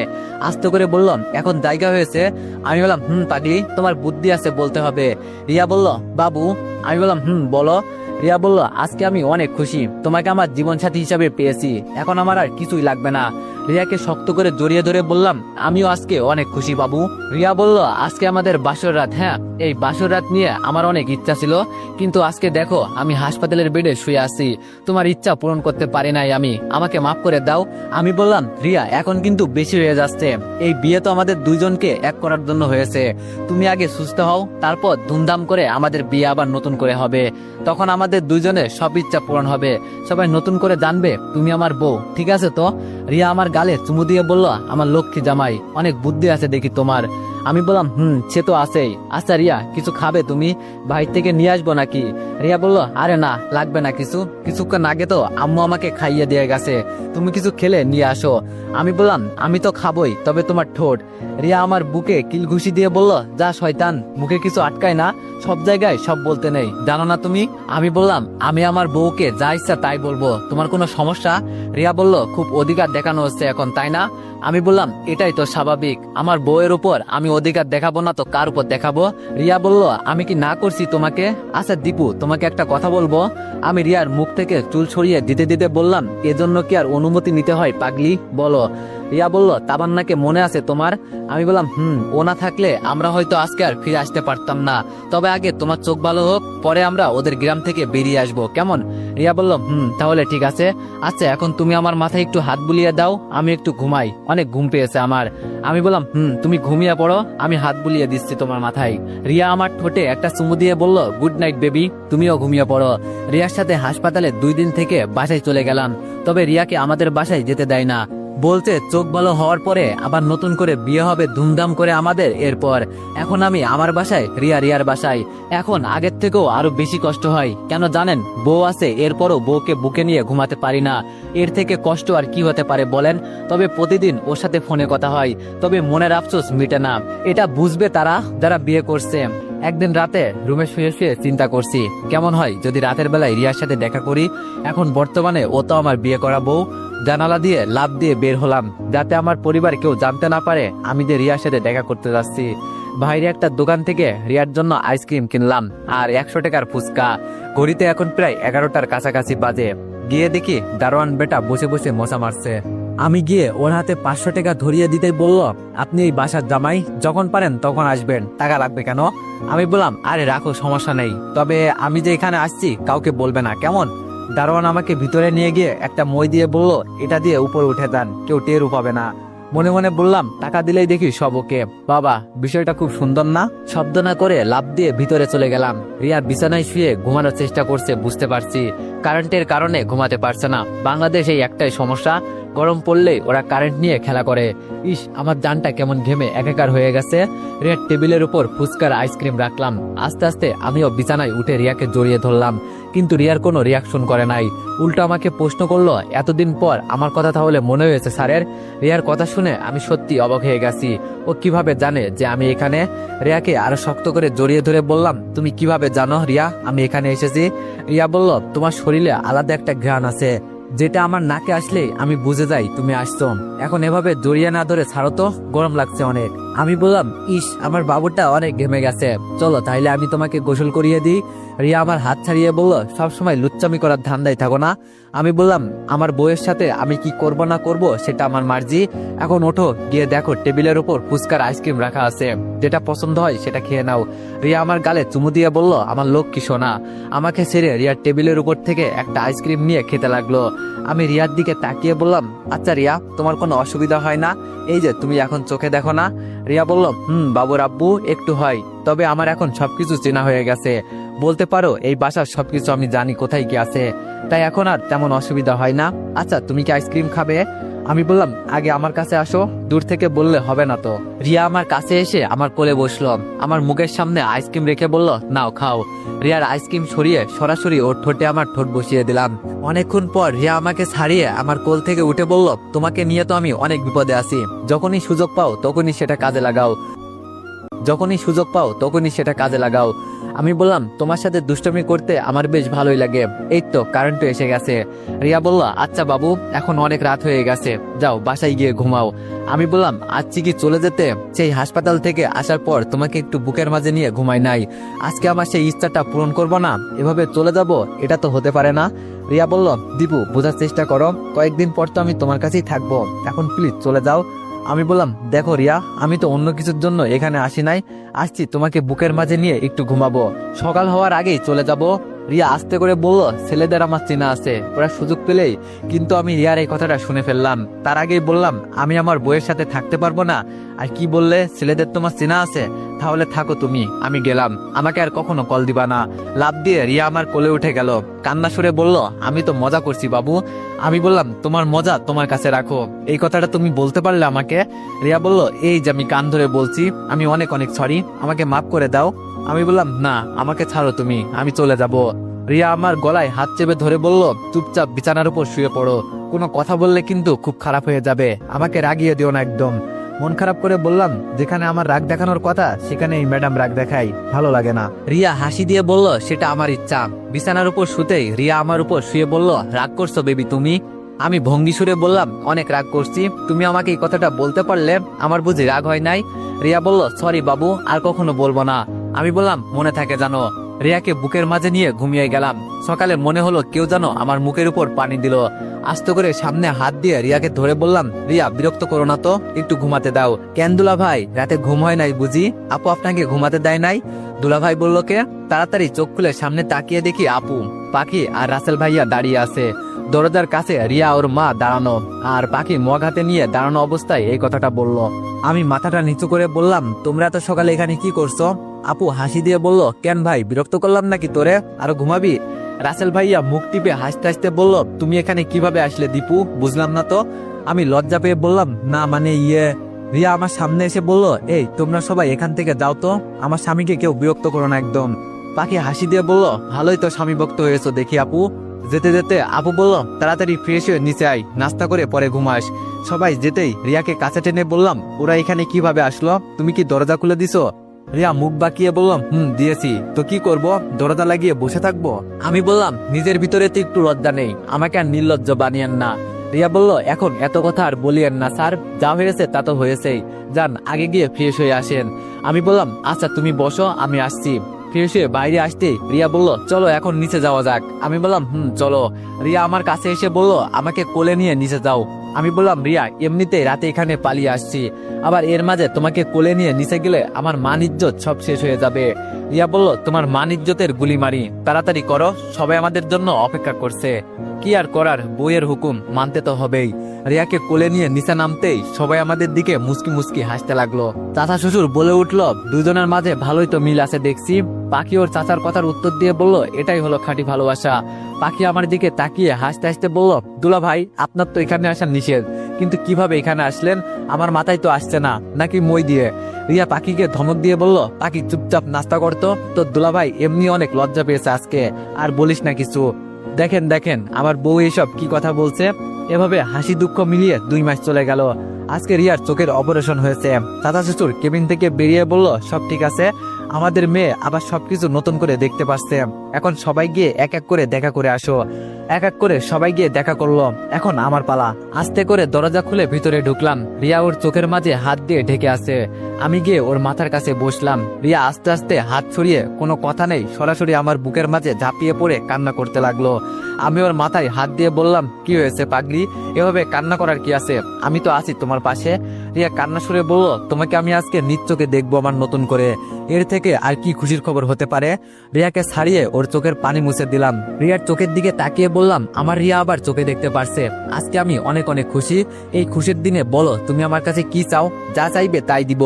আস্তে করে বলল, এখন জায়গা হয়েছে? আমি বললাম, পাগলি, তোমার বুদ্ধি আছে বলতে হবে। রিয়া বলল, বাবু। আমি বললাম, বলো। রিয়া বলল, আজকে আমি অনেক খুশি, তোমাকে আমার জীবন সাথী হিসাবে পেয়েছি, এখন আমার আর কিছুই লাগবে না। রিয়াকে শক্ত করে জড়িয়ে ধরে বললাম, আমিও আজকে অনেক খুশি বাবু। রিয়া বলল, আজকে আমাদের বাসর রাত। হ্যাঁ, এই বাসর রাত নিয়ে আমার অনেক ইচ্ছা ছিল, কিন্তু আজকে দেখো আমি হাসপাতালের বেডে শুয়ে আছি, তোমার ইচ্ছা পূরণ করতে পারি নাই আমি, আমাকে মাফ করে দাও। আমি বললাম, রিয়া এখন কিন্তু বেশি হয়ে যাচ্ছে, এই বিয়ে তো আমাদের দুইজনকে এক করার জন্য হয়েছে, তুমি আগে সুস্থ হও, তারপর ধুমধাম করে আমাদের বিয়ে আবার নতুন করে হবে, তখন আমাদের দুইজনের সব ইচ্ছা পূরণ হবে, সবাই নতুন করে জানবে তুমি আমার বউ, ঠিক আছে তো? রিয়া আমার গালে চুমু দিয়ে বলল, আমার লক্ষ্মী জামাই, অনেক বুদ্ধি আছে দেখি তোমার। আমি বললাম, সে তো আছেই। আচ্ছা রিয়া, কিছু খাবে তুমি? বাইরে থেকে নিয়ে আসবো নাকি? রিয়া বলল, আরে না, লাগবে না কিছু, কিছুক্ষণ আগে তো আম্মু আমাকে খাইয়ে দিয়ে গেছে, তুমি কিছু খেলে নিয়ে আসো। আমি বললাম, আমি তো খাবোই, তবে তোমার ঠোঁট। রিয়া আমার বুকে কিল ঘুষি দিয়ে বলল, যা শয়তান, মুখে কিছু আটকায় না, সব জায়গায় সব বলতে নেই, জানো না তুমি? আমি বললাম, আমি আমার বউকে যা ইচ্ছা তাই বলবো, তোমার কোনো সমস্যা? রিয়া বলল, খুব অধিকার দেখানো হচ্ছে এখন, তাই না? আমি বললাম, এটাই তো স্বাভাবিক, আমার বউয়ের উপর আমি অধিকার দেখাবো না তো কার উপর দেখাবো? রিয়া বলল, আমি কি না করছি তোমাকে? আচ্ছা দীপু, তোমাকে একটা কথা বলবো। আমি রিয়ার মুখ থেকে চুল ছড়িয়ে দিতে দিতে বললাম, এজন্য কি আর অনুমতি নিতে হয় পাগলি, বলো। রিয়া বলল, তাবান্নাকে মনে আছে তোমার? আমি বললাম, ও না থাকলে আমরা হয়তো আজকে আর ফিরে আসতে পারতাম না, তবে আগে তোমার চোখ ভালো হোক, পরে আমরা ওদের গ্রাম থেকে বেরিয়ে আসবো, কেমন? রিয়া বলল, তাহলে ঠিক আছে। আচ্ছা এখন তুমি আমার মাথায় একটু হাত বুলিয়ে দাও, আমি একটু ঘুমাই, অনেক ঘুম পেয়েছে আমার। আমি বললাম, তুমি ঘুমিয়ে পড়ো, আমি হাত বুলিয়ে দিচ্ছি তোমার মাথায়। রিয়া আমার ঠোঁটে একটা চুমু দিয়ে বলল, গুড নাইট বেবি, তুমিও ঘুমিয়ে পড়ো। রিয়ার সাথে হাসপাতালে 2 দিন থেকে বাসায় চলে গেলাম, তবে রিয়াকে আমাদের বাসায় যেতে দেয় না, বলছে চোখ ভালো হওয়ার পরে আবার নতুন করে বিয়ে হবে ধুমধাম করে আমাদের। এরপর এখন আমি আমার বাসায়, রিয়া রিয়ার বাসায়। এখন আগের থেকেও আরো বেশি কষ্ট হয়, কেন জানেন? বউ আছে, এরপরও বউকে বুকে নিয়ে ঘুমাতে পারি না, এর থেকে কষ্ট আর কি হতে পারে বলেন? তবে প্রতিদিন ওর সাথে ফোনে কথা হয়, তবে মনের আফসোস মিটে না। এটা বুঝবে তারা যারা বিয়ে করছে। একদিন রাতে রুমে শুয়ে শুয়ে চিন্তা করছি কেমন হয় যদি রাতের বেলায় রিয়ার সাথে দেখা করি। এখন বর্তমানে ও তো আমার বিয়ে করা বউ। জানালা দিয়ে লাফ দিয়ে বের হলাম যাতে আমার পরিবার কেউ জানতে না পারে আমি যে রিয়ার সাথে দেখা করতে যাচ্ছি। বাইরে একটা দোকান থেকে রিয়ার জন্য আইসক্রিম কিনলাম আর 100 টাকার ফুচকা। ঘড়িতে এখন প্রায় 11টার কাছাকাছি বাজে। গিয়ে দেখি দারোয়ান বেটা বসে বসে মশা মারছে। আমি গিয়ে ওর হাতে 500 টাকা ধরিয়ে দিতেই বলল, আপনি এই বাসার জামাই, যখন পারেন তখন আসবেন, টাকা লাগবে কেন? আমি বললাম, আরে রাখো, সমস্যা নেই, তবে আমি যে এখানে আসছি কাউকে বলবে না, কেমন? দারোয়ান আমাকে ভিতরে নিয়ে গিয়ে একটা মই দিয়ে বলল, এটা দিয়ে উপরে উঠে যান, কেউ টেরও পাবে না। মনে মনে বললাম, টাকা দিলেই দেখি সব ওকে। বাবা, বিষয়টা খুব সুন্দর না? শব্দ না করে লাফ দিয়ে ভিতরে চলে গেলাম। রিয়া বিছানায় শুয়ে ঘুমানোর চেষ্টা করছে, বুঝতে পারছি কারেন্টের কারণে ঘুমাতে পারছে না। বাংলাদেশে একটাই সমস্যা, গরম পড়লেই ওরা কারেন্ট নিয়ে খেলা করে। ইস, আমার জানটা কেমন ঘেমে একাকার হয়ে গেছে। রিয়ার টেবিলের উপর ফুচকার আইসক্রিম রাখলাম। আস্তে আস্তে আমিও বিছানায় উঠে রিয়াকে জড়িয়ে ধরলাম, কিন্তু রিয়ার কোনো রিয়াকশন করে নাই। উল্টো আমাকে প্রশ্ন করলো, এতদিন পর আমার কথা তাহলে মনে হয়েছে স্যারের? রিয়ার কথা শুনে আমি সত্যি অবাক হয়ে গেছি। ও কিভাবে জানে যে আমি এখানে? রিয়াকে আরো শক্ত করে জড়িয়ে ধরে বললাম, তুমি কিভাবে জানো রিয়া আমি এখানে এসেছি? রিয়া বলল, তোমার শরীরে আলাদা একটা ঘ্রাণ আছে, যেটা আমার নাকে আসলে আমি বুঝে যাই তুমি আসছো। এখন এভাবে জড়িয়ে না ধরে ছাড়ো তো, গরম লাগছে অনেক। আমি বললাম, ইস, আমার বাবুটা অনেক ঘেমে গেছে, চলো তাইলে আমি তোমাকে গোসল করিয়ে দিই। রিয়া আমার হাত ছাড়িয়ে বলল, সবসময় লুচ্চামি করার ধান্দায় থাকো না। আমি বললাম, আমার বউয়ের সাথে আমি কি করব না করব সেটা আমার মার্জি। এখন ওঠো, গিয়ে দেখো টেবিলের উপর ফুচকার আইসক্রিম রাখা আছে, যেটা পছন্দ হয় সেটা খেয়ে নাও। রিয়া আমার গালে চুমু দিয়ে বলল, আমার লক্ষ্মী সোনা। আমাকে ছেড়ে রিয়ার টেবিলের উপর থেকে একটা আইসক্রিম নিয়ে খেতে লাগলো। আমি রিয়ার দিকে তাকিয়ে বললাম, আচ্ছা রিয়া, তোমার কোনো অসুবিধা হয় না? এই যে তুমি এখন চোখে দেখো না। রিয়া বলল, বাবুর আব্বু, একটু হয়, তবে আমার এখন সবকিছু চেনা হয়ে গেছে। বলতে পারো এই বাসার সবকিছু আমি জানি কোথায় কি আছে, তাই এখন আর তেমন অসুবিধা হয় না। আচ্ছা, তুমি কি আইসক্রিম খাবে? আমি বললাম, আগে আমার কাছে আসো, দূর থেকে বললে হবে না তো। রিয়া আমার কাছে এসে আমার কোলে বসলো, আমার মুখের সামনে আইসক্রিম রেখে বলল, নাও খাও। রিয়ার আইসক্রিম সরিয়ে সরাসরি ওর ঠোঁটে আমার ঠোঁট বসিয়ে দিলাম। অনেকক্ষণ পর রিয়া আমাকে ছাড়িয়ে আমার কোল থেকে উঠে বলল, তোমাকে নিয়ে তো আমি অনেক বিপদে আছি, যখনই সুযোগ পাও তখনই সেটা কাজে লাগাও, যখনই সুযোগ পাও তখনই সেটা কাজে লাগাও। আমি বললাম, তোমার সাথে দুষ্টমি করতে আমার বেশ ভালোই লাগে, এই তো কারেন্টও এসে গেছে। রিয়া বলল, আচ্ছা বাবু, এখন অনেক রাত হয়ে গেছে, যাও বাসায় গিয়ে ঘুমাও। আমি বললাম, আজকে কি চলে যেতে? সেই হাসপাতাল থেকে আসার পর তোমাকে একটু বুকের মাঝে নিয়ে ঘুমাই নাই, আজকে আমার সেই ইচ্ছাটা পূরণ করবো না, এভাবে চলে যাব? এটা তো হতে পারে না। রিয়া বলল, দীপু, বোঝার চেষ্টা করো, কয়েকদিন পর তো আমি তোমার কাছেই থাকবো, এখন প্লিজ চলে যাও। আমি বললাম, দেখো রিয়া, আমি তো অন্য কিছুর জন্য এখানে আসি নাই, আসছি তোমাকে বুকের মাঝে নিয়ে একটু ঘুমাবো, সকাল হওয়ার আগেই চলে যাব। রিয়া আস্তে করে বলল, ছেলেদের আমার চেনা আছে, ওরা সুযোগ পেলেই। কিন্তু আমি রিয়ার এই কথাটা শুনে ফেললাম। তার আগেই বললাম, আমি আমার বউয়ের সাথে থাকতে পারবো না। আর কি বললে, ছেলেদের তোমার চেনা আছে? তাহলে থাকো তুমি, আমি গেলাম, আমাকে আর কখনো কল দিবা না। লাফ দিয়ে রিয়া আমার কোলে উঠে গেল, কান্না সুরে বলল, আমি তো মজা করছি বাবু। আমি বললাম, তোমার মজা তোমার কাছে রাখো, এই কথাটা তুমি বলতে পারলে আমাকে? রিয়া বলল, এই যে আমি কান ধরে বলছি, আমি অনেক অনেক সরি, আমাকে মাফ করে দাও। আমি বললাম, না, আমাকে ছাড়ো তুমি, আমি চলে যাব। রিয়া আমার গলায় হাত চেপে ধরে বলল, চুপচাপ বিছানার উপর শুয়ে পড়ো, কোনো কথা বললে কিন্তু খুব খারাপ হয়ে যাবে, আমাকে রাগিয়ে দিও না একদম। মন খারাপ করে বললাম, যেখানে আমার রাগ দেখানোর কথা সেখানে এই ম্যাডাম রাগ দেখাই, ভালো লাগে না। রিয়া হাসি দিয়ে বলল, সেটা আমার ইচ্ছা। বিছানার উপর শুতেই রিয়া আমার উপর শুয়ে বলল, রাগ করছো বেবি তুমি? আমি ভঙ্গি সুরে বললাম, অনেক রাগ করছি, তুমি আমাকে এই কথাটা বলতে পারলে, আমার বুঝি রাগ হয় নাই? রিয়া বলল, সরি বাবু, আর কখনো বলবো না। আমি বললাম, মনে থাকে জানো। রিয়াকে বুকের মাঝে নিয়ে ঘুমিয়ে গেলাম। সকালে মনে হলো কেউ যেন আমার মুখের উপর পানি দিল। আস্তে করে সামনে হাত দিয়ে রিয়াকে ধরে বললাম, রিয়া, বিরক্ত করো না তো, একটু ঘুমাতে দাও। কেন দুলা ভাই, রাতে ঘুম হয় নাই বুঝি? আপু আপনাকে ঘুমাতে দেয় নাই? দুলা ভাই বলল কে? তাড়াতাড়ি চোখ খুলে সামনে তাকিয়ে দেখি আপু, পাখি আর রাসেল ভাইয়া দাঁড়িয়ে আছে। দরজার কাছে রিয়া ওর মা দাঁড়ানো, আর পাখি মগ হাতে নিয়ে দাঁড়ানো অবস্থায় এই কথাটা বলল। আমি মাথাটা নিচু করে বললাম, তোমরা এত সকালে এখানে কি করছো? আপু হাসি দিয়ে বলল, কেন ভাই, বিরক্ত করলাম নাকি তোরে? আরো ঘুমাবি? রাসেল ভাইয়া মুখ টিপে হাসতে হাসতে বলল, তুমি এখানে কিভাবে আসলে দীপু, বুঝলাম না তো। আমি লজ্জা পেয়ে বললাম, না মানে রিয়া আমার সামনে এসে বলল, এই তোমরা সবাই এখান থেকে যাও তো, আমার স্বামীকে কেউ বিরক্ত করো না একদম। পাখি হাসি দিয়ে বলল, ভালোই তো স্বামী ভক্ত হয়েছো দেখি আপু। যেতে যেতে আপু বলল, তাড়াতাড়ি ফ্রেশ হয়ে নিচে আয়, নাস্তা করে পরে ঘুমাস। সবাই যেতেই রিয়াকে কাছে টেনে বললাম, ওরা এখানে কিভাবে আসলো? তুমি কি দরজা খুলে দিছো? রিয়া মুখ বাঁকিয়ে বললাম দিয়েছি তো কি করব, দরজা লাগিয়ে বসে থাকবো? আমি বললাম নিজের ভিতরে তো একটু লজ্জা নেই, আমাকে আর নির্লজ্জ বানিয়েন না। রিয়া বলল এখন এত কথা আর বলিয়েন না স্যার, যা হয়েছে তা তো হয়েছেই, যান আগে গিয়ে ফ্রেশ হয়ে আসেন। আমি বললাম আচ্ছা তুমি বসো, আমি আসছি। ফ্রেশ হয়ে বাইরে আসতে রিয়া বলল চলো এখন নিচে যাওয়া যাক। আমি বললাম চলো। রিয়া আমার কাছে এসে বলল আমাকে কোলে নিয়ে নিচে যাও। আমি বললাম রিয়া এমনিতেই রাতে এখানে পালিয়ে আসছি, আবার এর মাঝে তোমাকে কোলে নিয়ে নিচে গেলে আমার মান ইজ্জত সব শেষ হয়ে যাবে। রিয়া বলল তোমার মান ইজ্জতের গুলি মারি, তাড়াতাড়ি করো, সবাই আমাদের জন্য অপেক্ষা করছে। কি আর করার, বইয়ের হুকুম মানতে তো হবেই। রিয়াকে কোলে নিয়ে নিচে নামতেই সবাই আমাদের দিকে মুস্কি মুস্কি হাসতে লাগলো। চাচা শ্বশুর বলে উঠল দুজনের মাঝে ভালোই তো মিল আছে দেখছি। পাখি ওর চাচার কথার উত্তর দিয়ে বলল এটাই হলো খাঁটি ভালোবাসা। পাখি আমার দিকে তাকিয়ে হাসতে হাসতে বলল দুলা ভাই আপনার তো এখানে আসা নিষেধ, কিন্তু কিভাবে এখানে আসলেন? আমার মাথায় তো আসছে না, নাকি মই দিয়ে? রিয়া পাখিকে ধমক দিয়ে বলল পাখি চুপচাপ নাস্তা করতো, তো দুলা ভাই এমনি অনেক লজ্জা পেয়েছে আজকে, আর বলিস না কিছু। দেখেন দেখেন আমার বউ এসব কি কথা বলছে। এভাবে হাসি দুঃখ মিলিয়ে 2 মাস চলে গেল। আজকে রিয়ার চোখের অপারেশন হয়েছে। চাচা শ্বশুর কেবিন থেকে বেরিয়ে বলল সব ঠিক আছে, আমাদের মেয়ে আবার সবকিছু নতুন করে দেখতে পাচ্ছে। এখন সবাই গিয়ে এক এক করে দেখা করে আসো। এক এক করে সবাই গিয়ে দেখা করলো। এখন আমার পালা। আস্তে করে দরজা খুলে ভিতরে ঢুকলাম। রিয়া ওর চোখের মাঝে হাত দিয়ে ঢেকে আছে। আমি গিয়ে ওর মাথার কাছে বসলাম। রিয়া আস্তে আস্তে হাত ছড়িয়ে কোনো কথা নেই সরাসরি আমার বুকের মাঝে ঝাঁপিয়ে পড়ে কান্না করতে লাগলো। আমি ওর মাথায় হাত দিয়ে বললাম কি হয়েছে পাগলি, এভাবে কান্না করার কি আছে, আমি তো আছি তোমার পাশে। রিয়া কান্না সুরে বলল তোমাকে আমি আজকে নিজ চোখে দেখবো আমার নতুন করে, এর থেকে আর কি খুশির খবর হতে পারে। রিয়াকে ছাড়িয়ে ওর চোখের পানি মুছে দিলাম। রিয়ার চোখের দিকে তাকিয়ে বললাম আমার রিয়া আবার চোখে দেখতে পারছে, আজকে আমি অনেক অনেক খুশি। এই খুশির দিনে বলো তুমি আমার কাছে কি চাও, যা চাইবে তাই দিব।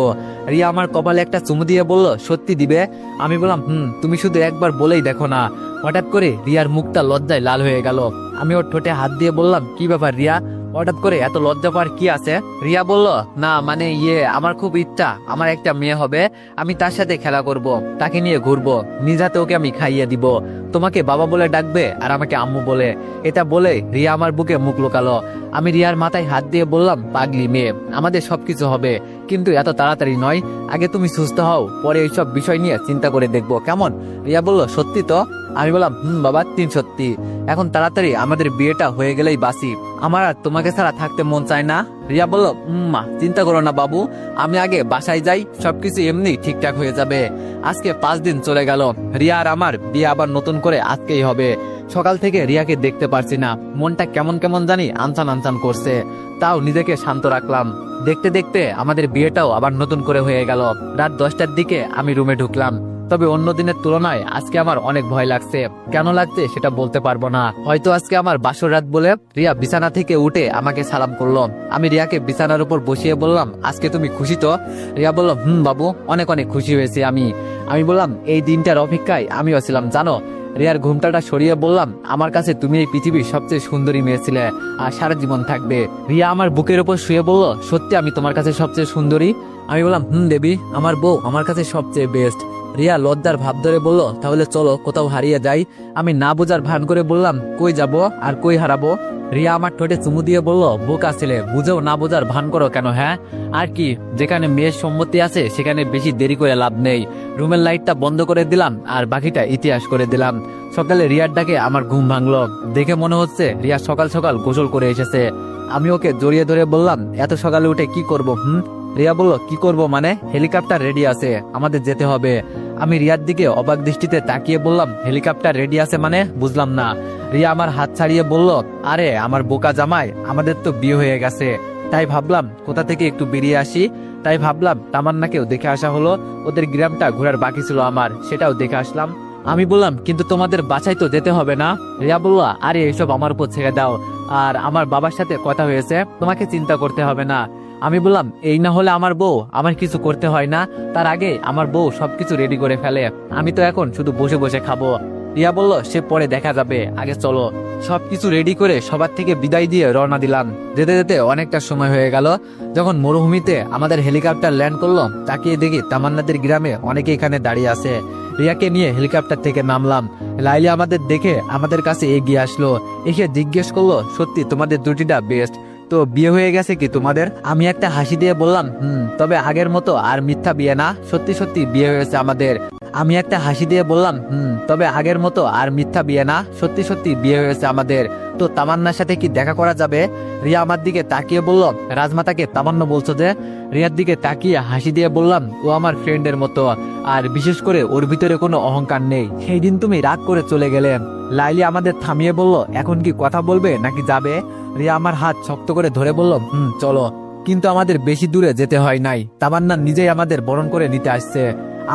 রিয়া আমার কপালে একটা চুমু দিয়ে বলল সত্যি দিবে? আমি বললাম তুমি শুধু একবার বলেই দেখো না। হঠাৎ করে রিয়ার মুখটা লজ্জায় লাল হয়ে গেল। আমি ওর ঠোঁটে হাত দিয়ে বললাম কি ব্যাপার রিয়া, হঠাৎ করে এত লজ্জা পাওয়ার কি আছে? রিয়া বলল না মানে আমার খুব ইচ্ছা আমার একটা মেয়ে হবে, আমি তার সাথে খেলা করব, তাকে নিয়ে ঘুরবো, নিজ হাতে ওকে আমি খাইয়ে দিব, তোমাকে বাবা বলে ডাকবে আর আমাকে আম্মু বলে। এটা বলে রিয়া আমার বুকে মুখ লুকালো। আমি রিয়ার মাথায় হাত দিয়ে বললাম পাগলি মেয়ে, আমাদের সবকিছু হবে, কিন্তু এত তাড়াতাড়ি নয়, আগে তুমি সুস্থ হও, পরে এইসব বিষয় নিয়ে চিন্তা করে দেখবো, কেমন? রিয়া বলল সত্যি তো? আমি বললাম বাবা 3 সত্যি। এখন তাড়াতাড়ি আমাদের বিয়েটা হয়ে গেলেই বাসি, আমার আর তোমাকে ছাড়া থাকতে মন চায় না। রিয়া বলল মা চিন্তা করো না বাবু, আমি আগে বাসায় যাই, সবকিছু এমনি ঠিকঠাক হয়ে যাবে। আজকে 5 দিন চলে গেল, রিয়া আর আমার বিয়ে আবার নতুন করে আজকেই হবে। সকাল থেকে রিয়াকে দেখতে পারছি না, মনটা কেমন কেমন জানি আনচান আনচান করছে, তাও নিজেকে শান্ত রাখলাম। দেখতে দেখতে আমাদের বিয়েটাও আবার নতুন করে হয়ে গেল। রাত 10টার দিকে আমি রুমে ঢুকলাম। তবে অন্য দিনের তুলনায় আজকে আমার অনেক ভয় লাগছে। কেন লাগছে সেটা বলতে পারবো না, হয়তো আজকে আমার বাসর রাত বলে। রিয়া বিছানা থেকে উঠে আমাকে সালাম করলো। আমি রিয়াকে বিছানার উপর বসিয়ে বললাম আজকে তুমি খুশি তো? রিয়া বলল বাবু অনেক অনেক খুশি হয়েছি আমি বললাম এই দিনটার অপেক্ষায় আমিও ছিলাম জানো। রিয়ার ঘুমটাটা সরিয়ে বললাম আমার কাছে তুমি এই পৃথিবীর সবচেয়ে সুন্দরী মেয়ে ছিলে, আর সারা জীবন থাকবে। রিয়া আমার বুকের উপর শুয়ে বলল সত্যি আমি তোমার কাছে সবচেয়ে সুন্দরী? আমি বললাম দেবী, আমার বউ আমার কাছে সবচেয়ে বেস্ট। রিয়া লজ্জার ভাব ধরে বলল তাহলে চলো কোথাও হারিয়ে যাই। আমি না বোঝার ভান করে বললাম কই যাব আর কই হারাবো? রিয়া আমার ঠোঁটে চুমু দিয়ে বলল বোকা ছেলে, বুঝেও না বোঝার ভান করো কেন? হ্যাঁ আর কি, যেখানে মেয়ের সম্মতি আছে সেখানে বেশি দেরি করে লাভ নেই। রুমের লাইটটা বন্ধ করে দিলাম আর বাকিটা ইতিহাস করে দিলাম। সকালে রিয়ার ডাকে আমার ঘুম ভাঙলো। দেখে মনে হচ্ছে রিয়া সকাল সকাল গোসল করে এসেছে। আমি ওকে জড়িয়ে ধরে বললাম এত সকালে উঠে কি করবো? রিয়া বলল কি করব মানে, হেলিকপ্টার রেডি আছে, আমাদের যেতে হবে। আমি রিয়ার দিকে অবাক দৃষ্টিতে তাকিয়ে বললাম হেলিকপ্টার রেডি আছে মানে, বুঝলাম না। রিয়া আমার হাত ছাড়িয়ে বলল আরে আমার বোকা জামাই, আমাদের তো বিয়ে হয়ে গেছে, তাই ভাবলাম কোথা থেকে একটু বেরিয়ে আসি। তাই ভাবলাম তামান্নাকেও দেখে আসা হলো, ওদের গ্রামটা ঘোরার বাকি ছিল আমার, সেটাও দেখে আসলাম। আমি বললাম কিন্তু তোমাদের বাসায় তো যেতে হবে না? রিয়া বলল আরে এইসব আমার উপর ছেড়ে দাও, আর আমার বাবার সাথে কথা হয়েছে, তোমাকে চিন্তা করতে হবে না। আমি বললাম এই না হলে আমার বউ, আমার কিছু করতে হয় না, তার আগে আমার বউ সবকিছু রেডি করে ফেলে, আমি তো এখন শুধু বসে বসে খাবো। রিয়া বলল সে পরে দেখা যাবে, আগে চলো। সবকিছু রেডি করে সবার থেকে বিদায় দিয়ে রওনা দিলাম। যেতে যেতে অনেকটা সময় হয়ে গেল। যখন মরুভূমিতে আমাদের হেলিকপ্টার ল্যান্ড করলো, তাকিয়ে দেখি তামান্নাদের গ্রামে অনেকে এখানে দাঁড়িয়ে আছে। রিয়াকে নিয়ে হেলিকপ্টার থেকে নামলাম। লাইলি আমাদের দেখে আমাদের কাছে এগিয়ে আসলো, এসে জিজ্ঞেস করলো সত্যি তোমাদের জুটিটা বেস্ট, তো বিয়ে হয়ে গেছে কি তোমাদের? আমি একটা হাসি দিয়ে বললাম, তবে আগের মতো আর মিথ্যা বিয়ে না, সত্যি সত্যি বিয়ে হয়েছে আমাদের। আমি একটা হাসি দিয়ে বললাম, তবে আগের মতো আর মিথ্যা বিয়ে না, সত্যি সত্যি বিয়ে হয়েছে আমাদের। তো তামান্নার সাথে কি দেখা করা যাবে? রিয়া আমার দিকে তাকিয়ে বলল, রাজমাতাকে তামান্না বলছো যে? রিয়ার দিকে তাকিয়ে হাসি দিয়ে বললাম, ও আমার ফ্রেন্ডের মতো, আর বিশেষ করে ওর ভিতরে কোনো অহংকার নেই। সেই দিন তুমি রাগ করে চলে গেলে। লাইলি আমাদের থামিয়ে বলল, এখন কি কথা বলবে নাকি যাবে? রিয়া আমার হাত শক্ত করে ধরে বলল, চলো। কিন্তু আমাদের বেশি দূরে যেতে হয় নাই, তামান্না নিজেই আমাদের বরণ করে নিতে আসছে।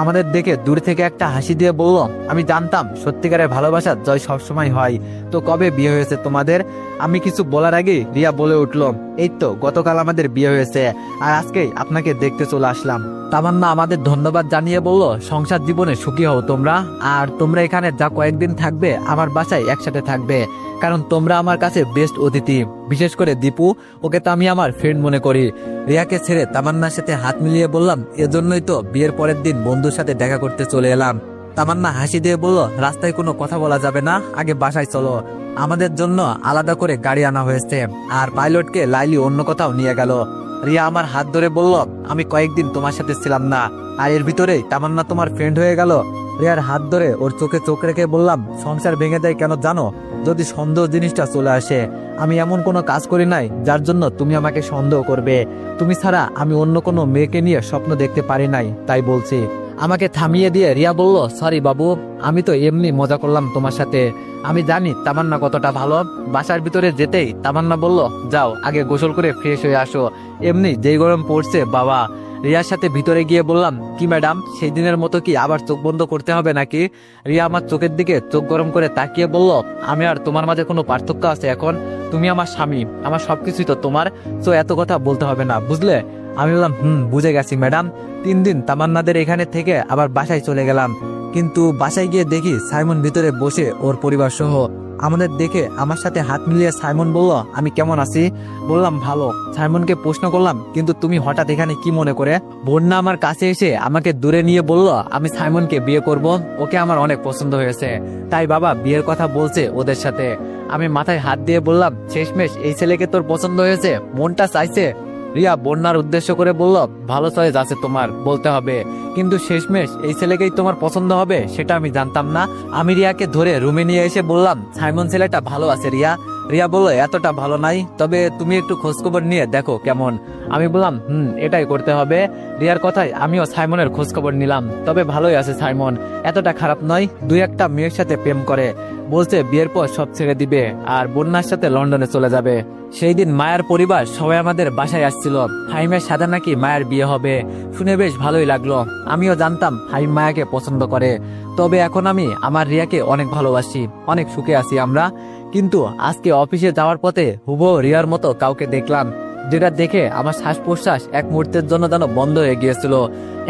আমাদের দেখে দূর থেকে একটা হাসি দিয়ে বলল, আমি জানতাম সত্যিকারের ভালোবাসার জয় সবসময় হয়। তো কবে বিয়ে হয়েছে তোমাদের? আমি কিছু বলার আগে রিয়া বলে উঠল, এই তো গতকাল আমাদের বিয়ে হয়েছে, আর আজকেই আপনাকে দেখতে চলে আসলাম। তামান্না আমাদের ধন্যবাদ জানিয়ে বলল, সংসার জীবনে সুখী হও তোমরা, আর তোমরা এখানে যা কয়েকদিন থাকবে আমার বাসায় একসাথে থাকবে, কারণ তোমরা আমার কাছে বেস্ট অতিথি। বিশেষ করে দীপু, ওকে তো আমি আমার ফ্রেন্ড মনে করি। রিয়াকে ছেড়ে তামান্নার সাথে হাত মিলিয়ে বললাম, এজন্যই তো বিয়ের পরের দিন বন্ধুর সাথে দেখা করতে চলে এলাম। তামান্না হাসি দিয়ে বলল, রাস্তায় কোনো কথা বলা যাবে না, আগে বাসায় চলো। আমাদের জন্য আলাদা করে গাড়ি আনা হয়েছে, আর পাইলটকে লাইলি অন্য কোথাও নিয়ে গেল। রিয়া আমার হাত ধরে বলল, আমি কয়েকদিন তোমার সাথে ছিলাম না, আর এর ভিতরেই তামান্না তোমার ফ্রেন্ড হয়ে গেল। রিয়ার হাত ধরে ওর চোখে চোখ রেখে বললাম, সংসার ভেঙে দেয় কেন জানো? যদি সন্দেহ জিনিসটা চলে আসে। আমি এমন কোনো কাজ করি নাই যার জন্য তুমি আমাকে সন্দেহ করবে। তুমি ছাড়া আমি অন্য কোনো মেয়েকে নিয়ে স্বপ্ন দেখতে পারি নাই, তাই বলছি। আমাকে থামিয়ে দিয়ে রিয়া বলল, সরি বাবু, আমি তো এমনি মজা করলাম তোমার সাথে। আমি জানি তামান্না কতটা ভালো। বাসার ভিতরে যেতেই তামান্না বলল, যাও আগে গোসল করে ফ্রেশ হয়ে আসো, এমনি যেই গরম পড়ছে বাবা। রিয়ার সাথে ভিতরে গিয়ে বললাম, কি ম্যাডাম, সেই দিনের মতো কি আবার চোখ বন্ধ করতে হবে নাকি? রিয়া আমার চোখের দিকে চোখ গরম করে তাকিয়ে বলল, আমি আর তোমার মাঝে কোনো পার্থক্য আছে এখন? তুমি আমার স্বামী, আমার সবকিছুই তো তোমার, তো এত কথা বলতে হবে না, বুঝলে? আমি বললাম, বুঝে গেছি ম্যাডাম। 3 দিন তামান্নাদের এখানে থেকে আবার বাসায় চলে গেলাম, কিন্তু বাসায় গিয়ে দেখি সাইমন ভিতরে বসে ওর পরিবার সহ। আমাদের দেখে আমার সাথে হাত মিলিয়ে সাইমন বলল, আমি কেমন আছি? বললাম, ভালো। সাইমনকে প্রশ্ন করলাম, কিন্তু তুমি হঠাৎ এখানে কি মনে করে? বন্যা আমার কাছে এসে আমাকে দূরে নিয়ে বলল, আমি সাইমনকে বিয়ে করব, ওকে আমার অনেক পছন্দ হয়েছে, তাই বাবা বিয়ের কথা বলছে ওদের সাথে। আমি মাথায় হাত দিয়ে বললাম, শেষমেশ এই ছেলেকে তোর পছন্দ হয়েছে, মনটা চাইছে? রিয়া বন্যার উদ্দেশ্য করে বলল, ভালো চয়েস আছে তোমার, বলতে হবে, কিন্তু শেষমেশ এই ছেলেকেই তোমার পছন্দ হবে সেটা আমি জানতাম না। আমি রিয়াকে ধরে রুমে নিয়ে এসে বললাম, সাইমন ছেলেটা ভালো আছে রিয়া। রিয়া বলল, এতটা ভালো নাই, তবে তুমি একটু খোঁজখবর নিয়ে দেখো কেমন। আমি বললাম, এটাই করতে হবে। রিয়ার কথায় আমিও সাইমনের খোঁজখবর নিলাম, তবে ভালোই আছে সাইমন, এতটা খারাপ নয়। 2-1টা মেয়ের সাথে প্রেম করে, বলছে বিয়ের পর সব ছেড়ে দিবে আর বন্যার সাথে লন্ডনে চলে যাবে। সেই দিন মায়ের পরিবার সবাই আমাদের বাসায় আসছিল। হাইমের সাথে নাকি মায়ের বিয়ে হবে, শুনে বেশ ভালোই লাগলো। আমিও জানতাম হাইম মায়াকে পছন্দ করে, তবে এখন আমি আমার রিয়াকে অনেক ভালোবাসি, অনেক সুখে আছি আমরা। কিন্তু আজকে অফিসে যাওয়ার পথে হুবহু রিয়ার মতো কাউকে দেখলাম, যেটা দেখে আমার শ্বাস প্রশ্বাস এক মুহূর্তের জন্য যেন বন্ধ হয়ে গিয়েছিল।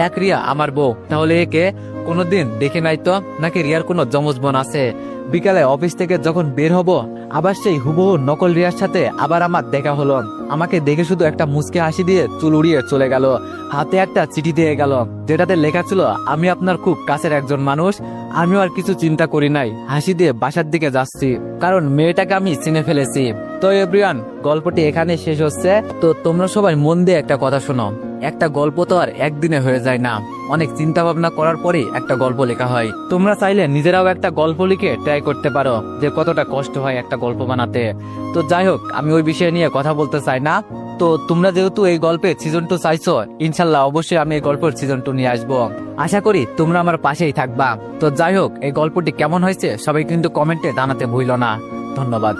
এক রিয়া আমার বউ, তাহলে একে কোনোদিন দেখে নাই তো, নাকি রিয়ার কোনো যমজ বোন আছে? বিকালে অফিস থেকে যখন বের হব, আবার সেই হুবহু নকল রিয়ার সাথে আবার আমার দেখা হলো। আমাকে দেখে শুধু একটা মুচকি হাসি দিয়ে চুল উড়িয়ে চলে গেল, হাতে একটা চিঠি দিয়ে গেল, যেটাতে লেখা ছিল, আমি আপনার খুব কাছের একজন মানুষ। আমিও আর কিছু চিন্তা করি নাই, হাসি দিয়ে বাসার দিকে যাচ্ছি, কারণ মেয়েটাকে আমি চিনে ফেলেছি। তো এভরিওয়ান, গল্পটি এখানে শেষ হচ্ছে। তো তোমরা সবাই মন দিয়ে একটা কথা শোনো, একটা গল্প তো আর একদিনে হয়ে যায় না, অনেক চিন্তা ভাবনা করার পরে একটা গল্প লেখা হয়। তোমরা চাইলে নিজেরাও একটা গল্প লিখে ট্রাই করতে পারো যে কতটা কষ্ট হয় একটা গল্প বানাতে। তো যাই হোক, আমি ওই বিষয় নিয়ে কথা বলতে চাই না। তো তোমরা যেহেতু এই গল্পের সিজন 2 চাইছো, ইনশাল্লাহ অবশ্যই আমি এই গল্পের সিজন 2 নিয়ে আসবো। আশা করি তোমরা আমার পাশেই থাকবা। তো যাই হোক, এই গল্পটি কেমন হয়েছে সবাই কিন্তু কমেন্টে জানাতে ভুলো না। ধন্যবাদ।